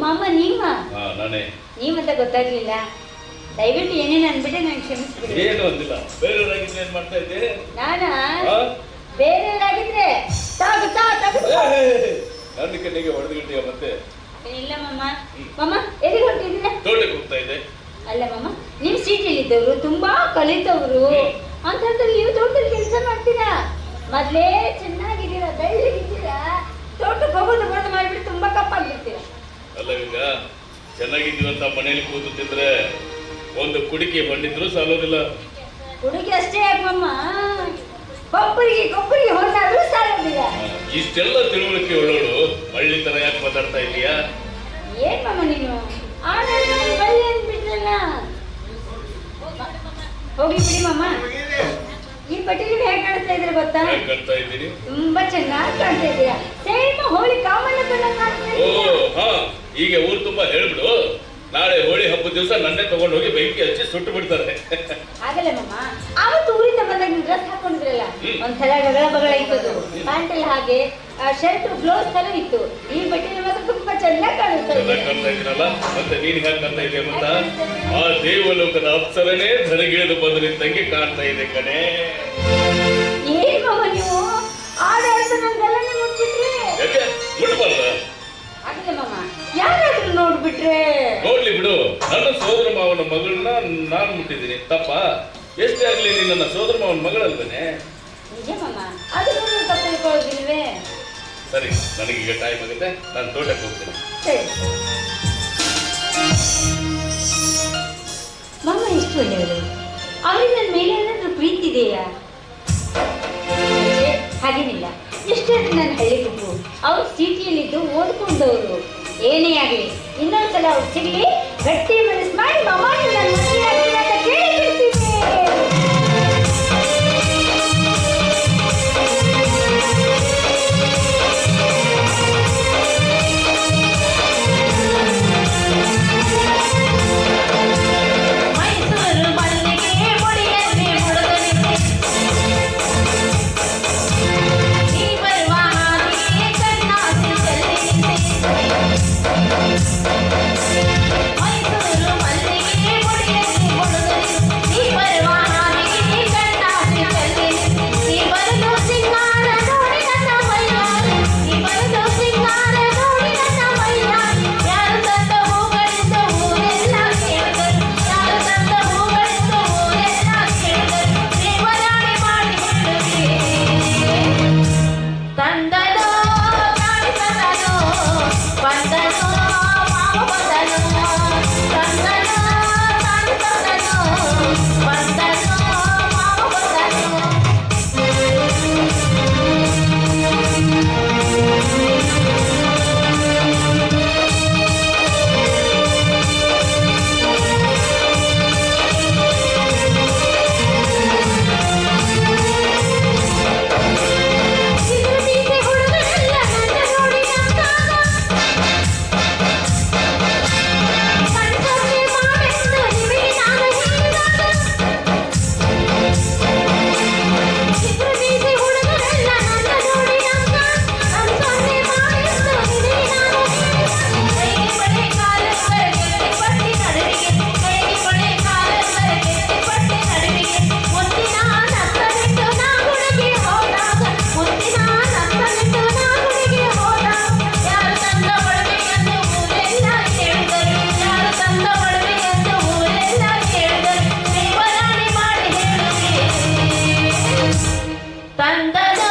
ಮಾಮ ನಾನೇ ನೀವಂತ ಗೊತ್ತಾಗ್ಲಿಲ್ಲ. ದಯವಿಟ್ಟು ಏನೇನು ಅನ್ಬಿಟ್ಟೆ ನಂಗೆ ಕ್ಷಮಿಸ್ಬಿಡಿ. ಏನು ಅಂದಿಲ್ಲ. ಬೇರೆಯವರಾಗಿದ್ರೆ ಏನ್ ಮಾಡ್ತಾ ಇದ್ದೆ? ನಾನಾ ಬೇರೆಯವರಾಗಿದ್ರೆ ತಾಗು ತಾ ತಗು ನನ್ನ ಕಣ್ಣಿಗೆ ಹೊಡೆದುಗಿಟ್ಟಿಯ ಮತ್ತೆ ಇಲ್ಲ ಮಮ್ಮ. ಮಮ್ಮ ಎಲ್ಲಿಗೆ ಹೊರಟಿದ್ದೀರಾ? ತೋಟಕ್ಕೆ ಹೋಗ್ತಾ ಇದ್ದೆ. ಅಲ್ಲ ಮಮ್ಮ, ನೀವು ಸಿಟಿಲಿದ್ದವರು ತುಂಬಾ ಕಲಿತವರು ಅಂತ ನೀವು ತೋಟದಲ್ಲಿ ಕೆಲಸ ಮಾಡ್ತೀರಾ. ಮೊದ್ಲೇ ಚೆನ್ನಾಗಿದ್ದೀರಾ, ಬೆಳ್ಳಗಿದ್ದೀರಾ. ತೋಟಕ್ಕೆ ಹೋಗೋದು ಬಂದು ಮಾಡಿಬಿಟ್ಟು ತುಂಬಾ ಕಪ್ಪಾಗ್ಬಿಡ್ತೀರಾ. ಅಲ್ಲ ಈಗ ಚೆನ್ನಾಗಿದ್ದೀವಂತ ಮನೇಲಿ ಕೂತಿದ್ರೆ ಒಂದು ಕುಡಿಕೆ ಬಂದಿದ್ರು ಸಾಲೋದಿಲ್ಲ. ಹುಡುಗಿ ಅಷ್ಟೇ ಯಾಕಮ್ಮ, ಕೊಬ್ಬರಿಗೆ ಹೊರಟಾದ್ರೂ ಸಾಲೋದಿಲ್ಲ. ಇಷ್ಟೆಲ್ಲ ತಿಳುವಳಿಕೆ ಒಳ್ಳೋಳು ಹಳ್ಳಿ ತರ ಯಾಕೆ ಮಾತಾಡ್ತಾ ಇದೀಯಾ? ಏನ್ ಮಮ್ಮ ನೀನು ಬಳ್ಳಿ ಅಂದ್ಬಿಟ್ರಲ್ಲ. ಹೋಗಿ ಬಿಡಿ ಮಮ್ಮ. ಈ ಬಟ್ಟೆಗೆ ಹೇಗೆ ಕಾಣಿಸ್ತಾ ಇದ್ರೆ ಗೊತ್ತಾ? ಹೇಗ್ ಕಾಣ್ತಾ ಇದ್ದೀನಿ? ತುಂಬಾ ಚೆನ್ನಾಗಿ ಕಾಣ್ತಾ ಇದೀರಾ. ಸೇಮ್ ಹೋಳಿ ಕಾಮಣ್ಣ ಕಾಣ್ತಾ ಓ ಇದೀರಾ. ಹಾ, ಈಗ ಊರು ತುಂಬಾ ಹೇಳ್ಬಿಡು. ನಾಳೆ ಹೋಳಿ ಹಬ್ಬದ ದಿವಸ ನನ್ನೇ ತಗೊಂಡು ಹೋಗಿ ಬೆಂಕಿ ಹಚ್ಚಿ ಸುಟ್ಟು ಬಿಡ್ತಾರೆ. ಆಗಲ್ಲ ಮಮ್ಮ, ಅವತ್ತು ಊರಿಂದ ಬಂದಾಗ ನೀವು ಡ್ರೆಸ್ ಹಾಕೊಂಡಿದ್ರಲ್ಲ, ಒಂಥರ ಗಗಳ ಬಗಳ ಇತ್ತು. ಪ್ಯಾಂಟ್ ಎಲ್ಲ ಹಾಗೆ, ಶರ್ಟ್ ಬ್ಲೌಸ್ ತರ ಇತ್ತು. ಈ ಬಟ್ಟೆ ಮಾತ್ರ ತುಂಬಾ ಚೆನ್ನಾಗಿ ಕಾಣಿಸ್ತಾ ಇದೆ. ಚೆನ್ನಾಗಿ ಕಾಣ್ತಾ ಇದ್ದೀನಲ್ಲ, ಮತ್ತೆ ನೀನ್ ಹೇಗೆ ಕಾಣ್ತಾ ಇದೆಯಾ ಮತ್ತ? ಆ ದೇವಲೋಕದ ಅಪ್ಸರನೇ ಧರೆಗಿಳಿದು ಬಂದು ನಿಂತಂಗೆ ಕಾಣ್ತಾ ಇದೆ ಕಣೆ. ಏನ್ ಮಮ್ಮ ನೀವು ಆಡಾಡ್ತ ನಂದೆಲ್ಲನೇ ಮುಟ್ಬಿಟ್ರಿ? ಯಾಕೆ ಮುಟ್ಬಾರ್ದ? ಆಗಲ್ಲ ಮಮ್ಮ, ಯಾರಾದ್ರೂ ನೋಡ್ಬಿಟ್ರೆ? ನೋಡ್ಲಿ ಬಿಡು, ನನ್ನ ಸೋದರ ಮಾವನ ಮಗಳನ್ನ ನಾನು ಮುಟ್ಟಿದ್ದೀನಿ, ತಪ್ಪ? ಎಷ್ಟೇ ಆಗ್ಲಿ ನೀನ್ ನನ್ನ ಸೋದರ ಮಾವನ ಮಗಳಲ್ವೇನೆ? ನಿಜ ಮಮ್ಮ, ಅದನ್ನು ತಪ್ಪಿಕೊಳ್ಳೋದಿಲ್ವೇ? ಸರಿ, ನನಗೀಗ ಟೈಮ್ ಆಗುತ್ತೆ, ನಾನು ತೋಟಕ್ಕೆ ಹೋಗ್ತೀನಿ. ಸರಿ ಮಮ್ಮ, ಎಷ್ಟು ಒಳ್ಳೆಯವರು. ಅವ್ರಿಗೆ ನನ್ನ ಮೇಲೆ ಏನಾದ್ರೂ ಪ್ರೀತಿ ಇದೆಯಾ? ಹಾಗೇನಿಲ್ಲ. ಎಷ್ಟೇ ನನ್ನ ಹಳ್ಳಿ ಗುಂಪು, ಅವ್ರು ಸಿಟಿಯಲ್ಲಿದ್ದು ಓದ್ಕೊಂಡವರು. ಏನೇ ಆಗಲಿ, ಇನ್ನೊಂದ್ಸಲ ಅವ್ರು ಸಿಗಲಿ, ಗಟ್ಟಿ ಮನಸ್ಸು ಮಾಡಿ ಮಮ್ಮ ನನ್ನ ಮದುವೆ ಆಗ್ತೀನಿ ಅಂತ ಕೇಳಿಬಿಡ್ತೀನಿ. ಮೈಸೂರು ಮಲ್ಲಿಗೆ ಮುಡಿಯಲ್ಲಿ ಮುಡುಗಲಿದೆ, ನೀ ಬರುವ ಹಾದಿಗೆ ಕಣ್ಣಾಸಿ ಚೆಲ್ಲಿದೆ. ಮೈಸೂರು ಮಲ್ಲಿಗೆ ಮುಡಿಯಲ್ಲಿ ಮುಡುಗಲಿದೆ, ನೀ ಬರುವ ಹಾದಿಗೆ ಕಣ್ಣಾಸಿ ಚೆಲ್ಲಿದೆ. ನೀ ಬರಲು ಸಿಂಗಾರ ನೋಡಿ ನನ್ನ ಮೈಯಾರಿ, ನೀ ಬರಲು ಸಿಂಗಾರ ನೋಡಿ ನನ್ನ ಮೈಯಾರಿ. ಯಾರು ತಂದ ಹೂಗಳಿಂದ ಊರೆಲ್ಲ ಕೇಳಿದರು, ಯಾರು ತಂದ ಹೂಗಳಿಂದ ಊರೆಲ್ಲ ಕೇಳಿದರು. ದೇವರಾಣಿ ಮಾಡಿ ಹೇಳುವೆ ತಂದನೋ ಪ್ರಾಣಿ ತಂದನೋ, ಬಂದನೋ ಮಾವ ಬಂದನೋ. ತಂದನೋ ಪ್ರಾಣಿ ತಂದನೋ, ಬಂದನೋ ಮಾವ ಬಂದನೋ. ಸಿಗುಬೀಸೆ ಹುಡುಗರೆಲ್ಲ ನನ್ನ ನೋಡಿ ನಗ್ತಾಗ, ಕಣ್ಸೊನ್ನೆ ಮಾಡೆಂದು ನಿಮಗೆ ನಾನು ಹೇಳಿದಾಗ. ಸಿಗುಬೀಸೆ ಹುಡುಗರೆಲ್ಲ ನನ್ನ ನೋಡಿ ನಗ್ತಾಗ, ಕಣ್ಸೊನ್ನೆ ಮಾಡೆಂದು ನಿಮಗೆ ನಾನು ಹೇಳಿದಾಗ. ಕೈಗೆ ಬಳೆ ಕಾಲಂಬರ ಗೆಟ್ಟಿ ಪಟ್ಟಿ ನಡುವಿಗೆ, ಕೈಗೆ ಬಳೆ ಕಾಲಂಬರ ಗೆಟ್ಟಿ ಪಟ್ಟಿ ನಡುವಿಗೆ. ಮುತ್ತಿನ ನತ್ತಲಿಟ್ಟು ನಾ ಹುಡುಗಿ ಹೋದಾಗ, ಮುತ್ತಿನ ನತ್ತಲಿಟ್ಟು ನಾ ಹುಡುಗಿ ಹೋದಾಗ. ಯಾರು ತಂದ ಒಡವೆಯನ್ನು ಊರೆಲ್ಲ ಕೇಳಿದರು, ಯಾರು ತಂದ ಒಡವೆಯನ್ನು ಊರೆಲ್ಲ ಕೇಳಿದರು. ದೇವರಾಣಿ ಮಾಡಿ ಹೇಳುವೆ ತಂದನೋ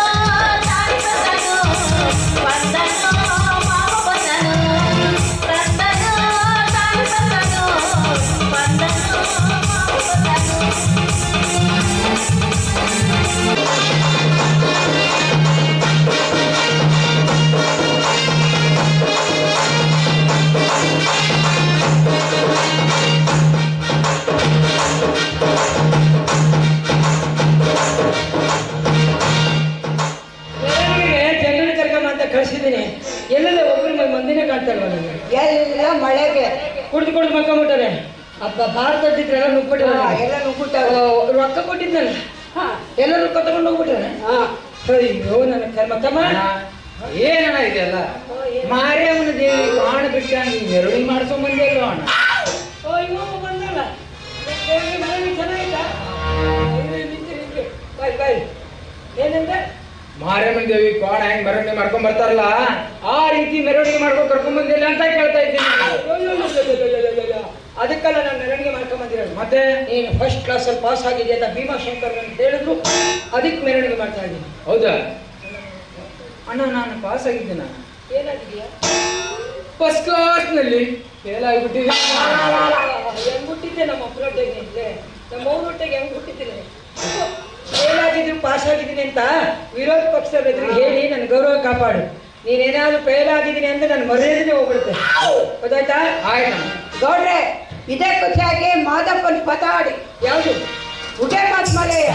ತಾಯಿ ತಂದನೋ, ಬಂದನೋ ಮಾವ ಬಂದನೋ. ತಂದನೋ ತಾಯಿ ತಂದನೋ, ಬಂದನೋ ಮಾವ ಬಂದನೋ. ಜನರನ್ನ ಕರ್ಕೊಂಬ ಅಂತ ಕಳ್ಸಿದ್ದೀನಿ. ಎಲ್ಲೆಲ್ಲ ಒಬ್ರು ಮಂದಿನೇ ಕಾಣ್ತಾ ಇಲ್ವ ನನಗೆ? ಎಲ್ಲ ಮಳೆಗೆ ಕುಡ್ದು ಮಕ್ಕೊಂಬಿಟ್ಟಾರೆ. ಅಪ್ಪ ಭಾರತ ಎಲ್ಲ ನುಗ್ಬಿಟ್ಟಾರೆ. ಎಲ್ಲ ನುಗ್ಗುತ್ತಾವ. ರೊಕ್ಕ ಕೊಟ್ಟಿದ್ನಲ್ಲ, ಎಲ್ಲ ರೊಕ್ಕ ತಗೊಂಡು ಹೋಗ್ಬಿಟ್ಟಾರೆ. ಅಯ್ಯೋ ನನ್ನ ಕರ್ಮಕ್ಕಮ್ಮ, ಏನಣ್ಣ ಇದೆಲ್ಲ? ಮಾರಿಯಮ್ಮನ ದೇವಿ ಕಾಣ ಬಿಟ್ಟ ನೀನು ಎರಡು ಮಾಡ್ಕೊಂಬಂದೇ ಇಲ್ವ ಅಣ್ಣ? ಅಯ್ಯೋ ಬಂದಲ್ಲ, ಚೆನ್ನಾಗಿತ್ತ? ಬಾಯ್ ಬಾಯ್. ಏನಂತ ಮಾರಮ್ಮನ ದೇವಿ ಕೋಣ ಹೆಂಗ್ ಮೆರವಣಿಗೆ ಮಾಡ್ಕೊಂಡ್ ಬರ್ತಾರಲ್ಲ ಆ ರೀತಿ ಮೆರವಣಿಗೆ ಮಾಡ್ಕೊಂಡು ಕರ್ಕೊಂಡ್ ಬಂದಿಲ್ಲ ಅಂತ ಕೇಳ್ತಾ ಇದ್ದೀನಿ. ಅದಕ್ಕೆಲ್ಲ ನಾನು ಮೆರವಣಿಗೆ ಮಾಡ್ಕೊಂಡ್ ಬಂದಿರೋದು. ಮತ್ತೆ ನೀನು ಫಸ್ಟ್ ಕ್ಲಾಸಲ್ಲಿ ಪಾಸ್ ಆಗಿದೆ ಅಂತ ಭೀಮಾಶಂಕರ್ ಅಂತ ಹೇಳಿದ್ರು, ಅದಕ್ಕೆ ಮೆರವಣಿಗೆ ಮಾಡ್ತಾ ಇದ್ದೀನಿ. ಹೌದಾ ಅಣ್ಣ? ನಾನು ಪಾಸ್ ಆಗಿದ್ದೇನ? ಏನಾಗಿದೆಯಾ? ಫಸ್ಟ್ ಕ್ಲಾಸ್ನಲ್ಲಿ ಫೇಲ್ ಆಗಿಬಿಟ್ಟಿದ್ದೆ. ಹೆಂಗ್ ಹುಟ್ಟಿದ್ದೆ ನಮ್ಮ ಅಪ್ಪನೊಟ್ಟೆಗೆ ಅಂದ್ರೆ ನಮ್ಮ ಅವ್ರೊಟ್ಟೆಗೆ ಹೆಂಗ್ ಹುಟ್ಟಿದ್ದೀನಿ? ಫೇಲ್ ಆಗಿದ್ರು ಪಾಸ್ ಆಗಿದ್ದೀನಿ ಅಂತ ವಿರೋಧ ಪಕ್ಷದ ಎದುರಿಗೆ ಹೇಳಿ ನನ್ನ ಗೌರವ ಕಾಪಾಡು. ನೀನೇನಾದ್ರೂ ಫೇಲ್ ಆಗಿದ್ದೀನಿ ಅಂದ್ರೆ ನನ್ನ ಮರ್ಯಾದೆನೇ ಹೋಗ್ಬಿಡುತ್ತೆ. ಗೊತ್ತಾಯ್ತಾ? ಆಯ್ತು ಗೌಡ್ರೆ, ಇದೇ ಖುಷಿಯಾಗಿ ಮಾದಪ್ಪನ ಪದ ಆಡಿ. ಯಾವುದು? ಉಗೆ ಮಾತ್ಮಲೆಯ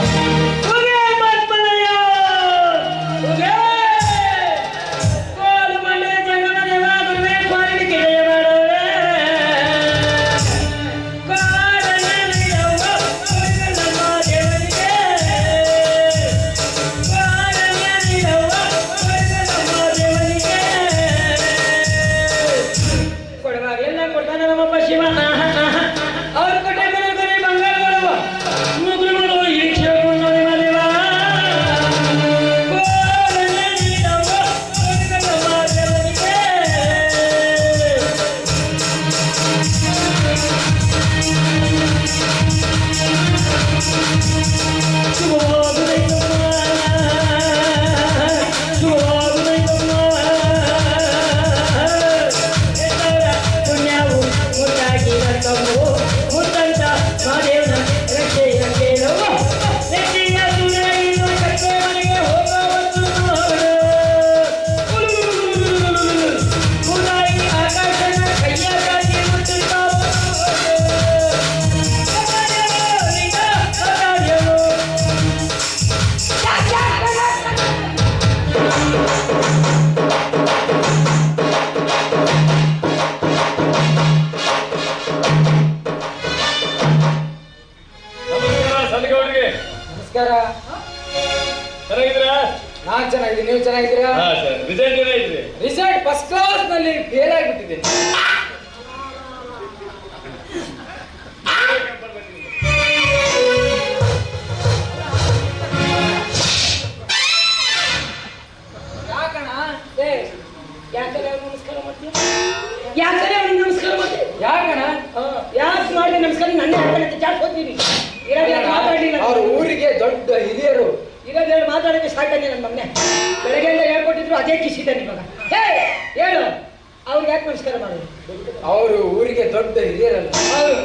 ನಾನ್ ಚೆನ್ನಾಗಿದ್ದೀನಿ, ನೀವು ಚೆನ್ನಾಗಿದ್ದೀರಾ? ರಿಸಲ್ಟ್ ಏನಾಯ್ತು? ರಿಸಲ್ಟ್ ಫಸ್ಟ್ ಕ್ಲಾಸ್ ನಲ್ಲಿ ಫೇಲ್ ಆಗಿಬಿಟ್ಟಿದ್ದೀನಿ. ಯಾಕಣ? ಯಾಕಂದ್ರೆ ಅವ್ರಿಗೆ ನಮಸ್ಕಾರ ಮಾಡ್ತೀಯ? ಯಾಕಂದ್ರೆ ಅವ್ರಿಗೆ ನಮಸ್ಕಾರ ಮಾಡ್ತೀಯ? ಯಾಕಣ? ಯಾಕೆ ಮಾಡಿ ನಮಸ್ಕಾರ? ನನ್ನ ಯಾಕಂತ ಜಾಸ್ತಿ ಹೋಗ್ತೀನಿ. ಅವ್ರ ಊರಿಗೆ ದೊಡ್ಡ ಹಿರಿಯರು ಇರೋದು ಹೇಳಿ ಮಾತಾಡೋಕ್ಕೆ ಸಾಕಾನೆ. ನನ್ನ ಮಗನೆ ಬೆಳಗ್ಗೆಯಿಂದ ಹೇಳ್ಕೊಟ್ಟಿದ್ರು, ಅದೇ ಕಿಸಿದ್ದಾನೆ ಇವಾಗ. ಹೇಳು, ಅವ್ರಿಗೆ ಯಾಕೆ ನಮಸ್ಕಾರ ಮಾಡೋದು? ಅವರು ಊರಿಗೆ ದೊಡ್ಡ ಹಿರಿಯರಲ್ಲ. ಹೌದು,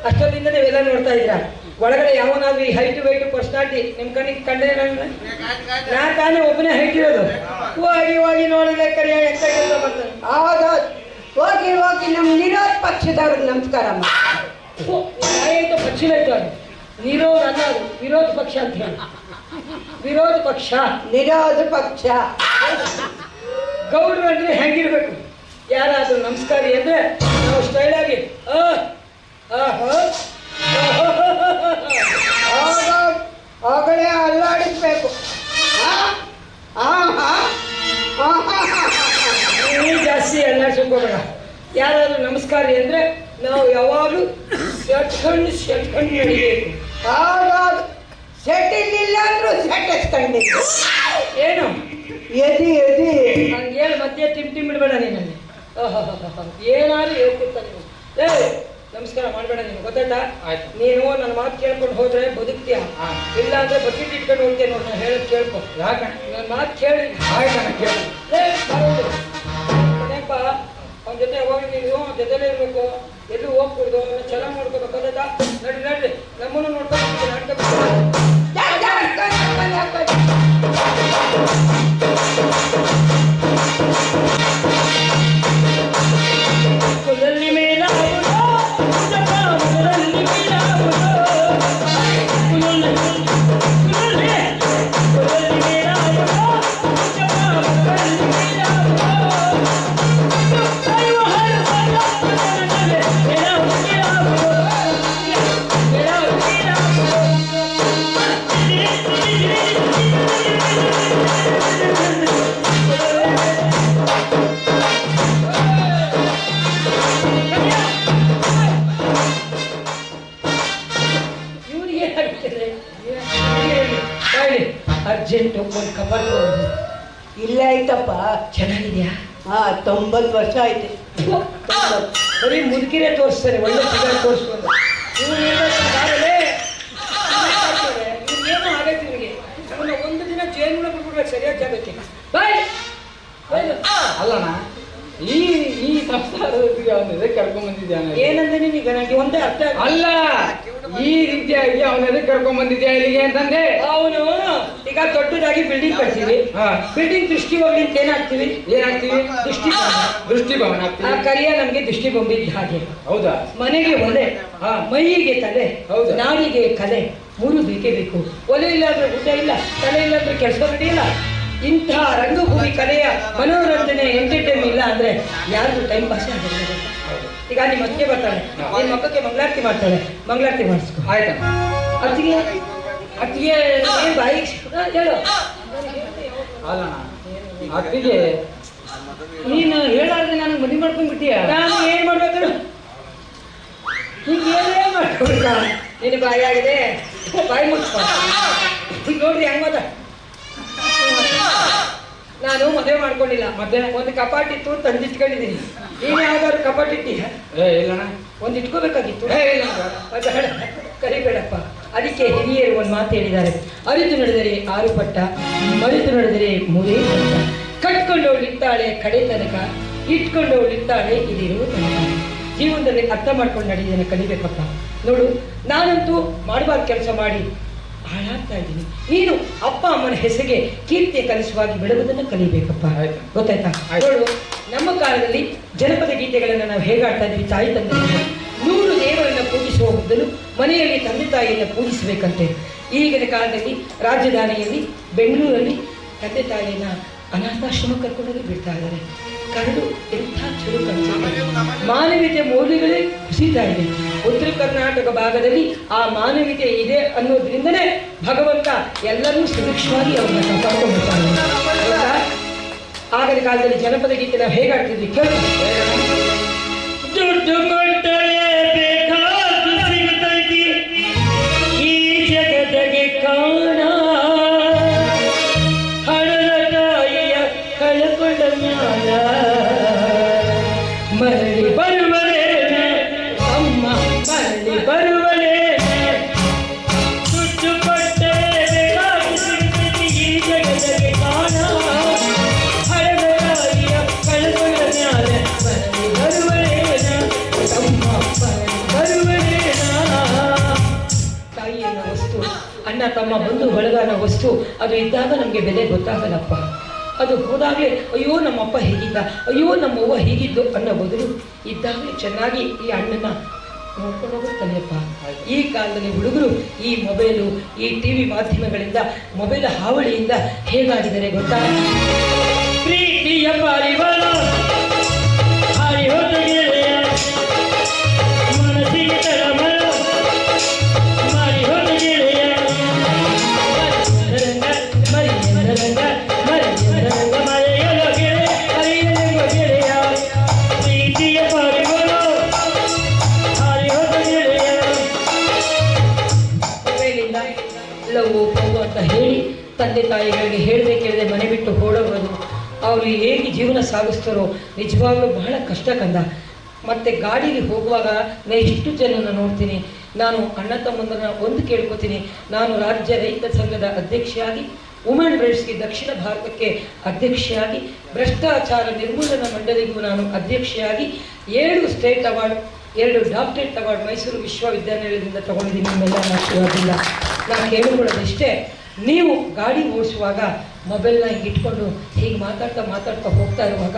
ಅಷ್ಟೊಂದಿಂದ ನೀವೆಲ್ಲ ನೋಡ್ತಾ ಇದ್ದೀರಾ. ಒಳಗಡೆ ಯಾವನಾದ್ರೂ ಈ ಹೈಟ್ ವೈಟ್ ಪರ್ಸನಾಲಿಟಿ ನಿಮ್ಮ ಕಣ್ಣಿಗೆ ಕಂಡೇ? ನಾ ತಾನೇ ಒಬ್ಬನೇ ಹೈಟ್ ಇರೋದು. ಹೋಗಿ ನೋಡಿದ್ರೆ ಕರಿಯ ಎಂತ ಕೆಲಸ ಬರ್ತಾನೆ. ಹೌದು, ಹೋಗಿ ಹೋಗಿ ನಮ್ಮ ವಿರೋಧ ಪಕ್ಷದವ್ರಿಗೆ ನಮಸ್ಕಾರ ಆಯ್ತು. ಪಕ್ಷಿನಾಯ್ತು ಅದು ನಿರೋಧ ಅಲ್ಲ, ಅದು ವಿರೋಧ ಪಕ್ಷ ಅಂತ ಹೇಳಿ. ವಿರೋಧ ಪಕ್ಷ, ನಿರೋಧ ಪಕ್ಷ. ಗೌಡ್ರು ಅಂದ್ರೆ ಹೆಂಗಿರ್ಬೇಕು? ಯಾರಾದ್ರೂ ನಮಸ್ಕಾರಿ ಅಂದ್ರೆ ನಾವು ಸ್ಟೈಲ್ ಆಗಿ ಆಗಲೇ ಅಲ್ಲಾಡಿಸ್ಬೇಕು. ನೀ ಜಾಸ್ತಿ ಎಲ್ಲ ಸುಳ್ಕೋಬೇಡ. ಯಾರಾದ್ರೂ ನಮಸ್ಕಾರಿ ಅಂದ್ರೆ ನಾವು ಯಾವಾಗಲೂ ಸೆಟ್ಕೊಂಡು ನಡಿಬೇಕು. ಹೌದೌದು, ಸೆಟ್ ಇಲ್ಲಿಲ್ಲ ಅಂದ್ರೂ ಸೆಟ್ ಎಸ್ಕೊಂಡಿದ್ದು. ಏನು ಎದಿ ಹಂಗೆ ಹೇಳಿ ಮತ್ತೆ ತಿಮ್ ಬಿಡಬೇಡ ನೀನಲ್ಲಿ. ಏನಾದ್ರು ಹೇಳ್ತಿರ್ತಾನೆ. ನಮಸ್ಕಾರ ಮಾಡಬೇಡ ನೀನು, ಗೊತ್ತಾಯ್ತಾ? ನೀನು ನನ್ನ ಮಾತು ಕೇಳ್ಕೊಂಡು ಹೋದ್ರೆ ಬದುಕ್ತೀಯ, ಇಲ್ಲ ಅಂದ್ರೆ ಬಕೆಟ್ ಇಟ್ಕೊಂಡು ಹೋಗ್ತೇನೆ ನೋಡಿ. ನಾನು ಹೇಳೋದು ಕೇಳ್ಕೊ. ಯಾಕಣ್ಣ? ನನ್ನ ಮಾತು ಕೇಳಿ. ಆಯ್ತಣ್ಣ, ಕೇಳಿ. ಕಣಪ್ಪ, ಅವನ ಜೊತೆ ಯಾವಾಗ ನೀನು ಜೊತೆಲೇ ಇರ್ಬೇಕು, ಎಲ್ಲೂ ಹೋಗ್ಕೊಡ್ದು, ಅವನ್ನ ಚೆನ್ನಾಗಿ ನೋಡ್ಕೋಬೇಕು. ಗೊತ್ತಾಯ್ತಾ? ನಡ್ರಿ ನಮ್ಮನ್ನು ನೋಡ್ಕೊಂಡು ನಾಟಕ ಕುಲಲ್ಲಿ ಮೇಲಾಗುವುದೋ, ಕುಲಲ್ಲಿ ಮೇಲಾಗುವುದೋ, ಕುಲಲ್ಲಿ ಮೇಲಾಗುವುದೋ, ಕುಲಲ್ಲಿ ಮೇಲಾಗುವುದೋ. ಅರ್ಜೆಂಟು ಒಂದು ಕಪಾಟ್ ಇಲ್ಲ ಆಯ್ತಪ್ಪ. ಚೆನ್ನಾಗಿದ್ಯಾ? 90 ವರ್ಷ ಆಯ್ತು. ಬರೀ ಮುದುಕಿರೇ ತೋರಿಸ್ತಾರೆ, ಒಳ್ಳೆ ಫಿಗರ್ ತೋರಿಸ್ಕೊಂಡು ಇವ್ರಿಗೇನು ಆಗೈತೆ ಇವ್ರಿಗೆ. ಅವನ್ನ ಒಂದು ದಿನ ಜೇನುಳ ಬಿಟ್ಬಿಡ್ಬೇಕು, ಸರಿಯಾಗಿ ಜಾಗಕ್ಕೆ ಬಾಯ್. ಅಲ್ಲಣ್ಣ, ಈ ಸಂಸಾರದೊಟ್ಟಿಗೆ ಅವನ ಕರ್ಕೊಂಡ್ ಬಂದಿದ್ದಾನೆ. ಏನಂದ್ರೆ ನಿನಗೆ ನನಗೆ ಒಂದೇ ಅರ್ಥ ಅಲ್ಲ, ಈ ರೀತಿಯಾಗಿ ಅವನ ಕರ್ಕೊಂಡ್ ಬಂದಿದ್ಯಾ ಇಲ್ಲಿಗೆ ಅಂತಂದೆ. ಅವನು ಈಗ ದೊಡ್ಡದಾಗಿ ಬಿಲ್ಡಿಂಗ್ ಕಟ್ತೀವಿ, ಬಿಲ್ಡಿಂಗ್ ದೃಷ್ಟಿ ಹೋಗ್ಲಿ ಅಂತ ಏನಾಗ್ತೀವಿ? ದೃಷ್ಟಿಭವನ ಆ ಕರಿಯ ನಮ್ಗೆ ದೃಷ್ಟಿ ಬೊಂಬಿದ್ದ ಹಾಗೆ. ಹೌದಾ? ಮನೆಗೆ ಒಲೆ, ಮೈಯಿಗೆ ತಲೆ, ಹೌದಾ? ನಾಡಿಗೆ ಕಲೆ, 3 ಬೇಕೇ ಬೇಕು. ಒಲೆ ಇಲ್ಲಾಂದ್ರೆ ಊಟ ಇಲ್ಲ, ತಲೆ ಇಲ್ಲಾಂದ್ರೆ ಕೆಲಸ ನಡೆಯಿಲ್ಲ. ಇಂತಹ ರಂಗಭೂಮಿ ಕಲೆಯ ಮನೋರಂಜನೆ ಎಂಟರ್ಟೈನ್ ಇಲ್ಲ ಅಂದ್ರೆ ಯಾರಿಗೂ ಟೈಮ್ ಪಾಸೇ ಆಗಿಲ್ಲ. ಈಗ ನಿಮ್ಮ ಅತ್ತಿಗೆ ಬರ್ತಾಳೆ, ನಿನ್ನ ಮಕ್ಕಕ್ಕೆ ಮಂಗಳಾರತಿ ಮಾಡ್ತಾಳೆ, ಮಂಗಳಾರತಿ ಮಾಡಿಸ್ಕೊ. ಆಯ್ತಾ? ಅತ್ತಿಗೆ ಏನ್ ಬಾಯಿ ಹೇಳು. ಅಲ್ಲಣ್ಣ, ಅತ್ತಿಗೆ ನೀನು ಹೇಳಾರ್ದೆ ನಾನು ಮದುವೆ ಮಾಡ್ಕೊಂಡ್ಬಿಟ್ಟಿಯ. ನಾನು ಏನ್ ಮಾಡ್ಬೇಕು? ಹೀಗೇನೇ ಮಾಡ್ಕೊಳ್ಕ ನಿನ್ನ ಬಾಯಿ ಆಗಿದೆ, ಬಾಯಿ ಮುಚ್ಕೊ. ಈಗ ನೋಡ್ರಿ ಹೆಂಗೋದ, ನಾನು ಮದುವೆ ಮಾಡ್ಕೊಂಡಿಲ್ಲ, ಮತ್ತೆ ಒಂದು ಕಪಾಟ್ ಇತ್ತು ತಂದಿಟ್ಕೊಂಡಿದ್ದೀನಿ. ನೀನು ಯಾವ್ದಾದ್ರು ಕಪಾಟ್ ಇಟ್ಟಿಯ? ಇಲ್ಲಣ್ಣ, ಒಂದು ಇಟ್ಕೋಬೇಕಾಗಿತ್ತು. ಇಲ್ಲ ಕರಿಬೇಡಪ್ಪ. ಅದಕ್ಕೆ ಹಿರಿಯರು ಒಂದು ಮಾತು ಹೇಳಿದ್ದಾರೆ, ಅರಿತು ನಡೆದರೆ 6 ಪಟ್ಟ, ಮರೆತು ನಡೆದರೆ 3 ಪಟ್ಟ. ಕಟ್ಕೊಂಡವಳಿರ್ತಾಳೆ ಕಡೆ ತನಕ, ಇಟ್ಕೊಂಡವಳಿರ್ತಾಳೆ ಇದಿರುವ ತನಕ. ಜೀವನದಲ್ಲಿ ಅರ್ಥ ಮಾಡ್ಕೊಂಡು ನಡೆಯೋದನ್ನ ಕಲಿಬೇಕಪ್ಪ. ನೋಡು, ನಾನಂತೂ ಮಾಡಬಾರ್ದು ಕೆಲಸ ಮಾಡಿ ಹಾಳಾಗ್ತಾ ಇದ್ದೀನಿ. ನೀನು ಅಪ್ಪ ಅಮ್ಮನ ಹೆಸರಿಗೆ ಕೀರ್ತಿಯ ಕಲಿಸುವಾಗಿ ಬೆಳಗುವುದನ್ನು ಕಲಿಬೇಕಪ್ಪ. ಗೊತ್ತಾಯ್ತಾ? ನೋಡು, ನಮ್ಮ ಕಾಲದಲ್ಲಿ ಜನಪದ ಗೀತೆಗಳನ್ನು ನಾವು ಹೇಗಾಡ್ತಾ ಇದ್ವಿ. ತಾಯಿ ತಂದೆ 100 ದೇವರನ್ನು ಪೂಜಿಸುವ ಬದಲು ಮನೆಯಲ್ಲಿ ತಂದೆ ತಾಯಿಯನ್ನು ಪೂಜಿಸಬೇಕಂತೆ. ಈಗಿನ ಕಾಲದಲ್ಲಿ ರಾಜಧಾನಿಯಲ್ಲಿ ಬೆಂಗಳೂರಲ್ಲಿ ತಂದೆ ತಾಯಿಯನ್ನ ಅನಾಥಾಶ್ರಮ ಕರ್ಕೊಂಡೋಗಿ ಬಿಡ್ತಾ ಇದ್ದಾರೆ. ಕರಡು ಎಂಥ ಚುರುಕು ಅನ್ಸುತ್ತೆ. ಮಾನವೀಯತೆ ಮೌಲ್ಯಗಳೇ ಕುಸಿತಾ ಇದೆ. ಉತ್ತರ ಕರ್ನಾಟಕ ಭಾಗದಲ್ಲಿ ಆ ಮಾನವೀಯತೆ ಇದೆ ಅನ್ನೋದ್ರಿಂದನೇ ಭಗವಂತ ಎಲ್ಲರೂ ಸುರಕ್ಷವಾಗಿ ಅವ್ರನ್ನ ಕಾಪಾಡ್ಕೊಂಡ್ಬಿಡ್ತಾರೆ. ಆಗಿನ ಕಾಲದಲ್ಲಿ ಜನಪದ ಗೀತೆ ನಾವು ಹೇಗಾಡ್ತಿದ್ವಿ ಕೇಳಿ. ದುಡ್ಡು ಕೊಟ್ಟರೆ ಬೇಕಾದ್ದು ಸಿಗುತ್ತೈತಿ ಈ ಜಗದಗೆ ಕಾಣ, ಹಣದ ತಾಯಿಯ ಕಳಕೊಂಡ ಮ್ಯಾಲ ಮರಳಿ ಬರುವನೇ ಅಮ್ಮ, ಮರಳಿ ಬರುವನೇ. ದುಡ್ಡು ಕೊಟ್ಟರೆ ಬೇಕಾದ್ದು ಸಿಗುತ್ತೈತಿ ಈ ಜಗದಗೆ ಕಾಣ, ಹಣದ ತಾಯಿಯ ಕಳಕೊಂಡ ಮ್ಯಾಲ ಮರಳಿ ಬರುವನೇನ ಅಮ್ಮ, ಮರಳಿ ಬರುವನೇನ. ತಾಯಿ ಅನ್ನೋ ವಸ್ತು, ಅಣ್ಣ ತಮ್ಮ ಬಂಧು ಬಳಗ ಅನ್ನೋ ವಸ್ತು, ಅದು ಇದ್ದಾಗ ನಮಗೆ ಬೆಲೆ ಗೊತ್ತಾಗಲ್ಲಪ್ಪ. ಅದು ಹೋದಾಗಲೇ ಅಯ್ಯೋ ನಮ್ಮಪ್ಪ ಹೀಗಿದ್ದ, ಅಯ್ಯೋ ನಮ್ಮವ್ವ ಹೀಗಿದ್ದು ಅನ್ನೋ ಬದಲು ಇದ್ದಾಗಲೇ ಚೆನ್ನಾಗಿ ಈ ಅಣ್ಣನ ನೋಡ್ಕೊಂಡು ಹೋಗುತ್ತಾನೆಯಪ್ಪ. ಈ ಕಾಲದಲ್ಲಿ ಹುಡುಗರು ಈ ಮೊಬೈಲು, ಈ ಟಿವಿ ಮಾಧ್ಯಮಗಳಿಂದ, ಮೊಬೈಲ್ ಹಾವಳಿಯಿಂದ ಹೇಗಾಗಿದ್ದಾರೆ ಗೊತ್ತಾ? ಪ್ರೀತಿಯ ಪಾರಿವಾಳ ಹಾರಿ ಹೋದ ಗೆಳೆಯ, ಮನಸ್ಸಿಗೆ ತಳಮಳ ಮಾರಿ ಹೋದ ಗೆಳೆಯ, ಮರಿಯಂದರಂಗ ಮರಿಯಂದರಂಗ ಮರೆಯಲ ಗೆಳೆಯ, ಹರಿಯಲೆಂಬ ಗೆಳೆಯ. ಪ್ರೀತಿಯ ಪಾರಿವಾಳ ಹಾರಿ ಹೋದ ಗೆಳೆಯ. ಮೊಬೈಲಿಂದ ಲವ್ ಪವ್ ಅಂತ ಹೇಳಿ ತಂದೆ ತಾಯಿಗಳಿಗೆ ಹೇಳದೆ ಕೇಳದೆ ಮನೆ ಬಿಟ್ಟು ಓಡೋಗೋದು, ಅವರು ಹೇಗೆ ಜೀವನ ಸಾಗಿಸ್ತಾರೋ ನಿಜವಾಗ್ಲೂ ಬಹಳ ಕಷ್ಟ ಕಂದ. ಮತ್ತು ಗಾಡೀಲಿ ಹೋಗುವಾಗ ನಾನು ಎಷ್ಟು ಜನನ ನೋಡ್ತೀನಿ. ನಾನು ಅಣ್ಣ ತಮ್ಮಂದರನ್ನ ಒಂದು ಕೇಳ್ಕೊತೀನಿ, ನಾನು ರಾಜ್ಯ ರೈತ ಸಂಘದ ಅಧ್ಯಕ್ಷೆಯಾಗಿ, ವುಮೆನ್ ರೈಟ್ಸ್ಗೆ ದಕ್ಷಿಣ ಭಾರತಕ್ಕೆ ಅಧ್ಯಕ್ಷೆಯಾಗಿ, ಭ್ರಷ್ಟಾಚಾರ ನಿರ್ಮೂಲನಾ ಮಂಡಳಿಗೂ ನಾನು ಅಧ್ಯಕ್ಷೆಯಾಗಿ 7 state award, 2 doctorate award Mysuru ವಿಶ್ವವಿದ್ಯಾನಿಲಯದಿಂದ ತಗೊಂಡಿದ್ದೀನಿ. ನಿಮ್ಮೆಲ್ಲ ಆಶೀರ್ವಾದದಿಂದ ನಾನು ಕೇಳಿಕೊಳ್ಳೋದಿಷ್ಟೇ, ನೀವು ಗಾಡಿ ಓಡಿಸುವಾಗ ಮೊಬೈಲ್ನ ಹಿಂಗೆ ಇಟ್ಕೊಂಡು ಹೀಗೆ ಮಾತಾಡ್ತಾ ಹೋಗ್ತಾ ಇರುವಾಗ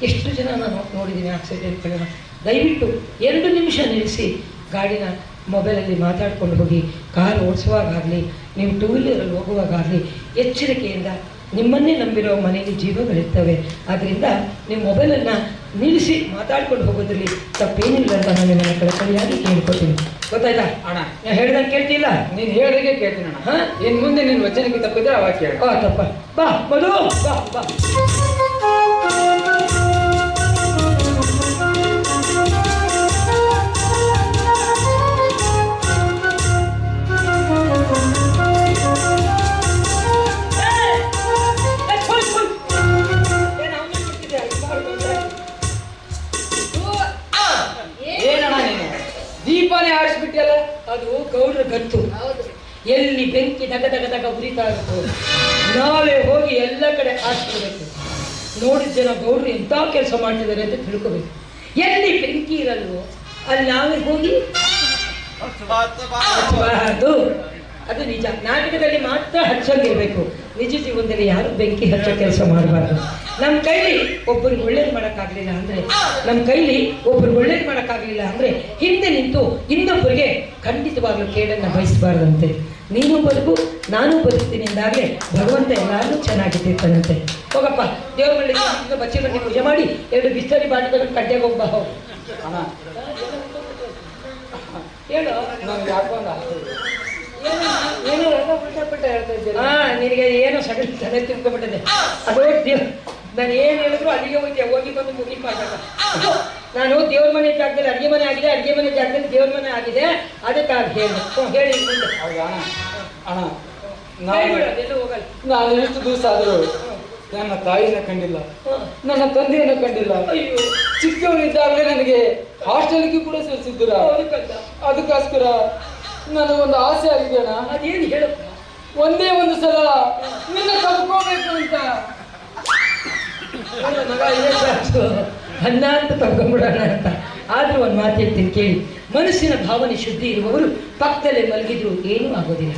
ಎಷ್ಟು ಜನ ನಾನು ನೋಡಿದ್ದೀನಿ ಆಕ್ಸಿಡೆಂಟ್ಗಳನ್ನ. ದಯವಿಟ್ಟು 2 ನಿಮಿಷ ನಿಲ್ಲಿಸಿ ಗಾಡಿನ ಮೊಬೈಲಲ್ಲಿ ಮಾತಾಡ್ಕೊಂಡು ಹೋಗಿ. ಕಾರ್ ಓಡಿಸುವಾಗಲಿ, ನೀವು 2 ವೀಲರಲ್ಲಿ ಹೋಗುವಾಗಲಿ ಎಚ್ಚರಿಕೆಯಿಂದ. ನಿಮ್ಮನ್ನೇ ನಂಬಿರೋ ಮನೆಯಲ್ಲಿ ಜೀವಗಳಿರ್ತವೆ. ಆದ್ದರಿಂದ ನೀವು ಮೊಬೈಲನ್ನು ನಿಲ್ಲಿಸಿ ಮಾತಾಡ್ಕೊಂಡು ಹೋಗೋದ್ರಲ್ಲಿ ತಪ್ಪೇನಿಲ್ಲ ಅಂತ ನಾನು ನಿಮ್ಮನ್ನು ಕಳಕಳಿಯಾಗಿ ಕೇಳ್ಕೊತೀನಿ. ಗೊತ್ತಾಯ್ತಾ ಅಣ್ಣ? ನಾನು ಹೇಳ್ದಂಗೆ ಕೇಳ್ತಿಲ್ಲ? ನೀನು ಹೇಳಿದಾಗೆ ಕೇಳ್ತೀನಿ ಅಣ್ಣ. ಹಾಂ, ಇನ್ನು ಮುಂದೆ ನಿನ್ನ ವಚನಕ್ಕೆ ತಪ್ಪಿದ್ರೆ ಅವಾಗ ಕೇಳ. ತಪ್ಪ ಬಾ ಮಧು, ಬಾ ಬಾ. ಎಲ್ಲಿ ಬೆಂಕಿ ದಗ ದಗ ದಗ ಉರಿತಾ ಇರುತ್ತೋ ನಾವೇ ಹೋಗಿ ಎಲ್ಲ ಕಡೆ ಹಾಕಿರ್ಬೇಕು. ನೋಡಿದ ಜನ ಗೌಡ್ರು ಎಂಥ ಕೆಲಸ ಮಾಡ್ತಿದ್ದಾರೆ ಅಂತ ತಿಳ್ಕೋಬೇಕು. ಎಲ್ಲಿ ಬೆಂಕಿ ಇರಲ್ವೋ ಅಲ್ಲಿ ನಾವೇ ಹೋಗಿ ಹಚ್ಚಬಾರದು. ಅದು ನಿಜ. ನಾಟಕದಲ್ಲಿ ಮಾತ್ರ ಹಚ್ಚೋಗಿರ್ಬೇಕು, ನಿಜ ಜೀವನದಲ್ಲಿ ಯಾರು ಬೆಂಕಿ ಹಚ್ಚೋ ಕೆಲಸ ಮಾಡಬಾರ್ದು. ನಮ್ಮ ಕೈಲಿ ಒಬ್ಬರಿಗೆ ಒಳ್ಳೇದು ಮಾಡೋಕ್ಕಾಗಲಿಲ್ಲ ಅಂದರೆ ಹಿಂದೆ ನಿಂತು ಇನ್ನೊಬ್ಬರಿಗೆ ಖಂಡಿತವಾಗ್ಲೂ ಕೇಳನ್ನು ಬಯಸಬಾರ್ದಂತೆ. ನೀನು ಬದುಕು ನಾನು ಬದುಕ್ತೀನಿ ಎಂದಾಗಲೇ ಭಗವಂತ ಎಲ್ಲರೂ ಚೆನ್ನಾಗಿಟ್ಟಿರ್ತಾನಂತೆ. ಹೋಗಪ್ಪ ದೇವ್ರ ಮಳ್ಳಿ ಬಚ್ಚಿ ಬನ್ನಿ ಪೂಜೆ ಮಾಡಿ 2 ಬಿಸ್ತರಿ ಬಾಟಲ್ ತಗೊಂಡು ಕಡ್ಡೆಗೆ ಹೋಗ್ಬಾ. ಹೋಗು ಹೇಳು. ನಿನಗೆ ಏನೋ ಸಗಣಿ ತಲೆ ತಿಳ್ಕೊಂಡ್ಬಿಟ್ಟಿದೆ. ಅದು ನಾನು ಏನು ಹೇಳಿದ್ರು ಅಲ್ಲಿಗೆ ಹೋಗಿ ಬಂದು ಮುಗಿಕ್ ಮಾಡ್ಬೇಕ. ನಾನು ದೇವ್ರ ಮನೆ ಜಾಗದಲ್ಲಿ ಅಡುಗೆ ಮನೆ ಆಗಿದೆ, ಅಡುಗೆ ಮನೆ ಜಾಗದಲ್ಲಿ ದೇವ್ರ ಮನೆ ಆಗಿದೆ, ಅದಕ್ಕಾಗಿ ಹೇಳಿ ಅಣ್ಣ ನಾನು ಎಷ್ಟು ದಿವಸ ಆದರೂ ನನ್ನ ತಾಯಿನ ಕಂಡಿಲ್ಲ, ನನ್ನ ತಂದೆಯನ್ನು ಕಂಡಿಲ್ಲ. ಚಿಕ್ಕವನಿದ್ದಾಗಲೇ ನನಗೆ ಹಾಸ್ಟೆಲ್ಗೆ ಕೂಡ ಸೇರಿಸಿದ್ದೀರ. ಅದಕ್ಕೋಸ್ಕರ ನನಗೊಂದು ಆಸೆ ಆಗಿದೆ ಅಣ್ಣ. ಅದೇನು ಹೇಳು. ಒಂದೇ ಒಂದು ಸಲ ನಿನ್ನ ತಪ್ಕೋಬೇಕು ಅಂತ. ಮಗ ಅನ್ನ ಅಂತ ತಗೊಂಡ್ಬಿಡೋಣ ಅಂತ. ಆದ್ರೂ ಒಂದು ಮಾತು ಹೇಳ್ತೀನಿ ಕೇಳಿ. ಮನಸ್ಸಿನ ಭಾವನೆ ಶುದ್ಧಿ ಇರುವವರು ಪಕ್ಕದಲ್ಲೇ ಮಲಗಿದ್ರು ಏನೂ ಆಗೋದಿಲ್ಲ.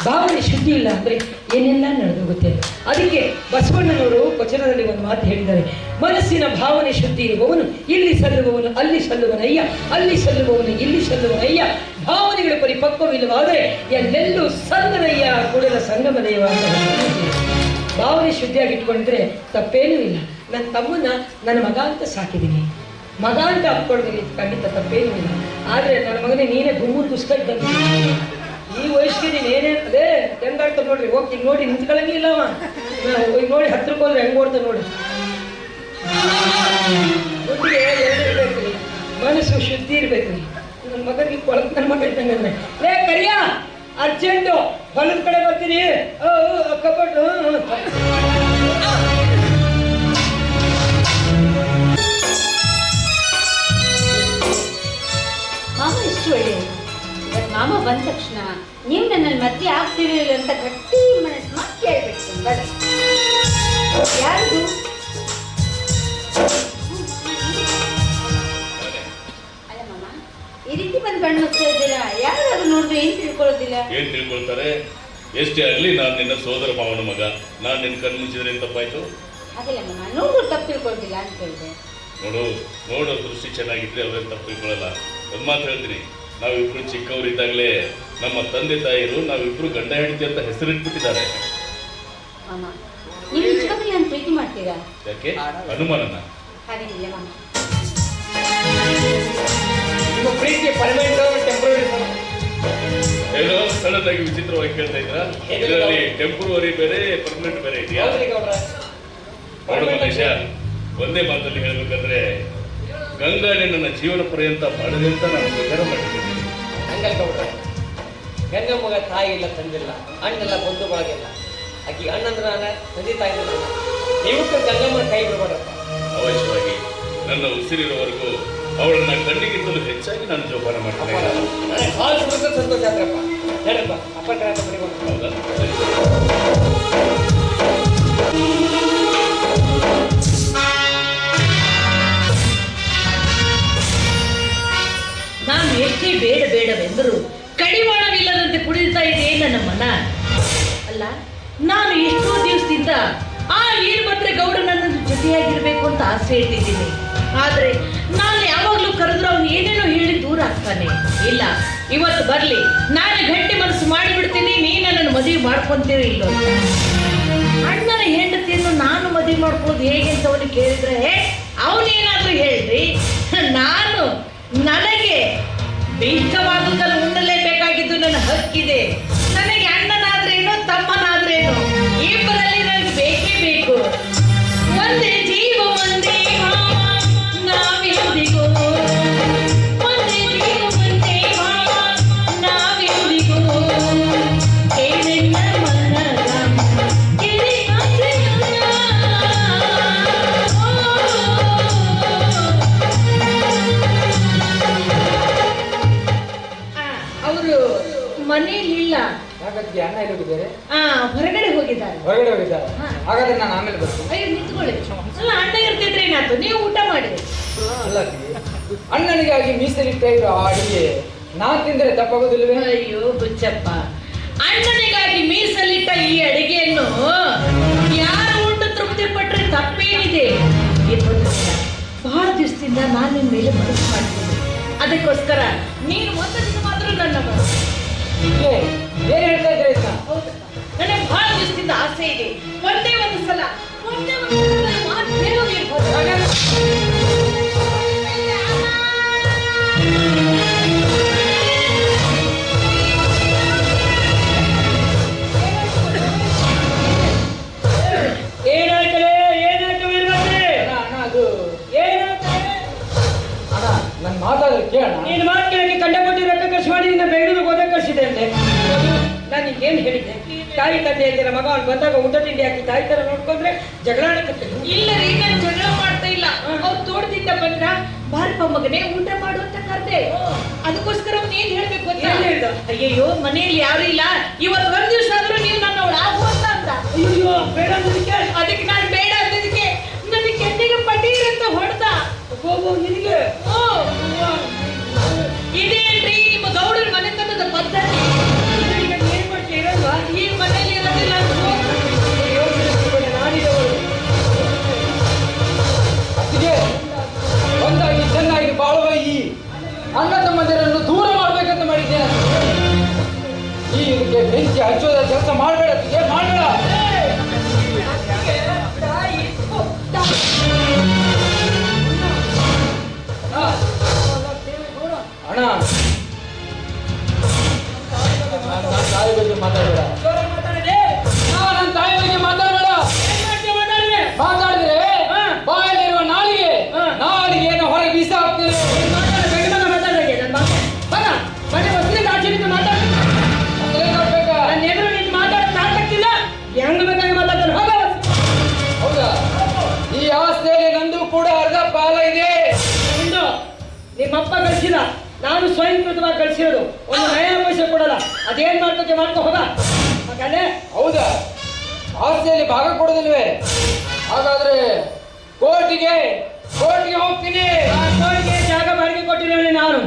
ಭಾವನೆ ಶುದ್ಧಿ ಇಲ್ಲ ಅಂದರೆ ಏನೆಲ್ಲ ನಡೆದೋಗುತ್ತೆ. ಅದಕ್ಕೆ ಬಸವಣ್ಣನವರು ವಚನದಲ್ಲಿ ಒಂದು ಮಾತು ಹೇಳಿದ್ದಾರೆ, ಮನಸ್ಸಿನ ಭಾವನೆ ಶುದ್ಧಿ ಇರುವವನು ಇಲ್ಲಿ ಸಲ್ಲುವವನು ಅಲ್ಲಿ ಸಲ್ಲುವನಯ್ಯ, ಅಲ್ಲಿ ಸಲ್ಲುವವನು ಇಲ್ಲಿ ಸಲ್ಲುವನಯ್ಯ. ಭಾವನೆಗಳು ಪರಿಪಕ್ವವಿಲ್ಲವಾದರೆ ಎಲ್ಲೆಲ್ಲೂ ಸಲ್ಲನಯ್ಯ ಕೂಡಲ ಸಂಗಮ ದೇವ ಅಂತ. ಭಾವನೆ ಶುದ್ಧಿಯಾಗಿ ಇಟ್ಕೊಂಡಿದ್ರೆ ತಪ್ಪೇನೂ ಇಲ್ಲ. ನನ್ನ ತಮ್ಮನ್ನ ನನ್ನ ಮಗ ಅಂತ ಸಾಕಿದ್ದೀನಿ, ಮಗ ಅಂತ ಅಪ್ಕೊಳ್ತೀನಿ, ಖಂಡಿತ ತಪ್ಪೇನೂ ಇಲ್ಲ. ಆದರೆ ನನ್ನ ಮಗನೇ ನೀನೇ ಗುಮ್ಮು ದುಸ್ಕಟ್ ಬಂದ ಈ ವಯಸ್ಸಿಗೆ ನೀನು ಏನೇ ಅದೇ ಹೆಂಗಾಡ್ತ ನೋಡ್ರಿ. ಹೋಗಿ ನೋಡಿ ನಿಂತ್ಕೊಳ್ಳಂಗೆ ಇಲ್ಲವ. ಈಗ ನೋಡಿ ಹತ್ರಕ್ಕೆ ಹೋದ್ರೆ ಹೆಂಗೆ ಓಡ್ತಾ ನೋಡಿ. ಒಟ್ಟಿಗೆ ಎರಡು ಇರಬೇಕು, ಮನಸ್ಸು ಶುದ್ಧಿ ಇರಬೇಕು. ನನ್ನ ಮಗನಿಗೆ ಕೊಳಕ್ ನನ್ನ ಮಗ ಇದ್ದಂಗೆ ಲೇ ಕರಿಯ ಅರ್ಜೆಂಟು ಹೊಲದ ಕಡೆ ಬರ್ತೀನಿ ಕಬ್ಬಟ್ಟು. ಮಾಮ ಎಷ್ಟು ಒಳ್ಳೆಯದು. ಮಾಮ ಬಂದ ತಕ್ಷಣ ನೀವು ನನ್ನಲ್ಲಿ ಮದುವೆ ಆಗ್ತಿರಲಿಲ್ಲ ಅಂತ ಗಟ್ಟಿ ಮನಸ್ಸು ಮಾತು ಕೇಳ್ಬೇಕು. ಬರೀ ಯಾರು ಅಲ್ಲ ಮಾಮ ಈ ರೀತಿ ಬಂದು ಗಂಡು ಹೋಗ್ತಾ ಇದ್ದೀರಾ? ಯಾರಾದ್ರೂ ನೋಡಿದ್ರೆ ಏನ್ ತಿಳ್ಕೊಳ್ಳೋದಿಲ್ಲ? ಏನ್ ತಿಳ್ಕೊಳ್ತಾರೆ? ಎಷ್ಟೇ ಆಗ್ಲಿ ನಾನು ನಿನ್ನ ಸೋದರ ಮಾವನ ಮಗ, ನಾನು ನಿನ್ನ ಕಣ್ಣು ಮುಚ್ಚಿದ್ರೆ ತಪ್ಪಾಯ್ತು? ಹಾಗಲ್ಲ ಮಾಮ, ನೋಡ್ರು ತಪ್ಪು ತಿಳ್ಕೊಳ್ತಿಲ್ಲ ಅಂತ ಹೇಳಿದೆ. ನೋಡೋ ದೃಷ್ಟಿ ಚೆನ್ನಾಗಿದ್ರೆ ಅವ್ರೇನು ತಪ್ಪು ತಿಳ್ಕೊಳ್ಳಲ್ಲ. ಒಂದು ಮಾತು ಹೇಳ್ತೀನಿ, ನಾವಿಬ್ರು ಚಿಕ್ಕವರಿದ್ದಾಗಲೇ ನಮ್ಮ ತಂದೆ ತಾಯಿರು ನಾವಿಬ್ರು ಗಂಡ ಹೆಂಡತಿ ಅಂತ ಹೆಸರಿಟ್ಬಿಟ್ಟಿದ್ದಾರೆ. ಮಾಮ ನೀವು ನಿಜವಾಗ್ಲೂ ನಾನು ಪ್ರೀತಿ ಮಾಡ್ತೀರಾ? ಯಾಕೆ ಅನುಮಾನನ? ಹಾಗೇನಿಲ್ಲ ಮಾಮ. ನಿಮ್ಮ ಪ್ರೀತಿ ಪರ್ಮನೆಂಟ್ ಟೆಂಪರರಿ ಏನೋ ಸಡನ್ ಆಗಿ ವಿಚಿತ್ರವಾಗಿ ಕೇಳ್ತಾ ಇದ್ರ? ಇದರಲ್ಲಿ ಟೆಂಪರರಿ ಬೇರೆ ಪರ್ಮನೆಂಟ್ ಬೇರೆ ಇದೆಯಾ? ನೋಡು ಮನುಷ್ಯ, ಒಂದೇ ಮಾತಲ್ಲಿ ಹೇಳ್ಬೇಕಂದ್ರೆ ಗಂಗಾನೆ ನನ್ನ ಜೀವನ ಪರ್ಯಂತ ಬಾಳದೆ ಅಂತ ನಾನು ನಿರ್ಧಾರ ಮಾಡಿದ್ದೇನೆ. ಹಂಗಲ್ ಗೌಡ್ರ, ಗಂಗ ಮಗ ತಾಯಿ ಇಲ್ಲ, ತಂದಿಲ್ಲ, ಅಣ್ಣೆಲ್ಲ ಬಂಧು ಬಳಗಿಲ್ಲ. ಆಕಿ ಅಣ್ಣಂದ್ರ ತಂದೆ ತಾಯಿ ನೀವು ಗಂಗಮ್ಮನ ಕೈ ಬಿಡಬೇಡಪ್ಪ. ಅವಶ್ಯವಾಗಿ ನನ್ನ ಉಸಿರಿರುವವರೆಗೂ ಅವಳನ್ನ ಕಣ್ಣಿಗಿಂತಲೂ ಹೆಚ್ಚಾಗಿ ನಾನು ಜೋಪಾನ ಮಾಡ್ತೇನೆ. ನನಗೆ ಹಾಲು ಕುಡಿದ್ರೆ ಸಂತೋಷ ಆದ್ರಪ್ಪ. ಹೇಳಪ್ಪ ಅಪ್ಪ ಕಡೆ ಬರೀಬೋದು. ಹೌದಾ? ಸರಿ. ನಾನು ಎಷ್ಟೇ ಬೇಡವೆಂದರೂ ಕಡಿವಾಣವಿಲ್ಲದಂತೆ ಕುಡಿತಾ ಇದೆ ನನ್ನ ಮನ. ಅಲ್ಲ, ನಾನು ಎಷ್ಟೋ ದಿವಸದಿಂದ ಆ ವೀರಭದ್ರ ಗೌಡ ನನ್ನ ಜೊತೆಯಾಗಿರ್ಬೇಕು ಅಂತ ಆಸೆ ಇಟ್ಟಿದ್ದೀನಿ. ಆದ್ರೆ ನಾನು ಯಾವಾಗ್ಲೂ ಕರೆದ್ರು ಅವನು ಏನೇನೋ ಹೇಳಿ ದೂರ ಆಗ್ತಾನೆ. ಇಲ್ಲ, ಇವತ್ತು ಬರ್ಲಿ, ನಾನು ಗಟ್ಟಿ ಮನಸ್ಸು ಮಾಡಿಬಿಡ್ತೀನಿ, ನೀನು ನನ್ನ ಮದುವೆ ಮಾಡ್ಕೊಂತೀರಿ ಇಲ್ಲೋ ಅಂತ. ಅಣ್ಣನ ಹೆಂಡತಿಯನ್ನು ನಾನು ಮದುವೆ ಮಾಡ್ಕೊಳ್ಳೋದು ಹೇಗೆ ಅಂತ ಅವನಿಗೆ ಕೇಳಿದ್ರೆ ಅವನೇನಾದ್ರೂ ಹೇಳ್ರಿ, ನನಗೆ ಇಷ್ಟವಾದದ್ದನ್ನು ಉಣ್ಣಲೇಬೇಕಾಗಿದ್ದು ನನ್ನ ಹಕ್ಕಿದೆ. ನನಗೆ ಅಣ್ಣನಾದ್ರೇನು ತಮ್ಮನಾದ್ರೇನು ಇಬ್ಬರಲ್ಲಿ ನನಗೆ ಬೇಕೇ ಬೇಕು. ಒಂದೇ ಜೀವ ಒಂದೇ ಭಾವ ನಾವೆಂದಿಗೂ, ಒಂದೇ ಜೀವ ಒಂದೇ ಭಾವ ನಾವೆಂದಿಗೂ ಕೇಳೆನ್ನ ಮನದ ಕೆರೆ ಅವರು ಮನೇಲಿ ಇಲ್ಲ. ಹೋಗಿದ್ದಾರೆ? ಹೊರಗಡೆ ಹೋಗಿದ್ದಾರೆ. ಹೊರಗಡೆ ಹೋಗಿದ್ದಾರೆ. ಹಾ. ಹಾಗಾದ್ರೆ ನಾನು ಆಮೇಲೆ ಬರ್ತೀನಿ. ಅಯ್ಯೋ ನಿಂತ್ಕೊಳ್ಳಿ. ಅಲ್ಲ ಅಣ್ಣ ಇರ್ತಿದ್ರೆ ಏನಾಯ್ತು, ನೀವು ಊಟ ಮಾಡಿ. ಅಲ್ಲ ಅಣ್ಣನಿಗಾಗಿ ಮೀಸಲಿಟ್ಟ ಇರೋ ಆ ಅಡಿಗೆ ನಾನ್ ತಿಂದರೆ ತಪ್ಪಾಗೋದಿಲ್ವೇ? ಅಯ್ಯೋ ಬುಚ್ಚಪ್ಪ, ಅಣ್ಣನಿಗಾಗಿ ಮೀಸಲಿಟ್ಟ ಈ ಅಡಿಗೆಯನ್ನು ಯಾರು ಉಂಟು ತೃಪ್ತಿ ಪಟ್ರೆ ತಪ್ಪೇನಿದೆ? ಬಹಳ ದಿವಸದಿಂದ ನಾನು ನಿನ್ನ ಮೇಲೆ ಮನಸ್ಸು ಮಾಡ್ತೀನಿ. ಅದಕ್ಕೋಸ್ಕರ ನೀನು ಒಂದು ದಿನ ಮಾತ್ರ ನನ್ನ ಮಗ. ಏನ್ ಹೇಳ್ತಾ ಇದ್ರೆ ಹೌದಪ್ಪ, ನನಗೆ ಬಹಳ ದಿವಸದಿಂದ ಆಸೆ ಇದೆ. ಒಂದೇ ಒಂದು ಸಲ ನನ್ನ ಮಾತು ಹೇಳೋದಿರ್ಬೋದು. ನನ್ ಮಾತಾಡೋದು ಕೇಳೋಣ. ನೀನು ಮಾತು ಕೇಳಕ್ಕೆ ಕಂಡಪಟ್ಟಿ ರೊಕ್ಕ ಖರ್ಚು ಮಾಡಿ ನಿನ್ನ ಬೆಂಗಳೂರಿಗೆ ಹೋದಾಗ ಕಳಿಸಿದೆ ಅಂತೆ. ನಾನು ನಿಂಗೇನು ಹೇಳಿದ್ದೆ? ತಾಯಿ ತಂದೆ ಇದ್ದೀರ, ಮಗ ಅವ್ನು ಬಂದಾಗ ಊಟ ತಿಂಡಿ ಹಾಕಿ ತಾಯಿ ತರ ನೋಡ್ಕೊಂಡ್ರೆ ಜಗಳ ಆಡಕತ್ತೆ. ಇಲ್ಲ ರೀ, ನಾನು ಜಗಳ ಮಾಡ್ತಾ ಇಲ್ಲ. ಅವ್ರು ತೋಟದಿಂದ ಬಂದ್ರ ಬಾರಪ್ಪ ಮಗನೇ ಊಟ ಮಾಡು ಅಂತ ಕರ್ದೆ. ಅದಕ್ಕೋಸ್ಕರ ಅವ್ನು ಏನ್ ಹೇಳ್ಬೇಕು ಅಂತ ಹೇಳ್ದ? ಅಯ್ಯಯ್ಯೋ ಮನೆಯಲ್ಲಿ ಯಾರು ಇಲ್ಲ, ಇವತ್ತು ಒಂದ್ ದಿವಸ ಆದ್ರೂ ನೀವು ನನ್ನ ಅವಳು ಆಗು ಅಂತ ಅಂದ. ಅಯ್ಯೋ ಬೇಡ ಅಂದಕ್ಕೆ ಅದಕ್ಕೆ ನಾನು ಬೇಡ ಅಂದಿದ್ದಕ್ಕೆ ನನ್ನ ಕೆನ್ನಿಗೆ ಪಟೀರ್ ಅಂತ ಹೊಡೆದ. ಹೋಗು ನಿನಗೆ. ಇದೇನ್ರಿ ನಿಮ್ಮ ಗೌಡರ ಮನೆತನದ ಪದ್ಧತಿ? ಏನ್ ಮಾಡ್ತೀರಲ್ವಾ? ಈ ಮನೆಯಲ್ಲಿ ಇರೋದಿಲ್ಲ ಅತ್ತಿಗೆ ಒಂದಾಗಿ ಚೆನ್ನಾಗಿ ಬಾಳುವ ಈ ಅಣ್ಣ ತಮ್ಮಂದಿರನ್ನು ದೂರ ಮಾಡ್ಬೇಕಂತ ಮಾಡಿದ್ದೇನೆ. ಈ ಇದಕ್ಕೆ ಬೆಂಕಿ ಹಚ್ಚೋದ ಕೆಲಸ ಮಾಡಬೇಡ ಅತ್ತಿಗೆ, ಮಾಡಬೇಡ. ಅಣ್ಣ ನನ್ನ ತಾಯಿ ಬಗ್ಗೆ ಮಾತಾಡಬೇಡ. ನನ್ನ ತಾಯಿ ಬಗ್ಗೆ ಮಾತಾಡಬೇಡ. ಮಾತಾಡಿದ್ರೆ ಬಾಯಲ್ಲಿರುವ ನಾಲಿಗೆಯನ್ನು ಹೊರಗೆ ಬೀಸ ಹಾಕ್ತೇನೆ. ನನ್ನ ಎದುರು ನಿಂತು ಮಾತಾಡೋದು ಸಾಕಾಗ್ತಿಲ್ಲ. ಹೆಂಗ್ ಬೇಕಾಗಿ ಮಾತಾಡ್ತಾರೆ ಹೋಗ. ಹೌದಾ? ಈ ಆಸ್ತಿಯಲ್ಲಿ ನಂದು ಕೂಡ ಅರ್ಧ ಪಾಲ ಇದೆ. ನಿಂದು ನಿಮ್ಮಪ್ಪ ಕಳಿಸಿದ, ನಾನು ಸ್ವಯಂಕೃತವಾಗಿ ಕಳಿಸಿರೋದು. ಒಂದು ನಯ ಪೈಸೆ ಕೊಡಲ್ಲ. ಅದೇನ್ ಮಾಡ್ಕೊತೆ ಮಾಡ್ಕೊ ಹೋಗ ಮಗನೇ. ಹೌದಾ? ಆಸ್ತಿಯಲ್ಲಿ ಭಾಗ ಕೊಡೋದಿಲ್ವೇ? ಹಾಗಾದ್ರೆ ಕೋರ್ಟಿಗೆ ಹೋಗ್ತೀನಿ. ಆ ಕೋರ್ಟ್ಗೆ ಜಾಗ ಬಾಡಿಗೆ ಕೊಟ್ಟಿರೋನೆ ನಾನು.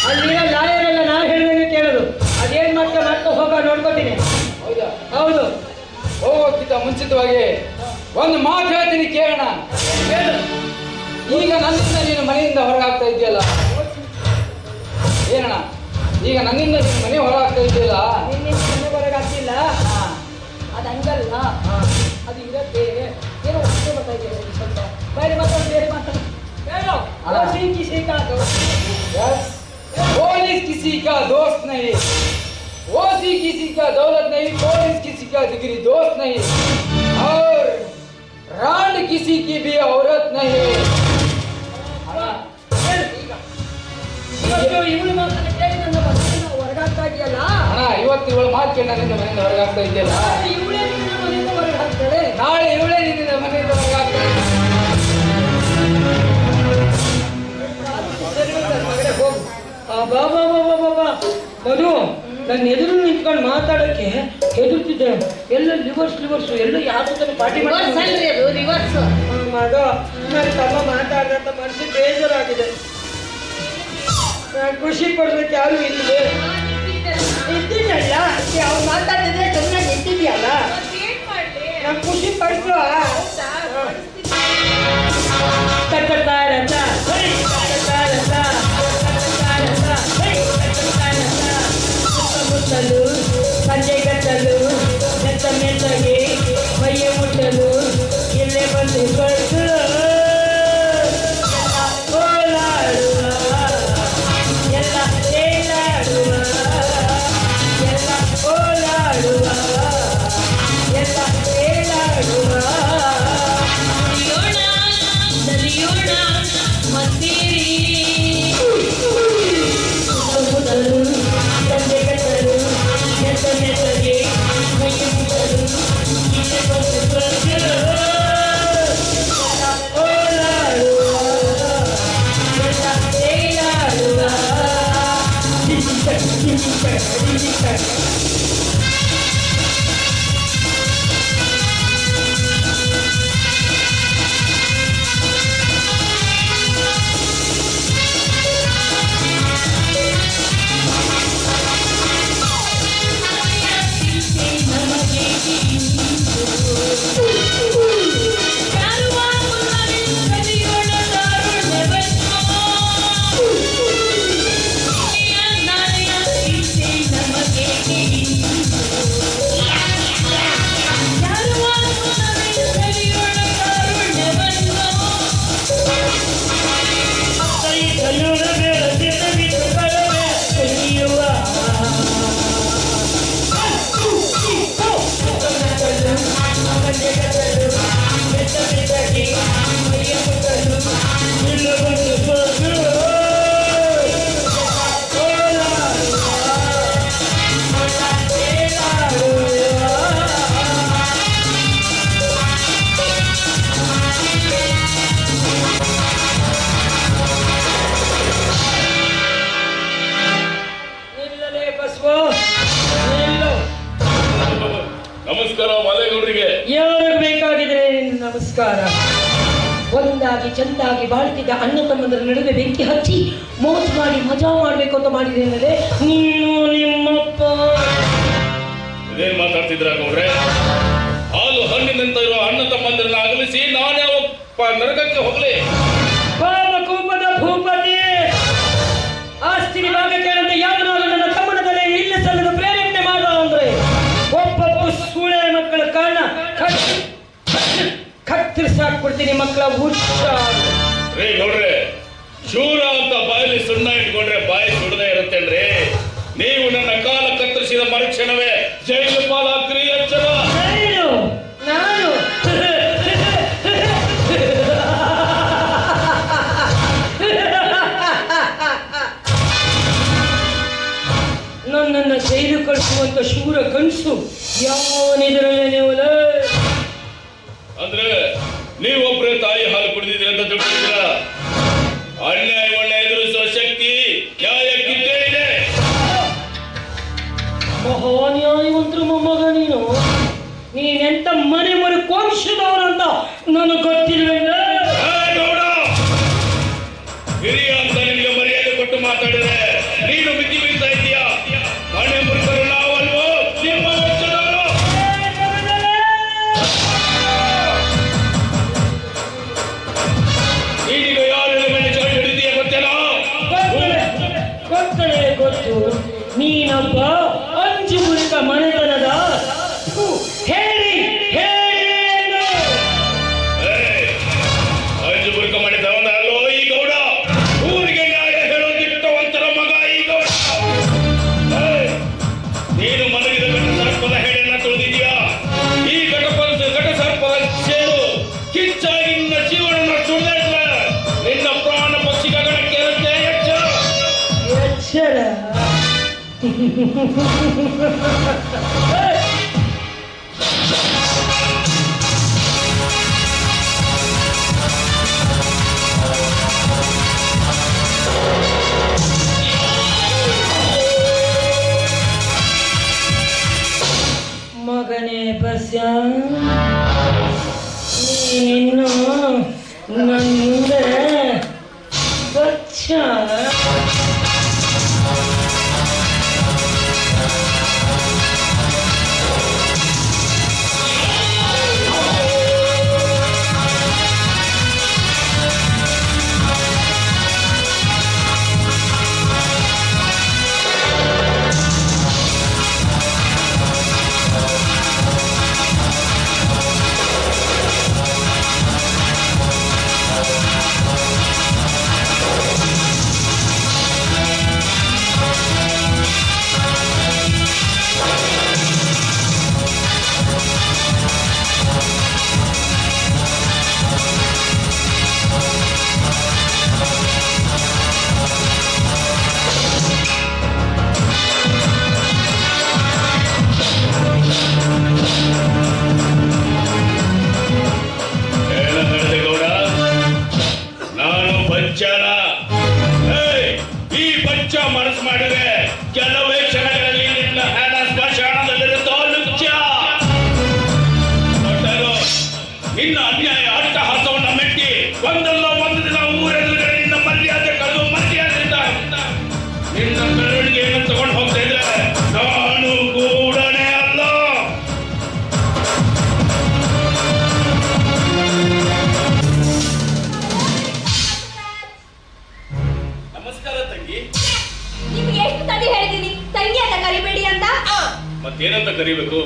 ಅಲ್ಲಿರೋ ಲಾಯರ್ ಎಲ್ಲ ನಾನು ಹೇಳಿದಂಗೆ ಕೇಳೋದು. ಅದೇನ್ ಮಾಡ್ಕೊ ಹೋಗ, ನೋಡ್ಕೊತೀನಿ. ಹೌದಾ? ಹೌದು. ಹೋಗೋಕ್ಕಿಂತ ಮುಂಚಿತವಾಗಿ ಒಂದು ಮಾತು ಹೇಳ್ತೀನಿ ಕೇಳೋಣ. ಹೇಳು. ಈಗ ನನ್ನಿಂದ ನೀನು ಮನೆಯಿಂದ ಹೊರಗಾಗ್ತಾ ಇದೆಯಲ್ಲ, ಏನಣ್ಣ? ಈಗ ನನ್ನಿಂದ ನೀನು ಮನೆ ಹೊರಗಾಗ್ತಾ ಇದೆಯಲ್ಲ, ನಿನ್ನಿಂದ ಮನೆ ಹೊರಗಾಗ್ತಿಲ್ಲ. ಅದು ಹಂಗಲ್ಲ, ಅದು ಇರತ್ತೆ. ಏನೋ ಅಷ್ಟೇ ಬರ್ತಾ ಇದೆ ಸ್ವಲ್ಪ. ಬೇರೆ ಮಾತಾಡು, ಬೇರೆ ಮಾತಾಡು. ಹೇಳು. ಅಲ್ಲ. ಕಿಸಿ ಕಾದು. पुलिस किसी का दोस्त नहीं, ओसी किसी का दौलत नहीं, पुलिस किसी का जिगरी दोस्त नहीं, और रांड किसी की भी औरत नहीं. ಇವತ್ತು ಇವಳು ಮಾತನ್ನ ಕೇಳಿ ನನ್ನ ಮನೆಯಿಂದ ಹೊರಗಾಗ್ತಾ ಇದೆಯಲ್ಲ. ಅಣ್ಣ, ಇವತ್ತು ಇವಳು ಮಾತು ಕೇಳಿ ನನ್ನಿಂದ ಮನೆಯಿಂದ ಹೊರಗಾಗ್ತಾ ಇದೆಯಲ್ಲ, ಇವಳೇ ನಿನ್ನ ಮನೆಯಿಂದ ಹೊರಗಾಗ್ತಾಳೆ. ನಾಳೆ ಇವಳೇ ನಿನ್ನಿಂದ ಮನೆಯಿಂದ ಹೊರಗಾಗ್ತಾಳೆ. ಮಗನೇ ಹೋಗು. ಬಾ ಬಾ ಬಾ ಬಾ ಬಾ ಬಾ. ಮಧು, ನನ್ನ ಎದುರು ನಿಂತ್ಕೊಂಡು ಮಾತಾಡೋಕ್ಕೆ ಹೆದರ್ತಿದ್ದೆ. ಎಲ್ಲ ಲಿವರ್ಸ್ ಎಲ್ಲ ಯಾರು ಪಾರ್ಟಿ ರಿವರ್ಸ್ ಅಲ್ರಿ, ಅದು ರಿವರ್ಸ್. ಮಗ, ನನ್ನ ತಮ್ಮ ಮಾತಾಡ್ದಂತ ಮನಸ್ಸು ಬೇಜಾರಾಗಿದೆ. ನಾನು ಖುಷಿ ಪಡ್ಬೇಕು ಯಾರು ಇಲ್ಲದೆ ಇದ್ದೀನಲ್ಲ. ಅವ್ರು ಮಾತಾಡಿದ್ರೆ ಚೆನ್ನಾಗಿ ಇಟ್ಟಿದ್ಯಲ್ಲ, ನಾನು ಖುಷಿ ಪಡಿಸೋ. ಮುಟ್ಟಲು ಸಂಜೆ ಗಟ್ಟಲು ನೆತ್ತ ಮೆತ್ತಗೆ ಮೈಯ ಮುಟ್ಟಲು ಇಲ್ಲೇ ಬಂದು ಬರ್ತು ಓಲಾಡುವ ಎಲ್ಲ ಏಲಾಡುವ ಎಲ್ಲ ಓಲಾಡುವ ಎಲ್ಲ ಏಲಾಡುವ ನಮಸ್ಕಾರ. ಒಂದಾಗಿ ಚಂದಾಗಿ ಬಾಳುತ್ತಿದ್ದ ಅಣ್ಣ ತಮ್ಮಂದರ ನಡುವೆ ಬೆಂಕಿ ಹಚ್ಚಿ ಮೋಜು ಮಾಡಿ ಮಜಾ ಮಾಡ್ಬೇಕು ಅಂತ ಮಾಡಿದ್ದೇನೆ ನೀನು ನಿಮ್ಮಪ್ಪ. ಇದೇನ್ ಮಾತಾಡ್ತಿದ್ರ ಗೌಡ್ರೆ? ಹಾಲು ಹಣ್ಣಿನಂತ ಇರೋ ಅಣ್ಣ ತಮ್ಮಂದಿರನ್ನ ಅಗಲಿಸಿ ನಾನ್ಯಾವಪ್ಪ ನರಕಕ್ಕೆ ಹೋಗ್ಲಿ? ಪಾಪ ಕೂಪದ ಭೂಪತಿ ಆಸ್ತಿ ವಿಭಾಗ ಕೇಳಂತೆ ಯಾವನಾದ್ರೂ ನನ್ನ ತಮ್ಮನ ತಲೆ ಇಲ್ಲ ಸಲ್ಲದ ಪ್ರೇರೇಪಣೆ ಮಾಡ ಅಂದ್ರೆ ಒಬ್ಬೊಬ್ಬ ಸೂಳೆ ಮಕ್ಕಳ ಕಾರಣ ಕತ್ತರಿಸಾಕ್ಬಿಡ್ತೀನಿ ಮಕ್ಕಳ ಹುಚ್ಚ. ರೇ ಗೌಡ್ರೆ, ಶೂರ ಅಂತ ಬಾಯಲ್ಲಿ ಸುಣ್ಣ ಇಟ್ಕೊಂಡ್ರೆ ಬಾಯಿ ಸುಡದೆ ಇರುತ್ತೇನ್ರಿ? ನೀವು ನನ್ನ ಕಾಲ ಕತ್ತರಿಸಿದ ಮರುಕ್ಷಣವೇ ಜೈಲು ಪಾಲಾಗ್ತೀರಿ. ಎಚ್ಚರ. ನಾನು ನನ್ನನ್ನು ಜೈಲು ಕಳಿಸುವಂತ ಶೂರ ಗಂಡಸು ಯಾವನಿದ್ರಲ್ಲೇ ನೀವು? ಅಂದ್ರೆ ನೀವೊಬ್ಬರೇ ತಾಯಿ ಹಾಲು ಕುಡಿದಿದ್ದೀರಿ ಅಂತ ತಿಳ್ಕೊಂಡಿದ್ದೀರ? ಅನ್ಯಾಯವನ್ನ ಎದುರಿಸುವ ಶಕ್ತಿ ನ್ಯಾಯಕ್ಕಿದ್ದೇ ಇದೆ. ಮಹಾನ್ಯಾಯವಂತರು ಮೊಮ್ಮಗ ನೀನು. ನೀನೆಂತ ಮನೆ ಮನೆ ವಂಶದವರಂತ ನನಗೆ ಗೊತ್ತಿಲ್ವೇನ? ಗೌಡ, ಹಿರಿಯ ಅಂತ ನಿಮಗೆ ಮರ್ಯಾದೆ ಕೊಟ್ಟು ಮಾತಾಡಿದ್ರೆ ನೀನು ಮಿತಿ ಬೀಳ್ತಾ ಇದ್ದೀಯಾ? ಮನೆ ಮುರುಕರು ನಾವಲ್ವೋ ನಿಮ್ಮ ವಂಶದವರು. ನೀನೀಗ ಯಾರ ಮೇಲೆ ಚಾಡಿ ಹಿಡಿದೀಯ ಗೊತ್ತೇನೋ? ಗೊತ್ತು. ನೀನೊಬ್ಬ ಅಂಜು ಮುರಿಕ ಮನೆತನದ ಹೇಳಿ ಅಂಜು ಬುರ್ಕ ಮಾಡಿದವನ ಅಲ್ಲೋ ಈ ಗೌಡ. ಊರಿಗೆ ನ್ಯಾಯ ಹೇಳೋದಿಟ್ಟವಂತರ ಮಗ ಈ ಗೌಡ. ನೀನು ಮಲಗಿದ ಘಟ ಸರ್ಪದ ಹೆಡೆಯನ್ನ ತುಳಿದಿದ್ಯಾ? ಈ ಘಟ ಸರ್ಪ ಸೇರು ಕಿಚ್ಚಾಗಿ ನಿನ್ನ ಜೀವನ ಸುಳ್ಳಿದ್ರೆ ನಿನ್ನ ಪ್ರಾಣ ಪಕ್ಷಿ ಗಗನಕ್ಕೆ ಇರುತ್ತೆ. ಎಚ್ಚರ. ಮಗನೇ ಬಸ್ಯ, ನೀನಿನ್ನು ನನ್ನ ಮುಂದೆ ಬಚ್ಚ. ಮನಸ್ಸು ಮಾಡಿದ್ರೆ ಕೆಲವೇ ಕ್ಷಣಗಳಲ್ಲಿ ನಿನ್ನ ಹಣ ಸ್ಮಶಾನದಲ್ಲಿರುತ್ತೋ ಲುಚ್ಚ. ನಿನ್ನ ಅನ್ಯಾಯ ಅಟ್ಟಹಾಸವನ್ನ ಮೆಟ್ಟಿ ಒಂದಲ್ಲ ಒಂದು ದಿನ ಊರೆದುರುಗಡೆ ನಿನ್ನ ಮರ್ಯಾದೆ ಕಳೆದು ಮರ್ಯಾದೆಯಿಂದ ನಿನ್ನ ಮೆರವಣಿಗೆಯನ್ನು ತಗೊಂಡು ಹೋಗ್ತಾ ಇದ್ರೆ ನಾನು ಕೂಡನೇ ಅಲ್ಲ. ನಮಸ್ಕಾರ ತಂಗಿ. ನಿಮ್ಗೆ ಎಷ್ಟು ತಡಿ ಹೇಳಿದೀನಿ ತಂಗಿ ಅಂತ ಕರಿಬೇಡಿ ಅಂತ? ಮತ್ತೇನಂತ ಕರಿಬೇಕು?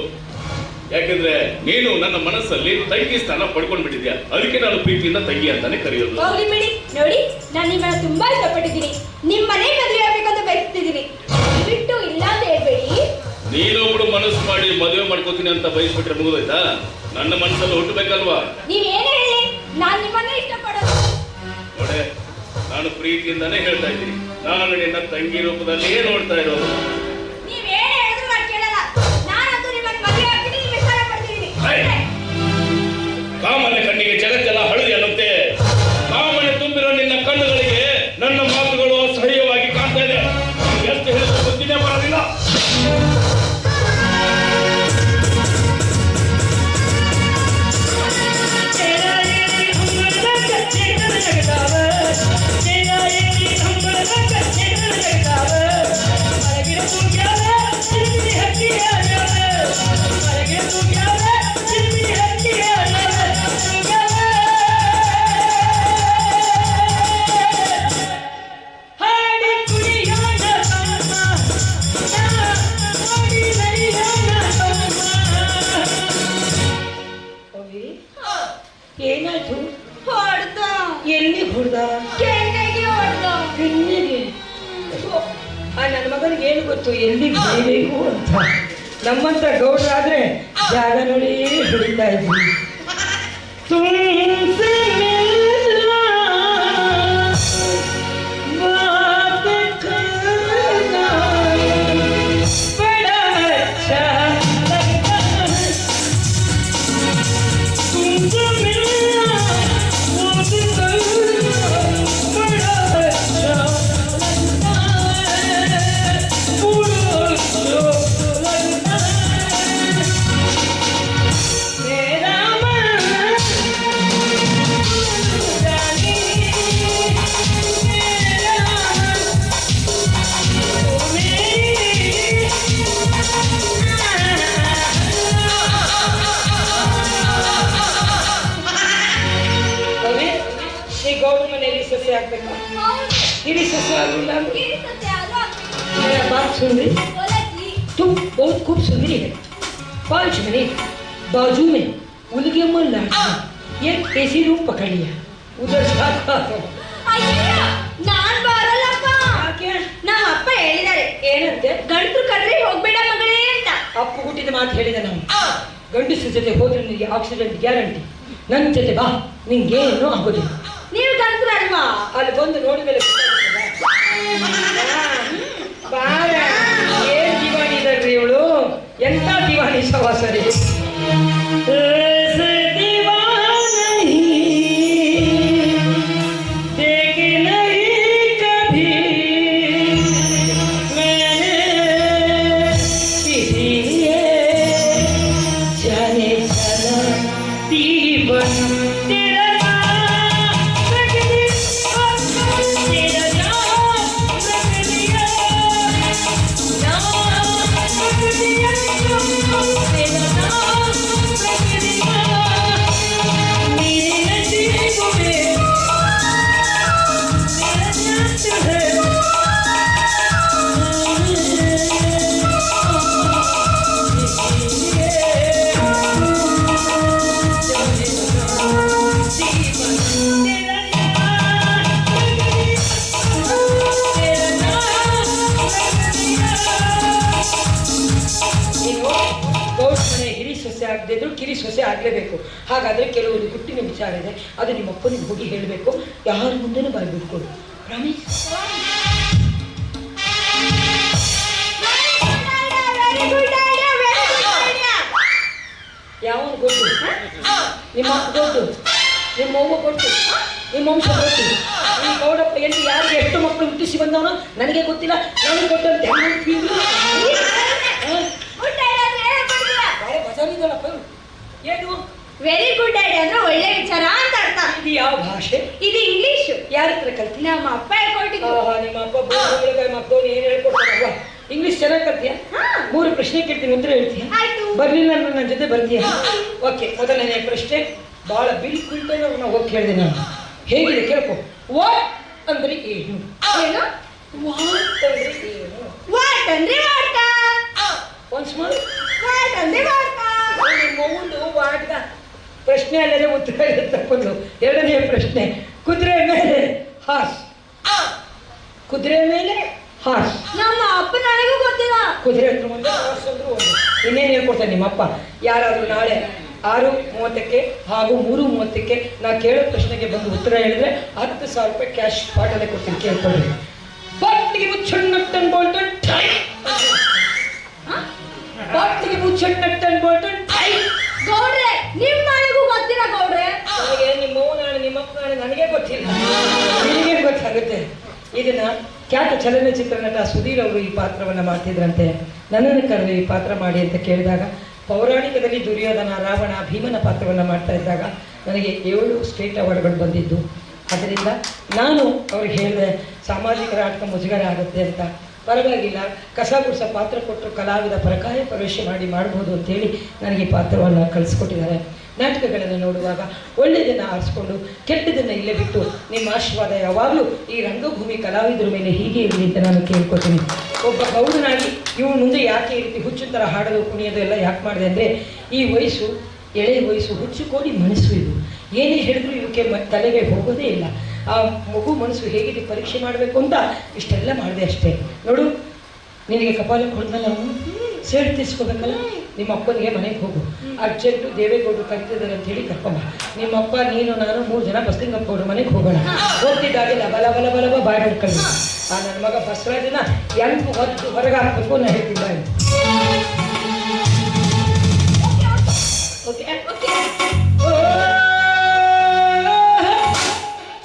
ಯಾಕಂದ್ರೆ ನೀನು ನನ್ನ ಮನಸ್ಸಲ್ಲಿ ತಂಗಿ ಸ್ಥಾನ ಪಡ್ಕೊಂಡ್ ಬಿಟ್ಟಿದ್ಯಾ, ಅದಕ್ಕೆ ನಾನು ಪ್ರೀತಿಯಿಂದ ತಂಗಿ ಅಂತಾನೆ ಕರೆಯೋದು. ಹೋಗ್ಲಿ ಬಿಡಿ. ನೋಡಿ, ನಾನು ನಿಮ್ಮನ್ನ ತುಂಬಾ ಇಷ್ಟಪಟ್ಟಿದ್ದೀನಿ, ನಿಮ್ಮನೆ ಮದುವೆ ಆಗ್ಬೇಕಂತ ಬಯಸ್ತಿದ್ದೀನಿ, ಬಿಟ್ಟು ಇಲ್ಲ ಅಂತ ಹೇಳ್ಬೇಡಿ. ನೀನೊಬ್ಳು ಮನಸ್ಸು ಮಾಡಿ ಮದುವೆ ಮಾಡ್ಕೋತೀನಿ ಅಂತ ಬಯಸ್ಬಿಟ್ರೆ ಮುಗಿದೋಯ್ತಾ? ನನ್ನ ಮನಸ್ಸಲ್ಲಿ ಹುಟ್ಟಬೇಕಲ್ವಾ? ನೀವೇನೇ ಹೇಳಿ, ನಾನು ನಿಮ್ಮನ್ನೇ ಇಷ್ಟಪಡೋದು. ನೋಡೆ, ನಾನು ಪ್ರೀತಿಯಿಂದಾನೇ ಹೇಳ್ತಾ ಇದ್ದೀನಿ, ನಾನು ನಿನ್ನ ತಂಗಿ ರೂಪದಲ್ಲಿಯೇ ನೋಡ್ತಾ ಇರೋದು. ನೀವೇನೇ ಹೇಳಿದ್ರು ನಾನು ಕೇಳಲ್ಲ. ನಾನಂತೂ ನಿಮ್ಮನ್ನ ಮದುವೆ ಆಗ್ತೀನಿ, ವಿಚಾರ ಪಡ್ತಿದ್ದೀನಿ. ಕಾಮನ ಕಣ್ಣಿಗೆ ಜಗತ್ತೆಲ್ಲ ಹಳದಿ ಅನ್ನುತ್ತೆ. ಕಾಮನೆ ತುಂಬಿರೋ ನಿನ್ನ ಕಣ್ಣುಗಳಿಗೆ ನನ್ನ ಮಾತುಗಳು ಅಸಹ್ಯವಾಗಿ ಕಾಣ್ತಾ ಇದೆ. ಎಷ್ಟು ಹೇಳಿದ್ರು ಬುದ್ಧಿನೇ ಬರೋದಿಲ್ಲ. ಏನಾಯ್ತು ಏನಾಯ್ತು? ಹೊಡ್ದ ಎಲ್ಲಿ ಹೊಡ್ದ? ಕೆನ್ನೆಗೆ ಹೊಡ್ದ. ಬೆನ್ನಿಗೆ. ಆ ನನ್ನ ಮಗನಿಗೆ ಏನು ಗೊತ್ತು ಎಲ್ಲಿಗೆ ಬೀಳಬೇಕು ಅಂತ. ನಮ್ಮಂತ ಗೌಡ್ರಾದ್ರೆ ಜಾಗ ನೋಡಿ ಹೊಡಿತಾ ಇದ್ವಿ. ತುಮ್ಸೆ ಮಿಲಾ ಬಾತ್ ಕರ್ನಾ ಬಡಾ ಅಚ್ಚಾ ಲಗ್ತಾ ಹೈ. ತುಮ್ಸೆ ಮಿಲಾ ಬಾತ್ ಕರ್ನಾ ಬಡಾ ಅಚ್ಚಾ लगता है, पूरा लगता है मेरा मन जाने मेरा मन ओ मेरी अभी ये गौड़ मनेली ससे ಆಗ್ಬೇಕಾ? हिरी ससे ಆಗಿಲ್ಲ ಅಂದ್ರೆ मेरा बात सुन रही? तुम बहुत खूब सुंदरी है. 5 मिनट बाजू में उनके मन लाट एक एसी रूम पकड़ लिया उधर साथ ನಾನ್ ಬರಲ್ಲಪ್ಪ. ಯಾಕೆ? ನಮ್ಮ ಅಪ್ಪ ಹೇಳಿದ್ದಾರೆ ಏನಂತೆ? ಗಂಟು ಕಡ್ರಿ ಹೋಗ್ಬೇಡ ಮಗಳೇ ಅಂತ. ಅಪ್ಪ ಹುಟ್ಟಿದ ಮಾತು ಹೇಳಿದ ನಾವು ಗಂಡಸ ಜೊತೆ ಹೋದ್ರೆ ನಿನಗೆ ಆಕ್ಸಿಡೆಂಟ್ ಗ್ಯಾರಂಟಿ. ನನ್ನ ಜೊತೆ ಬಾ ನಿಂಗೇನು ಆಗೋದಿಲ್ಲ. ನೀವು ಗಂಟರಲ್ವಾ? ಅಲ್ಲಿ ಬಂದು ನೋಡಿ ಮೇಲೆ ಬಾರ ಏನ್ ದಿವಾಣಿ ಇದ್ರಿ ಇವಳು. ಎಂತ ದಿವಾಣಿ ಸವಾಸರಿ. ಆಗದಿದ್ರು ಕಿರಿ ಸೊಸೆ ಆಗಲೇಬೇಕು. ಹಾಗಾದ್ರೆ ಕೆಲವೊಂದು ಗುಟ್ಟಿನ ವಿಚಾರ ಇದೆ, ಅದು ನಿಮ್ಮ ಅಪ್ಪನಿಗೆ ಹೋಗಿ ಹೇಳಬೇಕು. ಯಾರ ಮುಂದೆನೂ ಬಾಯ್ಬಿಟ್ಕೊಡು. ಪ್ರಾಮಿಸ್? ಯಾವನು ಗೊತ್ತು? ನಿಮ್ಮ ಅಪ್ಪ ಗೊತ್ತು, ನಿಮ್ಮ ಅವ್ವ ಗೊತ್ತು, ನಿಮ್ಮ ವಂಶ ಗೊತ್ತು. ಈ ಗೌಡಪ್ಪ ಎಲ್ಲಿ ಯಾರಿಗೆ ಎಷ್ಟು ಮಕ್ಕಳು ಹುಟ್ಟಿಸಿ ಬಂದವನು ನನಗೆ ಗೊತ್ತಿಲ್ಲ. ನನಗೆ ಗೊತ್ತಂತೆ ಬಜಾರಿದಲ್ಲಪ್ಪ. ಏನು ವೆರಿ ಗುಡ್ ಐಡಿಯಾ ಅಂದ್ರೆ ಒಳ್ಳೆ ವಿಚಾರ ಅಂತ ಅರ್ಥ. ಇದು ಯಾವ ಭಾಷೆ? ಇದು ಇಂಗ್ಲಿಷ್. ಯಾರ ಹತ್ರ ಕಲ್ತಿ? ನಮ್ಮ ಅಪ್ಪ ಹೇಳ್ಕೊಟ್ಟಿದ್ದು. ನಿಮ್ಮ ಅಪ್ಪ ಮಕ್ಕಳು ಏನ್ ಹೇಳ್ಕೊಡ್ತಾರಲ್ವಾ? ಇಂಗ್ಲಿಷ್ ಚೆನ್ನಾಗಿ ಕಲ್ತೀಯ? 3 ಪ್ರಶ್ನೆ ಕೇಳ್ತೀನಿ, ಉತ್ತರ ಹೇಳ್ತೀಯ? ಆಯ್ತು. ಬರ್ಲಿಲ್ಲ ಅಂದ್ರೆ ನನ್ನ ಜೊತೆ ಬರ್ತೀಯ? ಓಕೆ. ಮೊದಲನೇ ಪ್ರಶ್ನೆ ಬಹಳ ಬಿಲ್ ಕುಂಟೆ ನಾವು ಹೋಗಿ ಕೇಳಿದೆ ನಾನು. ಹೇಗಿದೆ ಕೇಳ್ಕೊ. ವಾಟ್ ಅಂದ್ರೆ ಏನು? ಏನು? ವಾಟ್ ಅಂದ್ರೆ ಏನು? ವಾಟ್ ಅಂದ್ರೆ ವಾಟ. Once more. ವಾಟ್ ಅಂದ್ರೆ ವಾಟ. ನಿಮ್ಮ ಒಂದು ವಾಟ್ಗ ಪ್ರಶ್ನೆ ಅಲ್ಲದೆ ಉತ್ತರ ತಪ್ಪದು. ಎರಡನೇ ಪ್ರಶ್ನೆ ಕುದುರೆ ಮೇಲೆ ಹಾರ್ಸ್. ಕುದುರೆ ಮೇಲೆ ಹಾರ್ಸ್. ನಮ್ಮ ಅಪ್ಪ ನನಗೂ ಗೊತ್ತಿಲ್ಲ. ಕುದುರೆ ಹತ್ರ ಒಂದು ಹಾರ್ಸ್ ಅಂದ್ರು ಒಂದು. ಇನ್ನೇನು ಹೇಳ್ಕೊಡ್ತಾನೆ ನಿಮ್ಮಪ್ಪ? ಯಾರಾದ್ರೂ ನಾಳೆ 6:30ಕ್ಕೆ ಹಾಗೂ 3:30ಕ್ಕೆ ನಾ ಕೇಳೋ ಪ್ರಶ್ನೆಗೆ ಬಂದು ಉತ್ತರ ಹೇಳಿದ್ರೆ 10,000 ರೂಪಾಯಿ ಕ್ಯಾಶ್ ಪಾಟಲ್ಲೇ ಕೊಡ್ತೀನಿ, ಕೇಳ್ಕೊಳ್ಳಿ. ಬಾಟ್ಲಿಗೆ ಮುಚ್ಚಣ್ಣಟ್ಟನ್ ಬೋಲ್ಟನ್ ಟೈ. ಬಾಟ್ಲಿಗೆ ಮುಚ್ಚಣ್ಣಟ್ಟನ್ ಬೋಲ್ಟನ್ ಟೈ. ಗೌಡ್ರೆ ನಿಮ್ಮ ಮನೆಗೂ ಗೊತ್ತಿಲ್ಲ ಗೌಡ್ರೆ. ನನಗೆ ನಿಮ್ಮವ್ವ ನಾಳೆ ನಿಮ್ಮಪ್ಪ ನಾಳೆ ನನಗೆ ಗೊತ್ತಿಲ್ಲ, ನಿನಗೆ ಗೊತ್ತಾಗುತ್ತೆ. ಇದನ್ನ ಖ್ಯಾತ ಚಲನಚಿತ್ರ ನಟ ಸುಧೀರ್ ಅವರು ಈ ಪಾತ್ರವನ್ನು ಮಾಡ್ತಿದ್ರಂತೆ. ನನ್ನನ್ನು ಕರೆದು ಈ ಪಾತ್ರ ಮಾಡಿ ಅಂತ ಕೇಳಿದಾಗ, ಪೌರಾಣಿಕದಲ್ಲಿ ದುರ್ಯೋಧನ, ರಾವಣ, ಭೀಮನ ಪಾತ್ರವನ್ನು ಮಾಡ್ತಾ ಇದ್ದಾಗ ನನಗೆ 7 ಸ್ಟೇಟ್ ಅವಾರ್ಡ್ಗಳು ಬಂದಿದ್ದು. ಅದರಿಂದ ನಾನು ಅವ್ರಿಗೆ ಹೇಳಿದೆ, ಸಾಮಾಜಿಕ ನಾಟಕ ಮುಜುಗರ ಆಗುತ್ತೆ ಅಂತ. ಪರವಾಗಿಲ್ಲ, ಕಸ ಗುಡಿಸೋ ಪಾತ್ರ ಕೊಟ್ಟರು ಕಲಾವಿದ ಪರಕಾಯ ಪ್ರವೇಶ ಮಾಡ್ಬೋದು ಅಂತೇಳಿ ನನಗೆ ಈ ಪಾತ್ರವನ್ನು ಕಳಿಸ್ಕೊಟ್ಟಿದ್ದಾರೆ. ನಾಟಕಗಳನ್ನು ನೋಡುವಾಗ ಒಳ್ಳೆಯದನ್ನು ಆರಿಸ್ಕೊಂಡು ಕೆಟ್ಟದನ್ನು ಇಲ್ಲೇ ಬಿಟ್ಟು ನಿಮ್ಮ ಆಶೀರ್ವಾದ ಯಾವಾಗಲೂ ಈ ರಂಗಭೂಮಿ ಕಲಾವಿದರ ಮೇಲೆ ಹೀಗೆ ಇರಲಿ ಅಂತ ನಾನು ಕೇಳ್ಕೊತೀನಿ. ಒಬ್ಬ ಗೌಡನಾಗಿ ಇವಳು ಮುಂದೆ ಯಾಕೆ ಈ ರೀತಿ ಹುಚ್ಚು ಥರ ಹಾಡೋದು ಕುಣಿಯೋದು ಎಲ್ಲ ಯಾಕೆ ಮಾಡಿದೆ ಅಂದರೆ, ಈ ವಯಸ್ಸು ಎಳೆಯ ವಯಸ್ಸು, ಹುಚ್ಚು ಕೋಡಿ ಮನಸ್ಸು ಇದು. ಏನೇ ಹೇಳಿದ್ರು ಇವಕ್ಕೆ ತಲೆಗೆ ಹೋಗೋದೇ ಇಲ್ಲ. ಆ ಮಗು ಮನಸ್ಸು ಹೇಗಿದೆ ಪರೀಕ್ಷೆ ಮಾಡಬೇಕು ಅಂತ ಇಷ್ಟೆಲ್ಲ ಮಾಡಿದೆ ಅಷ್ಟೇ. ನೋಡು, ನಿನಗೆ ಕಪಾಲ ಕೊಡ್ದಲ್ಲ, ಅವನು ಸೇಡು ತೀರ್ಸ್ಕೋಬೇಕಲ್ಲ. ನಿಮ್ಮ ಅಪ್ಪನಿಗೆ ಮನೆಗೆ ಹೋಗು, ಅರ್ಜೆಂಟು ದೇವೇಗೌಡರು ಕರಿತಿದ್ದಾರೆ ಅಂತ ಹೇಳಿ ಕರ್ಕೊಂಬ. ನಿಮ್ಮಪ್ಪ, ನೀನು, ನಾನು 3 ಜನ ಬಸ್ಲಿಂಗಪ್ಪ ಗೌಡ್ರ ಮನೆಗೆ ಹೋಗೋಣ. ಹೋಗ್ತಿದ್ದಾಗೆಲ್ಲ ಬಲ ಬಲ ಬಲ ಬಲ ಬಾಯ್ ಹಿಡ್ಕೊಳ್ಳಿ. ಆ ನನ್ನ ಮಗ ಬಸವರಾಜನ ಎಂಟು ಹೊತ್ತು ಹೊರಗೆ ಹಾಕಬೇಕು ನಾ ಹೇಳ್ತಿದ್ದಾನೆ.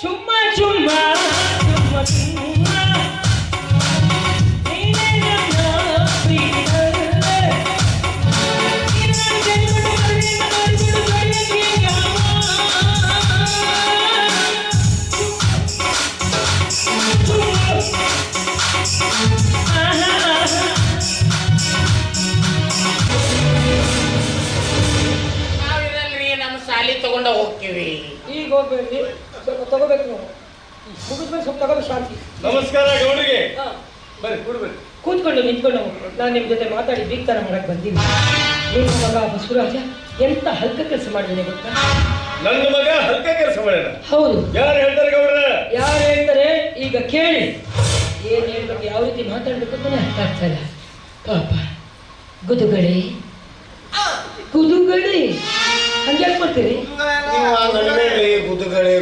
ಚುಮ್ಮ ಚುಮ್ಮ ಚುಮ್ಮ ಚುಮ್ಮ ತಗೊಂಡ ಹೋಗ್ತೀವಿ. ಈಗ ಹೋಗ್ಬೇಡಿ, ಸ್ವಲ್ಪ ತಗೋಬೇಕು. ನೀವು ಮುಗಿದ್ಮೇಲೆ ಸ್ವಲ್ಪ ತಗೋಬೇಕು. ಶಾಂತಿ. ನಮಸ್ಕಾರ ಗೌಡ್ರಿಗೆ. ಬರ್ರಿ ಕೂಡ್ಬರ್ರಿ. ಕೂತ್ಕೊಂಡು ನಿಂತ್ಕೊಂಡು ನಾನು ನಿಮ್ಮ ಜೊತೆ ಮಾತಾಡಿ ಬೀಗ್ತಾನ ಮಾಡಕ್ ಬಂದೀನಿ. ನಿಮ್ಮ ಮಗ ಬಸವರಾಜ ಎಂತ ಹಲ್ಕ ಕೆಲಸ ಮಾಡಿದ್ದೇನೆ ಗೊತ್ತಾ? ನನ್ನ ಮಗ ಹಲ್ಕ ಕೆಲಸ ಮಾಡ್ಯಾನ? ಹೌದು. ಯಾರು ಹೇಳ್ತಾರೆ ಗೌಡ್ರ? ಯಾರು ಹೇಳ್ತಾರೆ ಈಗ ಕೇಳಿ. ಏನ್ ಹೇಳ್ಬೇಕು, ಯಾವ ರೀತಿ ಮಾತಾಡ್ಬೇಕು ಅಂತಾನೆ ಅರ್ಥ ಆಗ್ತಾ ಇಲ್ಲ. ಪಾಪ ಗುದುಗಳಿ ಗುದುಗಳಿ ಹಂಗೆ ಮಾಡ್ತೀರಿ.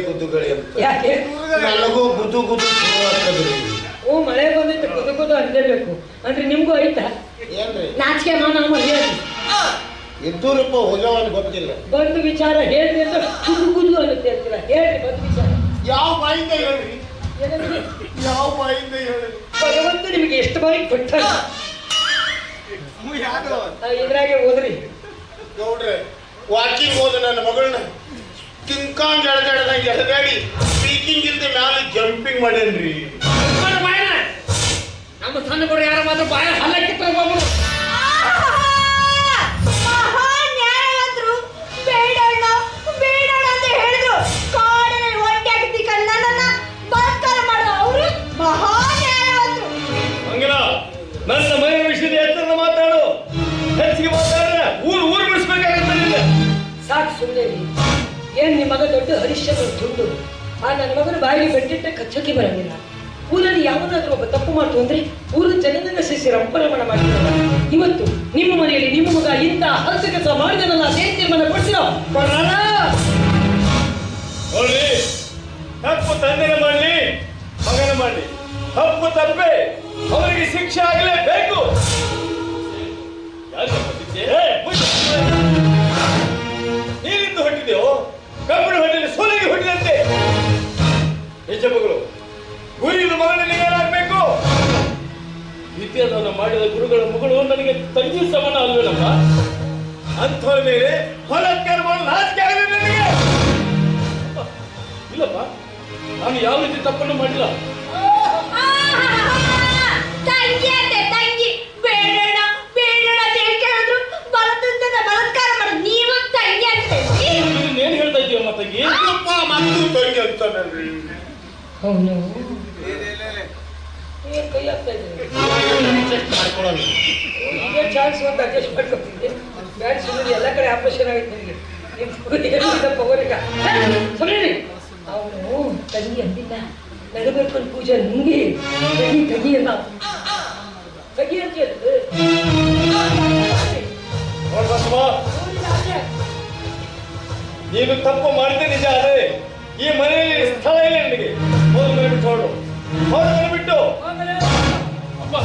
ಗುದುಗಳಿ ಅಂತ ಯಾಕೆ? ನನಗೂ ಗುದು ಗುದು ಶುರು ಆಗ್ತದ್ರಿ. ಓ, ಮಳೆ ಬಂದೈತೆ, ಗುದು ಗುದು ಅಂದೇಬೇಕು ಅಂದ್ರೆ ನಿಮ್ಗೂ ಐತಾ? ಏನ್ರಿ ನಾಚಿಕೆ ಮಾನ ಹೇಳಿ. ಇದ್ದೂರಪ್ಪ ಹೋಗವನ್ ಗೊತ್ತಿಲ್ಲ. ಬಂದು ವಿಚಾರ ಹೇಳ್ರಿ ಅಂತ ಗುದು ಗುದು ಅನ್ನುತ್ತೆ ಅಂತೀರ. ಹೇಳ್ರಿ ಬಂದು ವಿಚಾರ. ಯಾವ ಬಾಯಿಂದ ಹೇಳ್ರಿ? ಯಾವ ಬಾಯಿಂದ ಹೇಳ್ರಿ? ಭಗವಂತ ನಿಮಗೆ ಎಷ್ಟು ಬಾರಿ ಕೊಟ್ಟ ಇದ್ರಾಗೆ ಹೋದ್ರಿ ಗೌಡ್ರೆ. ವಾಕಿಂಗ್ ಹೋದ ನನ್ನ ಮಗಳನ್ನ ಕಿಂಕಾಂಗ್ ಎಳ್ದಾಡ್ದಂಗೆ ಎಳ್ದಾಡಿ ಸ್ಪೀಕಿಂಗ್ ಇಲ್ದ ಮ್ಯಾಲೆ ಜಂಪಿಂಗ್ ಮಾಡೇನ್ರಿ. ನಮ್ಮ ಸಣ್ಣ ಕೂಡ ಯಾರ ಮಾತ್ರ ಬಾಯ ಹಲ್ಲಕ್ಕೆ ತಗೋಬೋದು. ಬೇಡಣ್ಣ ಬೇಡಣ್ಣ ಅಂತ ಹೇಳಿದ್ರು. ಕಾಡಿನಲ್ಲಿ ಒಂಟಿ ಆಗ್ತಿ ಕಣ್ಣನ್ನ ಬಲಾತ್ಕಾರ ಮಾಡೋ ಅವರು ಮಹಾ ನ್ಯಾಯವಂತರು. ಹಂಗಿಲ್ಲ, ನನ್ನ ಮನೆ ವಿಷಯದ ಎತ್ತರ ಮಾತಾಡು. ಹೆಚ್ಚಿಗೆ ಮಾತಾಡಿದ್ರೆ ಊರು ಬಿಡಿಸ್ಬೇಕಾಗತ್ತೆ. ಸಾಕು ಸುಮ್ಮನೆ. ಏನ್ ನಿಮ್ಮ ಮಗ ದೊಡ್ಡ ಹರಿಶ್ಚಂದ್ರ ತುಂಡು. ಆ ನನ್ನ ಮಗನ ಬಾಯಿಗೆ ಬೆಟ್ಟಿಟ್ಟೆ ಕಚ್ಚೋಕೆ ಬರಂಗಿಲ್ಲ. ಊರಲ್ಲಿ ಯಾವನಾದ್ರೂ ಒಬ್ಬ ತಪ್ಪು ಮಾಡ್ತು ಅಂದ್ರೆ ಊರಿನ ಜನರನ್ನ ಸೇರಿಸಿ ರಂಪರಮಣ ಮಾಡಿದ್ರಲ್ಲ. ಇವತ್ತು ನಿಮ್ಮ ಮನೆಯಲ್ಲಿ ನಿಮ್ಮ ಮಗ ಇಂಥ ಹಲ್ಕ ಕೆಲಸ ಮಾಡಿದನಲ್ಲ, ಅದೇ ತೀರ್ಮಾನ ಕೊಡ್ತೀರೋ? ನೋಡಿ, ತಪ್ಪು ತಂದೆನ ಮಾಡಲಿ ಮಗನ ಮಾಡಲಿ, ತಪ್ಪು ತಪ್ಪೆ ಅವರಿಗೆ ಶಿಕ್ಷೆ ಆಗಲೇಬೇಕು. ನೀನಿಂದ ಹೊಟ್ಟಿದೆಯೋ ಕಬ್ಬಿಣ ಹೊಟ್ಟಿದೆ ಸೋಲಿಗೆ ಹೊಟ್ಟಿದಂತೆ. ಯಜಮಗಳು ಗುರಿಯಿಂದ ಮಗನಲ್ಲಿ ಏನಾಗಬೇಕು? ವಿದ್ಯಾದಾನ ಮಾಡಿದ ಗುರುಗಳ ಮಗಳು ನನಗೆ ತಂಗಿ ಸಮಾನ ಅಲ್ವೇನಪ್ಪ? ಅಂಥವ್ರ ಮೇಲೆ ಬಲಾತ್ಕಾರ ಮಾಡಲು ನಾಚಿಕೆ ಆಗಲಿ ನನಗೆ. ಇಲ್ಲಪ್ಪ, ನಾನು ಯಾವ ರೀತಿ ತಪ್ಪನ್ನು ಮಾಡಿಲ್ಲ. ತಂಗಿ ಅಂತೆ ತಂಗಿ. ಬೇಡಣ್ಣ ಬೇಡಣ್ಣ ಅಂತ ಕೇಳಿದ್ರು ಬಲಾತ್ಕಾರ ಮಾಡೋದು ನೀವು ತಂಗಿ ಅಂತ. ಏನ್ ಹೇಳ್ತಾ ಇದೀಯಮ್ಮ ತಂಗಿ? ಮತ್ತು ತಂಗಿ ಅಂತಾನಲ್ರಿ. ಅವನು ಏನ್ ಕೈ ಆಗ್ತಾ ಇದ್ದೀನಿ ಮಾಡ್ಕೊಳ್ಳೋಣ. ಚಾನ್ಸ್ ಅಂತ ಅಡ್ಜಸ್ಟ್ ಮಾಡ್ಕೊತೀನಿ. ಬ್ಯಾಡ್ ಸುಮ್ಮನೆ ಎಲ್ಲ ಕಡೆ ಆಪರೇಷನ್ ಆಗಿತ್ತು ನನಗೆ. ಅವನು ತಂಗಿ ಅಂದಿಲ್ಲ, ನಡಬೇಕೊಂಡು ಪೂಜೆ ನಿಂಗೆ ತಂಗಿ ಅಲ್ಲ ತಂಗಿ ಅಂತ ಹೇಳಿದ್ರೆ ನೀನು ತಪ್ಪು ಮಾಡಿದ್ದೆ ನಿಜ. ಆದರೆ ಈ ಮನೆಯಲ್ಲಿ ಸ್ಥಳ ಇಲ್ಲ ನನಗೆ. ಹೋದ ಮನೆ ಬಿಟ್ಟು ಹೊರಡು. ಹೋದ ಮನೆ ಬಿಟ್ಟು. ಅಪ್ಪ,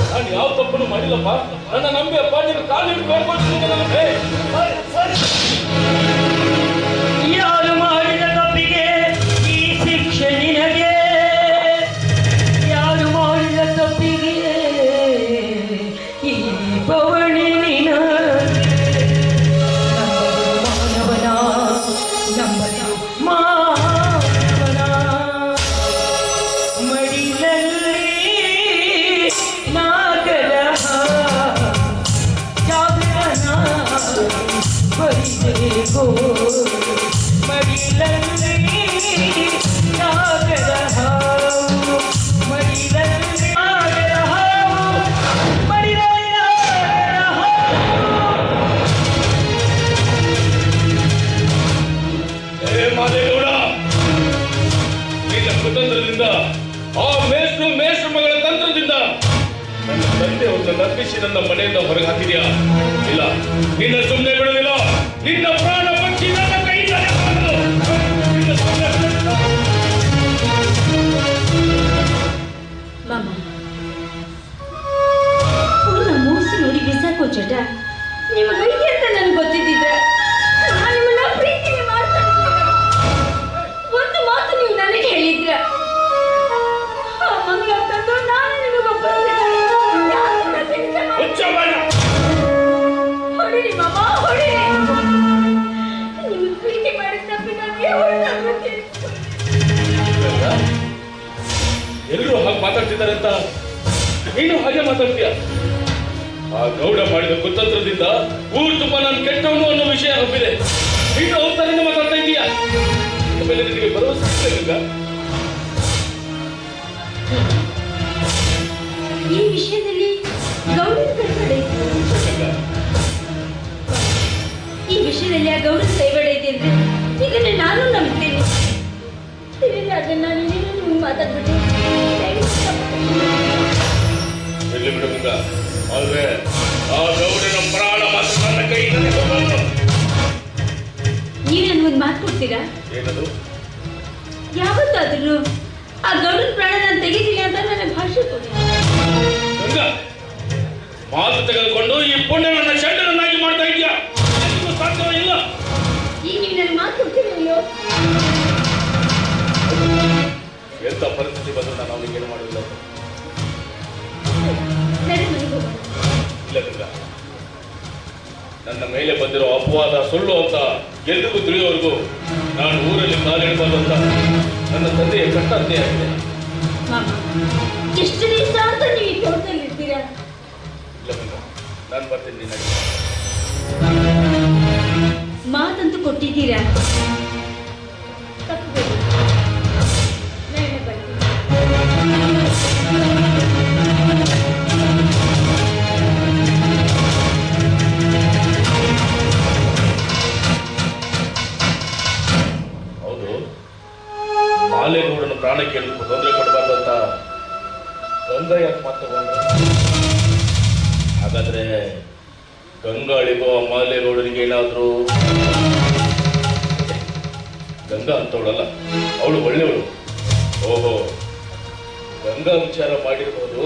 ನಾನು ಯಾವ ತಪ್ಪನ್ನು ಮಾಡಿಲ್ಲಪ್ಪ. ನನ್ನ ನಂಬಿ ಅಪ್ಪ, ನೀನು ಕಾಲು ಹಿಡಿದು ಬೇಡ್ಕೊಳ್ತೀನಿ. ಯಾರು ಮಾಡಿದ ತಪ್ಪಿಗೆ ಈ ಶಿಕ್ಷೆ ನಿನಗೆ? ಯಾರು ಮಾಡಿದ ತಪ್ಪಿಗೆ ಈ ಪವಣಿ ಮಾನವನ ನಂಬಲು ಮಾನವನ ಮಡಿಲಲ್ಲಿ ನಾಗರ ಜಾಗರಣ ಬರಿಬೇಕು. ಕುತಂತ್ರದಿಂದ, ಆ ಮೇಷ್ಟ್ರ ಮಗಳ ತಂತ್ರದಿಂದ ನನ್ನ ತಂದೆ ಒಂದು ನರ್ಪಿಸಿ ನನ್ನ ಮನೆಯಿಂದ ಹೊರಗೆ ಹಾಕಿದ್ಯಾ? ಇಲ್ಲ, ನಿನ್ನ ಸುಮ್ಮನೆ ಬಿಡುವುದಿಲ್ಲ. ನಿನ್ನ ಪ್ರಾಣ ಪಕ್ಷಿ ನನ್ನ ಕೈಯಿಂದ ಮಾಮ, ಅವನ್ನ ಮೂಸಿ ನೋಡಿ ಬಿಸಾಕೋ ಚಟ ನಿಮ್ಮ ಕೈಗೆ ಅಂತ ನನಗೆ ಗೊತ್ತಿದ್ದಿದ್ರೆ ನಾನು ನಿಮ್ಮನ್ನ ಪ್ರೀತಿನೇ ಮಾಡ್ತಾ ಇದ್ದೆ. ಒಂದು ಮಾತು ನೀವು ನನಗೆ ಹೇಳಿದ್ರ, ಆ ಮಂಗಳ ತಂದು ನಾನು ನಿಮಗೊಬ್ಬ ಹೊಡಿರಿ ಮಾಮ, ಹೊಡಿರಿ. ನಿಮಗೆ ಪ್ರೀತಿ ಮಾಡಿದ ತಪ್ಪಿನಾಗೆ ಎಲ್ಲರೂ ಹಾಗೆ ಮಾತಾಡ್ತಿದ್ದಾರೆ ಅಂತ ನೀನು ಹಾಗೆ ಮಾತಾಡ್ತೀಯ? ಆ ಗೌಡ ಮಾಡಿದ ಕುತಂತ್ರದಿಂದ ಊರು ತುಂಬ ನಾನು ಕೆಟ್ಟವನು ಅನ್ನೋ ವಿಷಯ ಹಬ್ಬಿದೆ. ನೀನು ಅವತಾರದಿಂದ ಮಾತಾಡ್ತಾ ಇದೀಯಾ? ಆಮೇಲೆ ನಿನಗೆ ಭರವಸೆ ಸಿಗಲಿಲ್ಲ? ಈ ವಿಷಯದಲ್ಲಿ ಗೌಡನ ಕೈವಾಡ ಇದೆ. ಈ ವಿಷಯದಲ್ಲಿ ಆ ಗೌಡನ ಕೈವಾಡ ಇದೆ ಅಂದ್ರೆ ಇದನ್ನ ನಾನು ನಂಬ್ತೇನೆ. ಅದನ್ನ ನೀವು ಮಾತಾಡ್ಬಿಟ್ಟು ಎಲ್ಲಿ ಬಿಡುವುದ? ಆದ್ರೆ ಆ ಗೌಡನ ಪ್ರಾಣ ಮಾತ್ರ ನನ್ನ ಕೈಯಿಂದ ನೀವು ನನ್ಗೊಂದು ಮಾತು ಕೊಡ್ತೀರಾ? ಏನದು? ಯಾವತ್ತಾದ್ರೂ ಆ ಗೌಡನ ಪ್ರಾಣ ನಾನು ತೆಗಿತೀನಿ ಅಂತ ನನ್ನ ಭಾಷೆ ಕೊಡಿ. ಮಾತು ತೆಗೆದುಕೊಂಡು ಈ ಪುಣ್ಯ ನನ್ನ ಶೆಡ್ಡರನ್ನಾಗಿ ಮಾಡ್ತಾ ಇದೆಯಾ? ಸಾಧ್ಯವೇ ಇಲ್ಲ. ಈಗ ನೀವು ನನ್ನ ಮಾತು ಕೊಡ್ತೀರಲ್ಲೋ? ಎಂತ ಪರಿಸ್ಥಿತಿ ಬಂದು ನಾನು ಅವನಿಗೆ ಏನು ಮಾಡುವುದಿಲ್ಲ. ಇಲ್ಲ, ನನ್ನ ಮೇಲೆ ಬಂದಿರೋ ಅಪವಾದ ಸುಳ್ಳು ಅಂತ ಎಲ್ರಿಗೂ ತಿಳಿಯೋವರೆಗೂ ನಾನು ಊರಲ್ಲಿ ಕಾಲಿಡಬಾರ್ದು ಅಂತ ನನ್ನ ತಂದೆಯ ಕಟ್ಟಂತೆ ಆಗಿದೆ. ಎಷ್ಟು ದಿವಸ ಅಂತ ನೀವು ಈ ತೋಟದಲ್ಲಿ ಇರ್ತೀರಾ? ಇಲ್ಲ, ನಾನು ಬರ್ತೀನಿ. ನಿನ್ನ ಮಾತಂತೂ ಕೊಟ್ಟಿದ್ದೀರಾ? ಹೌದು, ಮಾಲೇಗೌಡನ ಪ್ರಾಣಕ್ಕೆ ತೊಂದರೆ ಕೊಡಬಾರ್ದು ಅಂತ ಗಂಗಾ ಯಾಕೆ ಮಾತುಕೊಂಡ್ರು? ಹಾಗಾದ್ರೆ ಗಂಗಾಳಿಗೋ ಮಾಲೇಗೌಡನಿಗೆ ಏನಾದ್ರು? ಗಂಗಾ ಅಂತವಳಲ್ಲ, ಅವಳು ಒಳ್ಳೆಯವಳು. ಓಹೋ, ಗಂಗಾ ವಿಚಾರ ಮಾಡಿರ್ಬೋದು.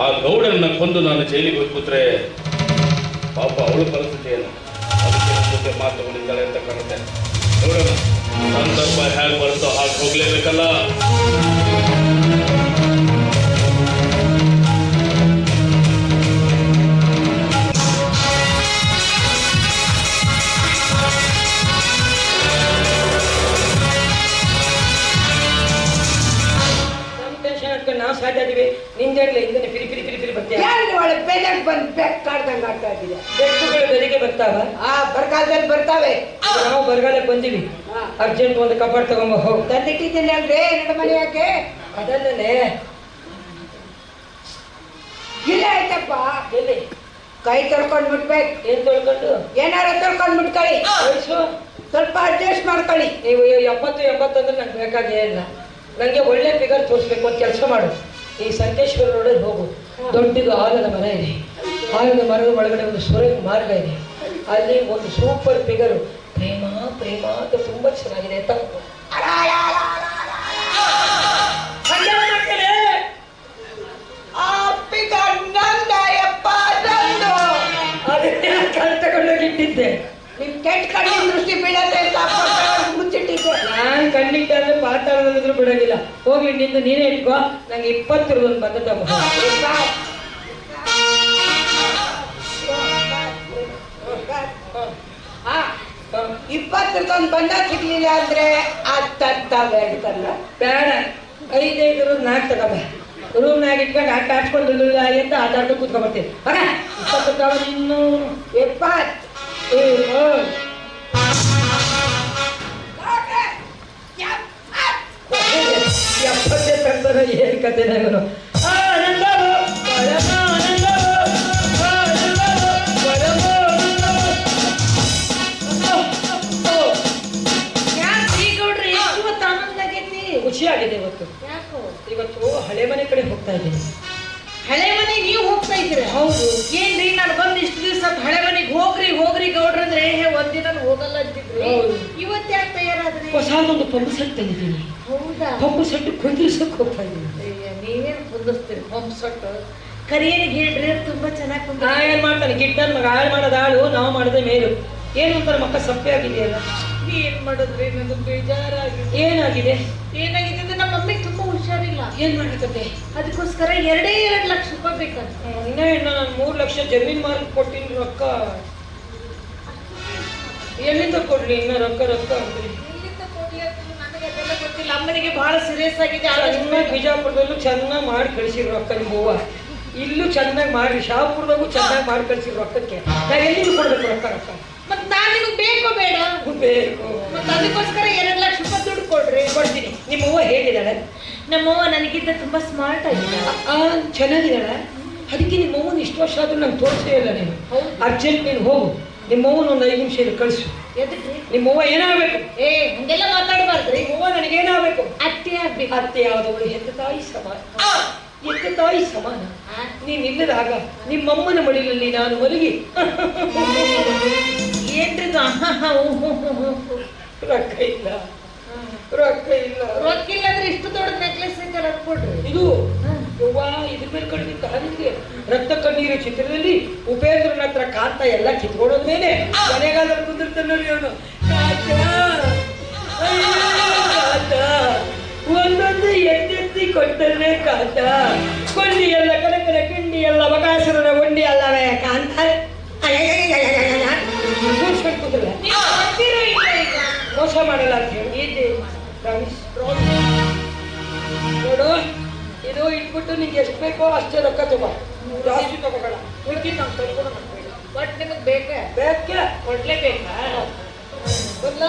ಆ ಗೌಡನ್ನ ಕೊಂದು ನಾನು ಜೈಲಿಗೆ ಹೋಗಿ ಕೂತ್ರೆ ಪಾಪ ಅವಳ ಪರಿಸ್ಥಿತಿ ಏನು? ಅದಕ್ಕೆ ನನ್ನ ಜೊತೆ ಮಾತುಕೊಂಡಿದ್ದಾಳೆ ಅಂತ ಕಾಣುತ್ತೆ. ನೋಡೋಣ, ಸಂದರ್ಭ ಹೇಗೆ ಬರುತ್ತೋ ಹಾಗೆ ಹೋಗ್ಲೇಬೇಕಲ್ಲ. ನಾವು ಸಾಧ್ಯ ಇದೀವಿ. ನಿಂದೆಲ್ಲ ಹಿಂದೆ ಪಿರಿ ಪಿರಿ ಪಿರಿ ಪಿರಿ ಬರ್ತೀಯ. ಒಳ್ಳೆ ಬೆದಕ್ ಬಂದು ಬೆಕ್ ಕಾಡ್ದಂಗೆ ಆಡ್ತಾ ಇದ್ದೀಯ. ಬೆಕ್ಕುಗಳು ಬೆಳಿಗ್ಗೆ ಬರ್ತಾವ? ಬರಗಾಲದಲ್ಲಿ ಬರ್ತಾವೆ. ನಾವು ಬರಗಾಲಕ್ಕೆ ಬಂದಿವಿ. ಅರ್ಜೆಂಟ್ ಒಂದು ಕಪಾಟ್ ತಗೊಂಬ ಹೋಗಿ ತಂದಿಟ್ಟಿದ್ದೀನಿ ಅಲ್ರಿ ನನ್ನ ಮನೆ ಯಾಕೆ? ಅದಲ್ಲೇ ಇಲ್ಲ ಆಯ್ತಪ್ಪ. ಎಲ್ಲಿ ಕೈ ತೊಳ್ಕೊಂಡ್ ಬಿಡ್ಬೇಕು. ಏನ್ ತೊಳ್ಕೊಂಡು? ಏನಾರ ತೊಳ್ಕೊಂಡ್ ಬಿಟ್ಕೊಳ್ಳಿ. ವಯಸ್ಸು ಸ್ವಲ್ಪ ಅಡ್ಜಸ್ಟ್ ಮಾಡ್ಕೊಳ್ಳಿ. ನೀವು 70 ಅಂದ್ರೆ ನಂಗೆ ಬೇಕಾಗೇ ಇಲ್ಲ. ನಂಗೆ ಒಳ್ಳೆ ಫಿಗರ್ ತೋರಿಸ್ಬೇಕು ಅಂತ ಕೆಲಸ ಮಾಡು. ಈ ಸಂಕೇಶ್ವರ ರೋಡಲ್ಲಿ ಹೋಗು. ದೊಡ್ಡದು ಆಲದ ಮರ ಇದೆ. ಆಲದ ಮರದ ಒಳಗಡೆ ಒಂದು ಸುರಂಗ ಮಾರ್ಗ ಇದೆ. ಅಲ್ಲಿ ಒಂದು ಸೂಪರ್ ಫಿಗರು ಪ್ರೇಮ ಪ್ರೇಮ ಅಂತ ತುಂಬಾ ಚೆನ್ನಾಗಿದೆ ಅಂತ. ಅದನ್ನ ಕಲ್ ತಗೊಂಡೋಗಿಟ್ಟಿದ್ದೆ. ನಿಮ್ ಕೆಟ್ಟ ಕಣ್ಣಿನ ದೃಷ್ಟಿ ಬೀಳತ್ತೆ ಮುಚ್ಚಿಟ್ಟಿದ್ದೆ. ನಾನ್ ಕಣ್ಣಿಟ್ಟ ಅಂದ್ರೆ ಪಾತಾಳದಲ್ಲಿದ್ರು ಬಿಡೋದಿಲ್ಲ. ಹೋಗ್ಲಿ, ನಿಂದು ನೀನೇ ಇಟ್ಕೋ. ನಂಗೆ 20 ರೂಪಾಯಿ ಬಂದದ. 20 ಬಂದ ಸಿಗ್ಲಿಲ್ಲ ಅಂದ್ರೆ ಹೇಳ್ತಾರಲ್ಲ. ಬೇಡ, 5 ರೂಪಾಯಿ 4 ತಗೋಬ. ರೂಮ್ನಾಗ ಇಟ್ಕೊಂಡು ಆಟ ಆಡ್ಕೊಂಡು ಅಂತ ಆಟ ಆಡ್ಕೊಂಡು ಕೂತ್ಕೊಂಡ್ಬರ್ತೀನಿ. 20 ತಗೋ. ಇನ್ನು 70 ತಂದ್ರೆ ಏನ್ ಕತೆ ಇವನು. ಖುಷಿ ಖುಷಿ ಆಗಿದೆ ಇವತ್ತು. ಯಾಕೋ? ಇವತ್ತು ಹಳೆ ಮನೆ ಕಡೆ ಹೋಗ್ತಾ ಇದ್ದೀನಿ. ಹಳೆ ಮನೆ ನೀವು ಹೋಗ್ತಾ ಇದ್ದೀರಾ? ಹೌದು. ಏನ್ರಿ ನಾನು ಬಂದ್ ಇಷ್ಟು ದಿವಸ ಹಳೆ ಮನೆಗೆ ಹೋಗ್ರಿ ಗೌಡ್ರಂದ್ರೆ ಒಂದಿನ ಹೋಗಲ್ಲ ಅಂತಿದ್ರಿ. ಹೌದು. ಇವತ್ತು ಯಾಕೆ ತಯಾರಾದ್ರಿ? ಹೊಸದೊಂದು ಪಂಪ್ ಸೆಟ್ ತಂದಿದ್ದೀನಿ. ಹೌದಾ? ಪಂಪ್ ಸೆಟ್ ಕುಂದಿರ್ಸಕ್ ಹೋಗ್ತಾ ಇದ್ದೀನಿ. ನೀವೇನ್ ಕುಂದಿಸ್ತೀರಿ ಪಂಪ್ ಸೆಟ್? ಕರಿಯನಿಗೆ ಹೇಳ್ರಿ, ತುಂಬಾ ಚೆನ್ನಾಗಿ ಕುಂದ. ಏನ್ ಮಾಡ್ತಾನೆ ಗಿಟ್ಟನ್ ಮಗ, ಹಾಳು ಮಾಡೋದು ಹಾಳು, ನಾವು ಮಾಡದೆ ಮೇಲು. ಏನು ಅಂತಾರೆ ಮಕ್ಕ ಸಪ್ಪೆ ಆಗಿದೆಯಲ್ಲ. ಏನ್ ಮಾಡಿದ್ರಿ? ನನಗೆ ಬೇಜಾರಾಗಿದೆ. ಏನಾಗಿದೆ? ಏನಾಗಿದೆ ಅಂದ್ರೆ ನಮ್ಮ ಮಮ್ಮಿಗೆ ತುಂಬಾ ಹುಷಾರಿಲ್ಲ. ಏನ್ ಮಾಡ್ಲಿಕ್ಕೆ? ಅದಕ್ಕೋಸ್ಕರ 2 ಲಕ್ಷ ರೂಪಾಯಿ ಬೇಕಂತ. ಇನ್ನ ನಾನು 3 ಲಕ್ಷ ಜಮೀನ್ ಮಾರ್ಕ್ ಕೊಟ್ಟಿನಿ ರೊಕ್ಕ. ಎಲ್ಲಿಂದ ಕೊಡ್ಲಿ ಇನ್ನ ರೊಕ್ಕ ಅಂದ್ರೆ? ಎಲ್ಲಿಂದ ಕೊಡ್ಲಿ ಅಂತ ನನಗೆ ಅದೆಲ್ಲ ಗೊತ್ತಿಲ್ಲ. ಅಮ್ಮನಿಗೆ ಬಹಳ ಸೀರಿಯಸ್ ಆಗಿದೆ. ಚೆನ್ನಾಗಿ ಬಿಜಾಪುರದಲ್ಲೂ ಚೆನ್ನಾಗಿ ಮಾಡಿ ಕಳಿಸಿರೋ ರೊಕ್ಕ ನಿಮ್ಮ ಅವ್ವ. ಇಲ್ಲೂ ಚೆನ್ನಾಗಿ ಮಾಡಿ, ಶಾಪುರದಾಗೂ ಚೆನ್ನಾಗಿ ಮಾಡಿ ಕಳಿಸಿರೋ ರೊಕ್ಕಕ್ಕೆ ನಾವು ಎಲ್ಲಿಂದ ಕೊಡ್ಬೇಕು ರೊಕ್ಕ? ಮತ್ ನಾನ್ ನಿಮ್ಗೆ ಬೇಕೋ ಬೇಡ? ಬೇಕು. ಮತ್ ಅದಕ್ಕೋಸ್ಕರ 2 ಲಕ್ಷ ರೂಪಾಯಿ ದುಡ್ಡು ಕೊಡ್ರಿ. ಕೊಡ್ತೀನಿ. ನಿಮ್ಮ ಅವ್ವ ಹೇಗಿದ್ದಾಳೆ? ನಮ್ಮವ್ವ ನನಗಿಂತ ತುಂಬಾ ಸ್ಮಾರ್ಟ್ ಆಗಿದ್ದಾಳೆ. ಚೆನ್ನಾಗಿದ್ದಾಳೆ. ಅದಕ್ಕೆ ನಿಮ್ಮ ಅವ್ವನ ಇಷ್ಟು ವರ್ಷ ಆದ್ರೂ ನಂಗೆ ತೋರಿಸೇ ಇಲ್ಲ ನೀನು. ಅರ್ಜೆಂಟ್ ನೀನು ಹೋಗು, ನಿಮ್ಮ ಅವ್ವನ ಒಂದು 5 ನಿಮಿಷ ಇಲ್ಲಿ ಕಳಿಸು. ಎದಕ್ಕೆ? ನಿಮ್ಮ ಅವ್ವ ಏನಾಗಬೇಕು? ಹಂಗೆಲ್ಲ ಮಾತಾಡಬಾರ್ದ್ರಿ. ನಿಮ್ಮ ಅವ್ವ ನನಗೇನಾಗಬೇಕು? ಅತ್ತೆ ಆಗ್ಬೇಕು. ಅತ್ತೆ ಯಾವ್ದವಳು? ಹೆತ್ತ ತಾಯಿ ಸಮಾನ. ಎತ್ತ ತಾಯಿ ಸಮಾನ. ನೀನ್ ಇಲ್ಲದಾಗ ನಿಮ್ಮಮ್ಮನ ಮಡಿಲಲ್ಲಿ ನಾನು ಮಲಗಿ ಏನ್ರಿ ರೊಕ್ಕ ಇಲ್ಲ, ರೊಕ್ಕ ಇಲ್ಲ. ರೊಕ್ಕಿಲ್ಲ ಅಂದ್ರೆ ಇಷ್ಟು ದೊಡ್ಡ ನೆಕ್ಲೆಸ್ ಐತಲ್ಲ ಅದ್ ಕೊಡ್ರಿ. ಇದು ಯವ್ವ, ಇದ್ರ ಮೇಲೆ ಕಡಿಮೆ ನಿಂಗೆ ರಕ್ತ ಕಣ್ಣೀರು ಚಿತ್ರದಲ್ಲಿ ಉಪೇಂದ್ರನ ಹತ್ರ ಕಾಂತ ಎಲ್ಲ ಕಿತ್ಕೊಳ್ಳೋದ್ಮೇಲೆ ಮನೆಗಾಲ ಕುಂದಿರ್ತಾನೆ ನೋಡಿ ಅವನು. ಕಾಂತ ಒಂದೊಂದು ಎತ್ತೆತ್ತಿ ಕೊಟ್ಟರೆ ಕಾಂತ, ಕೊಂಡಿ ಎಲ್ಲ ಕನಕನ ಕಿಂಡಿ ಎಲ್ಲ ಬಕಾಸುರನ ಒಂಡಿ ಅಲ್ಲವೇ ಕಾಂತ. ಮೋಸ ಮಾಡಲ್ಲ ಅಂತ ಹೇಳಿ ನೋಡು, ಇದು ಇಟ್ಬಿಟ್ಟು ನಿಂಗೆ ಎಷ್ಟು ಬೇಕೋ ಅಷ್ಟೇ ರೊಕ್ಕ ತಗೋ, ಜಾಸ್ತಿ ತಗೋಬೇಡ. ಹುಡುಗಿ ನಾವು ತಗೊಂಡು ಬಟ್ ನಿಮಗ್ ಬೇಕೇ ಬೇಕೆ ಕೊಡ್ಲೇಬೇಕಾ? ಬರಲ್ಲ.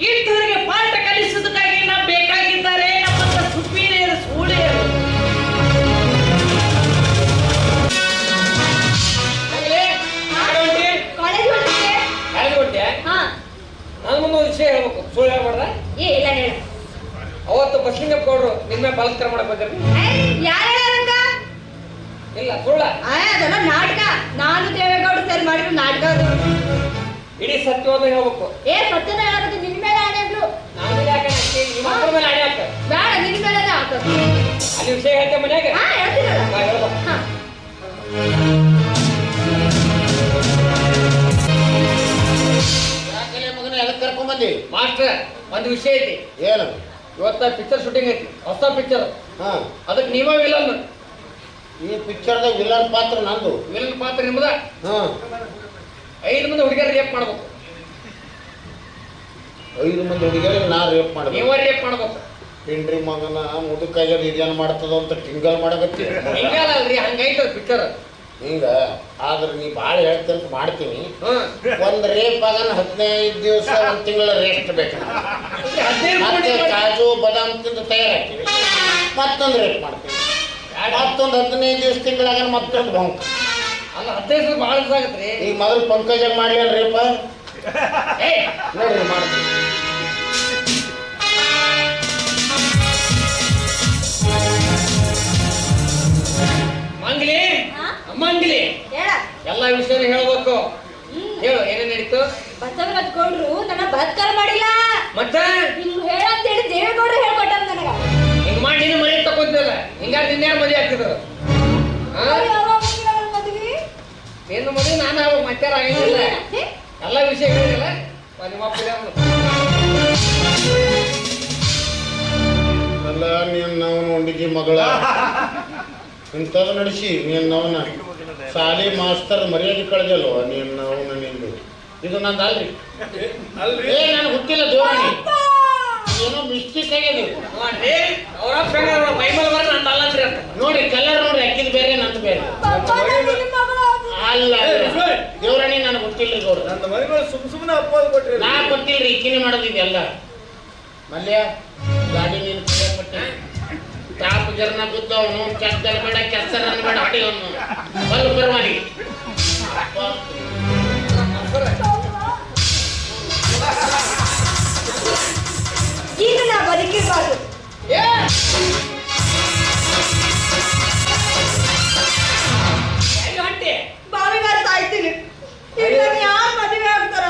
ಇಂಥವರಿಗೆ ಪಾಠ ಕಲಿಸುವುದಕ್ಕಾಗಿ ನಾವು ಬೇಕಾಗಿದ್ದಾರೆ ನಮ್ಮಂತ ಸುಪೀರಿಯರ್ ಸೂಳೆಯರು. ನನಗೊಂದು ವಿಷಯ ಹೇಳ್ಬೇಕು, ಸುಳ್ಳು ಹೇಳ್ಬಾರ್ದ? ಇಲ್ಲ ಹೇಳ. ಅವತ್ತು ಬಸಲಿಂಗಪ್ಪ ಗೌಡ್ರು ನಿಮ್ಮ ಬಲಾತ್ಕಾರ ಮಾಡಕ್ ಬಂದ್ರಿ. ಇಲ್ಲ ಸುಳ್ಳ, ಅದೆಲ್ಲ ನಾಟಕ. ನಾನು ದೇವೇಗೌಡ ಸೇರಿ ಮಾಡಿದ್ರು ನಾಟಕ. ಇಡೀ ಸತ್ಯವಾದ ಹೇಳ್ಬೇಕು. ಸತ್ಯನ ಹೇಳೋದು ನಿನ್ ಮೇಲೆ ಆಣೆಗಳು. ನಾನು ಯಾಕೆ ನಿಮ್ಮ ಮಕ್ಕಳ ಮೇಲೆ ಆಣೆ ಹಾಕ ಬೇಡ, ನಿನ್ ಮೇಲೆ ಹಾಕೋದು. ಅಲ್ಲಿ ವಿಷಯ ಹೇಳ್ತೇವೆ ಮನ್ಯಾಗ. ಹೇಳ್ತೀರಲ್ಲ. ಮಗನ ಎದಕ್ಕೆ ಕರ್ಕೊಂಡ್ ಬಂದಿ? ಮಾಸ್ಟರ್, ಒಂದು ವಿಷಯ ಐತಿ. ಏನು? ಇವತ್ತ ಪಿಕ್ಚರ್ ಶೂಟಿಂಗ್ ಐತಿ, ಹೊಸ ಪಿಕ್ಚರ್. ಅದಕ್ಕೆ ನೀವೇ ವಿಲನ್. ಈ ಪಿಕ್ಚರ್ದಾಗ ವಿಲನ್ ಪಾತ್ರ ನಂದು. ವಿಲನ್ ಪಾತ್ರ ನಿಮ್ದ. 5 ಮಂದಿ ಹುಡುಗಿಯರು ರೇಪ್ ಮಾಡ್ಬೇಕು. 5 ಮಂದಿ ಹುಡುಗಿಯರಿಗೆ ನಾ ರೇಪ್ ಮಾಡ್ಬೇಕು. ನೀವ ರೇಪ್ ಮಾಡ್ಬೇಕು. ಹಿಂಡ್ರಿ ಮಗನ ಮುದುಕಾಗ್ಯದ ಇದೇನು ಮಾಡ್ತದ ಅಂತ ಟಿಂಗಲ್ ಮಾಡಕತ್ತಿ. ಹಿಂಗಲ್ರಿ, ಹಂಗೈತದ ಪಿಕ್ಚರ್. ಹಿಂಗ ಆದ್ರೆ ನೀ ಭಾಳ ಹೇಳ್ತಂತ ಮಾಡ್ತೀನಿ. ಒಂದು ರೇಪ್ ಆಗನ 15 ದಿವಸ 1 ತಿಂಗಳ ರೆಸ್ಟ್ ಬೇಕು. ಮತ್ತೆ ಕಾಜು ಬಾದಾಮ್ ತಿಂದು ತಯಾರಾಗ್ತೀವಿ, ಮತ್ತೊಂದು ರೇಪ್ ಮಾಡ್ತೀವಿ. ಮತ್ತೊಂದು 15 ದಿವಸ ತಿಂಗಳಾಗ ಮತ್ತೊಂದು ಬಂಕ್. ಅಲ್ಲ 15 ದಿವಸ ಭಾಳ ದಿವಸ ಆಗತ್ರಿ. ಈಗ ಮೊದಲು ಪಂಕಜ ಮಾಡ್ಲಿ ರೇಪ ನೋಡ್ರಿ ಮಾಡ್ತೀವಿ. ಮಂಗ್ಲಿ ಮಂಗ್ಲಿ ಎಲ್ಲ ವಿಷಯ ಹೇಳ್ಬೇಕು. ಹೇಳು, ಏನೇನ್ ನಡೀತು? ಬಸವರಾಜ್ ಗೌಡ್ರು ನನ್ನ ಬಲಾತ್ಕಾರ ಮಾಡಿಲ್ಲ. ಮತ್ತೆ ಹಿಂಗ್ ಹೇಳಂತೇಳಿ ದೇವೇಗೌಡರು ಹೇಳ್ಕೊಟ್ಟಾರ ನನಗ. ಹಿಂಗ್ ಮಾಡಿ ನೀನು ಮನೆ ತಗೊಂತಿಲ್ಲ. ಹಿಂಗಾದ್ರೆ ನಿನ್ಯಾರು ಮದುವೆ ಆಗ್ತಿದ್ರು? ನಿನ್ನ ಮದುವೆ ನಾನು ಅವಾಗ ಮತ್ತೆ ಆಗಿಲ್ಲ. ಎಲ್ಲ ವಿಷಯ ಹೇಳಿಲ್ಲ ನಿಮ್ಮ ನನ್ನ ಇದ್ದಿ ಮಗಳ ಇಂಥದ್ದು ನಡೆಸಿ ನೀನು ಅವನ ಶಾಲೆ ಮಾಸ್ತರ್ ಮರ್ಯಾದೆ ಕಳೆದಲ್ವ ನೀನು ಅವನ ನಿಂದು ಇದು ನಂದು ಅಲ್ರಿ ಏ ನನಗೆ ಗೊತ್ತಿಲ್ಲ ಜೋರಾಣಿ ಏನೋ ಮಿಸ್ಟೇಕ್ ಆಗಿದೆ ನೋಡಿ ಕಲರ್ ನೋಡಿ ಅಕ್ಕಿದ ಬೇರೆ ನಂದು ಬೇರೆ ಅಲ್ಲ ದೇವರಾಣಿ ನನಗೆ ಗೊತ್ತಿಲ್ಲ ಗೌಡ್ರ ನನ್ನ ಮನೆಗಳು ಸುಮ್ಮನೆ ಅಪ್ಪೋದು ಕೊಟ್ರಿ ನಾ ಗೊತ್ತಿಲ್ರಿ ಇಕ್ಕಿನಿ ಮಾಡೋದಿದೆಲ್ಲ ಮಲ್ಯ ಗಾಡಿ ನೀನು ಪಟ್ಟೆ ತಾಪ ಜರ್ನ ಬಿದ್ದು ಅವನು ಕೆಸ್ಸರ್ ಬೇಡ ಕೆಸ್ಸರ್ ಬೇಡ ಹೊಡಿ ಅವನು ಬಲ್ಲ ಪರವಾಗಿ ಈಗ ನಾ ಬದುಕಿರ್ಬಾರ್ದು ಬಾವಿಗಾರ ಸಾಯ್ತೀನಿ ಈಗ ನಾನು ಯಾರು ಮದುವೆ ಆಗ್ತಾರ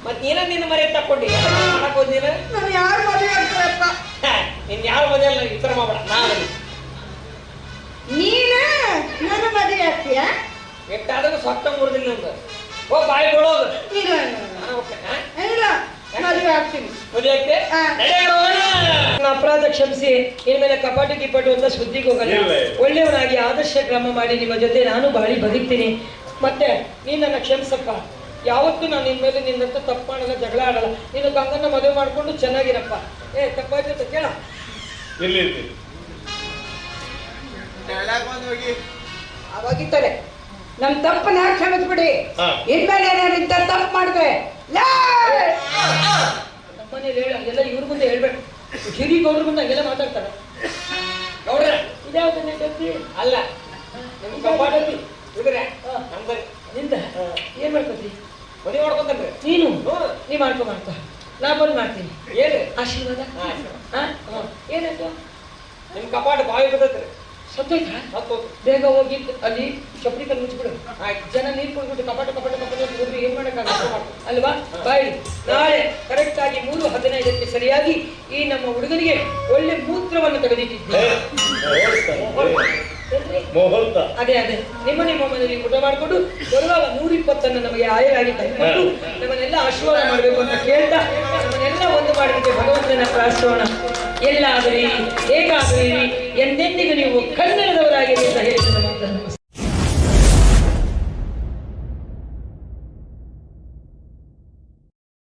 ಮತ್ತೇನ ನಿನ್ನ ಮರೆ ತಕ್ಕೊಂಡಿ ಮಾಡಕ್ ಹೋದಿನ ನಾನು ಯಾರು ಮದುವೆ ಆಗ್ತಾರಪ್ಪ ನಿನ್ ಯಾರು ಮದುವೆ ಈ ತರ ಮಾಡ್ಬೇಡ ನಾನು ನೀನ ನನ್ನ ಮದುವೆ ಆಗ್ತೀಯ ಎಟ್ಟಾದರೂ ಸತ್ತ ಮುರಿದಿಲ್ಲ ಅಂತ ಓ ಬಾಯಿ ಬಿಡೋದು ಇಲ್ಲ ಇಲ್ಲ ಮದುವೆ ಆಗ್ತೀನಿ ಮದುವೆ ಆಗ್ತೆ ಹಾ. ನನ್ನ ಅಪರಾಧ ಕ್ಷಮಿಸಿ ಇನ್ಮೇಲೆ ಕಪಾಟು ಕಿಪಾಟು ಅಂತ ಸುದ್ದಿಗೆ ಹೋಗಲ್ಲ ಇಲ್ಲ. ಒಳ್ಳೆಯವನಾಗಿ ಆದರ್ಶ ಕ್ರಮ ಮಾಡಿ ನಿಮ್ಮ ಜೊತೆ ನಾನು ಬಾಳಿ ಬದುಕ್ತೀನಿ ಮತ್ತೆ ನೀನ್ ನನ್ನ ಕ್ಷಮಿಸಪ್ಪ ಯಾವತ್ತೂ ನಾನು ನಿನ್ ಮೇಲೆ ನಿನ್ನಂತ ತಪ್ಪು ಮಾಡಲ್ಲ ಜಗಳ ಆಡಲ್ಲ ನೀನು ಗಂಗನ್ನ ಮದುವೆ ಮಾಡ್ಕೊಂಡು ಚೆನ್ನಾಗಿರಪ್ಪ ಏ ತಪ್ಪಾಯ್ತು ಕೇಳ ಇಲ್ಲಿ ಅವಾಗಿದ್ದಾರೆ ನಮ್ ತಪ್ಪನ್ನ ಕ್ಷಮಿಸ್ಬಿಡಿ ಹಾ. ಇನ್ಮೇಲೆ ನಾನು ಇಂಥ ತಪ್ಪು ಮಾಡಿದೆ ನಮ್ಮನೇಲಿ ಹೇಳ ಎಲ್ಲ ಇವ್ರ ಮುಂದೆ ಹೇಳ್ಬೇಡ ಹಿರಿ ಗೌಡ್ರ ಮುಂದೆ ಹಂಗೆಲ್ಲ ಮಾತಾಡ್ತಾರೆ ನೋಡ್ರ ಇದ್ಯಾವ್ದು ಗತಿ ಅಲ್ಲ ನಿಮ್ ಕಪಾಟಲ್ಲಿ ಹುಡುಗರೆ ನಮ್ದು ನಿಂದ ಏನ್ ಮಾಡ್ಕೊತಿ ಮದುವೆ ಮಾಡ್ಕೊಂತನ್ರಿ ನೀನು ನೀ ಮಾಡ್ಕೊ ನಾ ಬಂದು ಮಾಡ್ತೀನಿ ಏನ್ರಿ ಆಶೀರ್ವಾದ ಹಾ, ಏನಾಯ್ತು ನಿಮ್ ಕಪಾಟ ಬಾವಿ ಬಿದ್ದತ್ರಿ ಸತ್ತೋಯ್ತಾ ಹತ್ತೋದು ಬೇಗ ಹೋಗಿ ಅಲ್ಲಿ ಚಪ್ಪಡಿ ಕಲ್ ಮುಚ್ಚಿಬಿಡು ಆಯ್ತು ಜನ ನೀರು ಕುಡ್ಬಿಟ್ಟು ಕಪಾಟ ಅಂತ ಹೋದ್ರೆ ಏನ್ ಮಾಡಕ್ಕಾಗಲ್ಲ ಅಲ್ವಾ ಬಾಯಿ ನಾಳೆ ಕರೆಕ್ಟ್ ಆಗಿ 3:15ಕ್ಕೆ ಸರಿಯಾಗಿ ಈ ನಮ್ಮ ಹುಡುಗನಿಗೆ ಒಳ್ಳೆ ಮೂತ್ರವನ್ನು ತೆಗೆದಿಟ್ಟಿದ್ದೆ ಮುಹೂರ್ತ ಅದೇ ನಿಮ್ಮ ಮನೆಯಲ್ಲಿ ಊಟ ಮಾಡಿಕೊಂಡು ಬರುವಾಗ 120 ನಮಗೆ ಆಯರಾಗಿ ತಂದುಕೊಂಡು ನಮ್ಮನ್ನೆಲ್ಲ ಆಶೀರ್ವಾದ ಮಾಡಬೇಕು ಅಂತ ಕೇಳ್ತಾ ನಮ್ಮನ್ನೆಲ್ಲ ಒಂದು ಮಾಡಲಿಕ್ಕೆ ಭಗವಂತನ ಪ್ರಾರ್ಥೋಣ ಎಲ್ಲಾದರೂ ಹೇಗಾದರೂ ಎಂದೆಂದಿಗೂ ನೀವು ಕನ್ನಡದವರಾಗಿರಿ ಅಂತ ಹೇಳಿ ನಮ್ಮ ಮಾತನ್ನು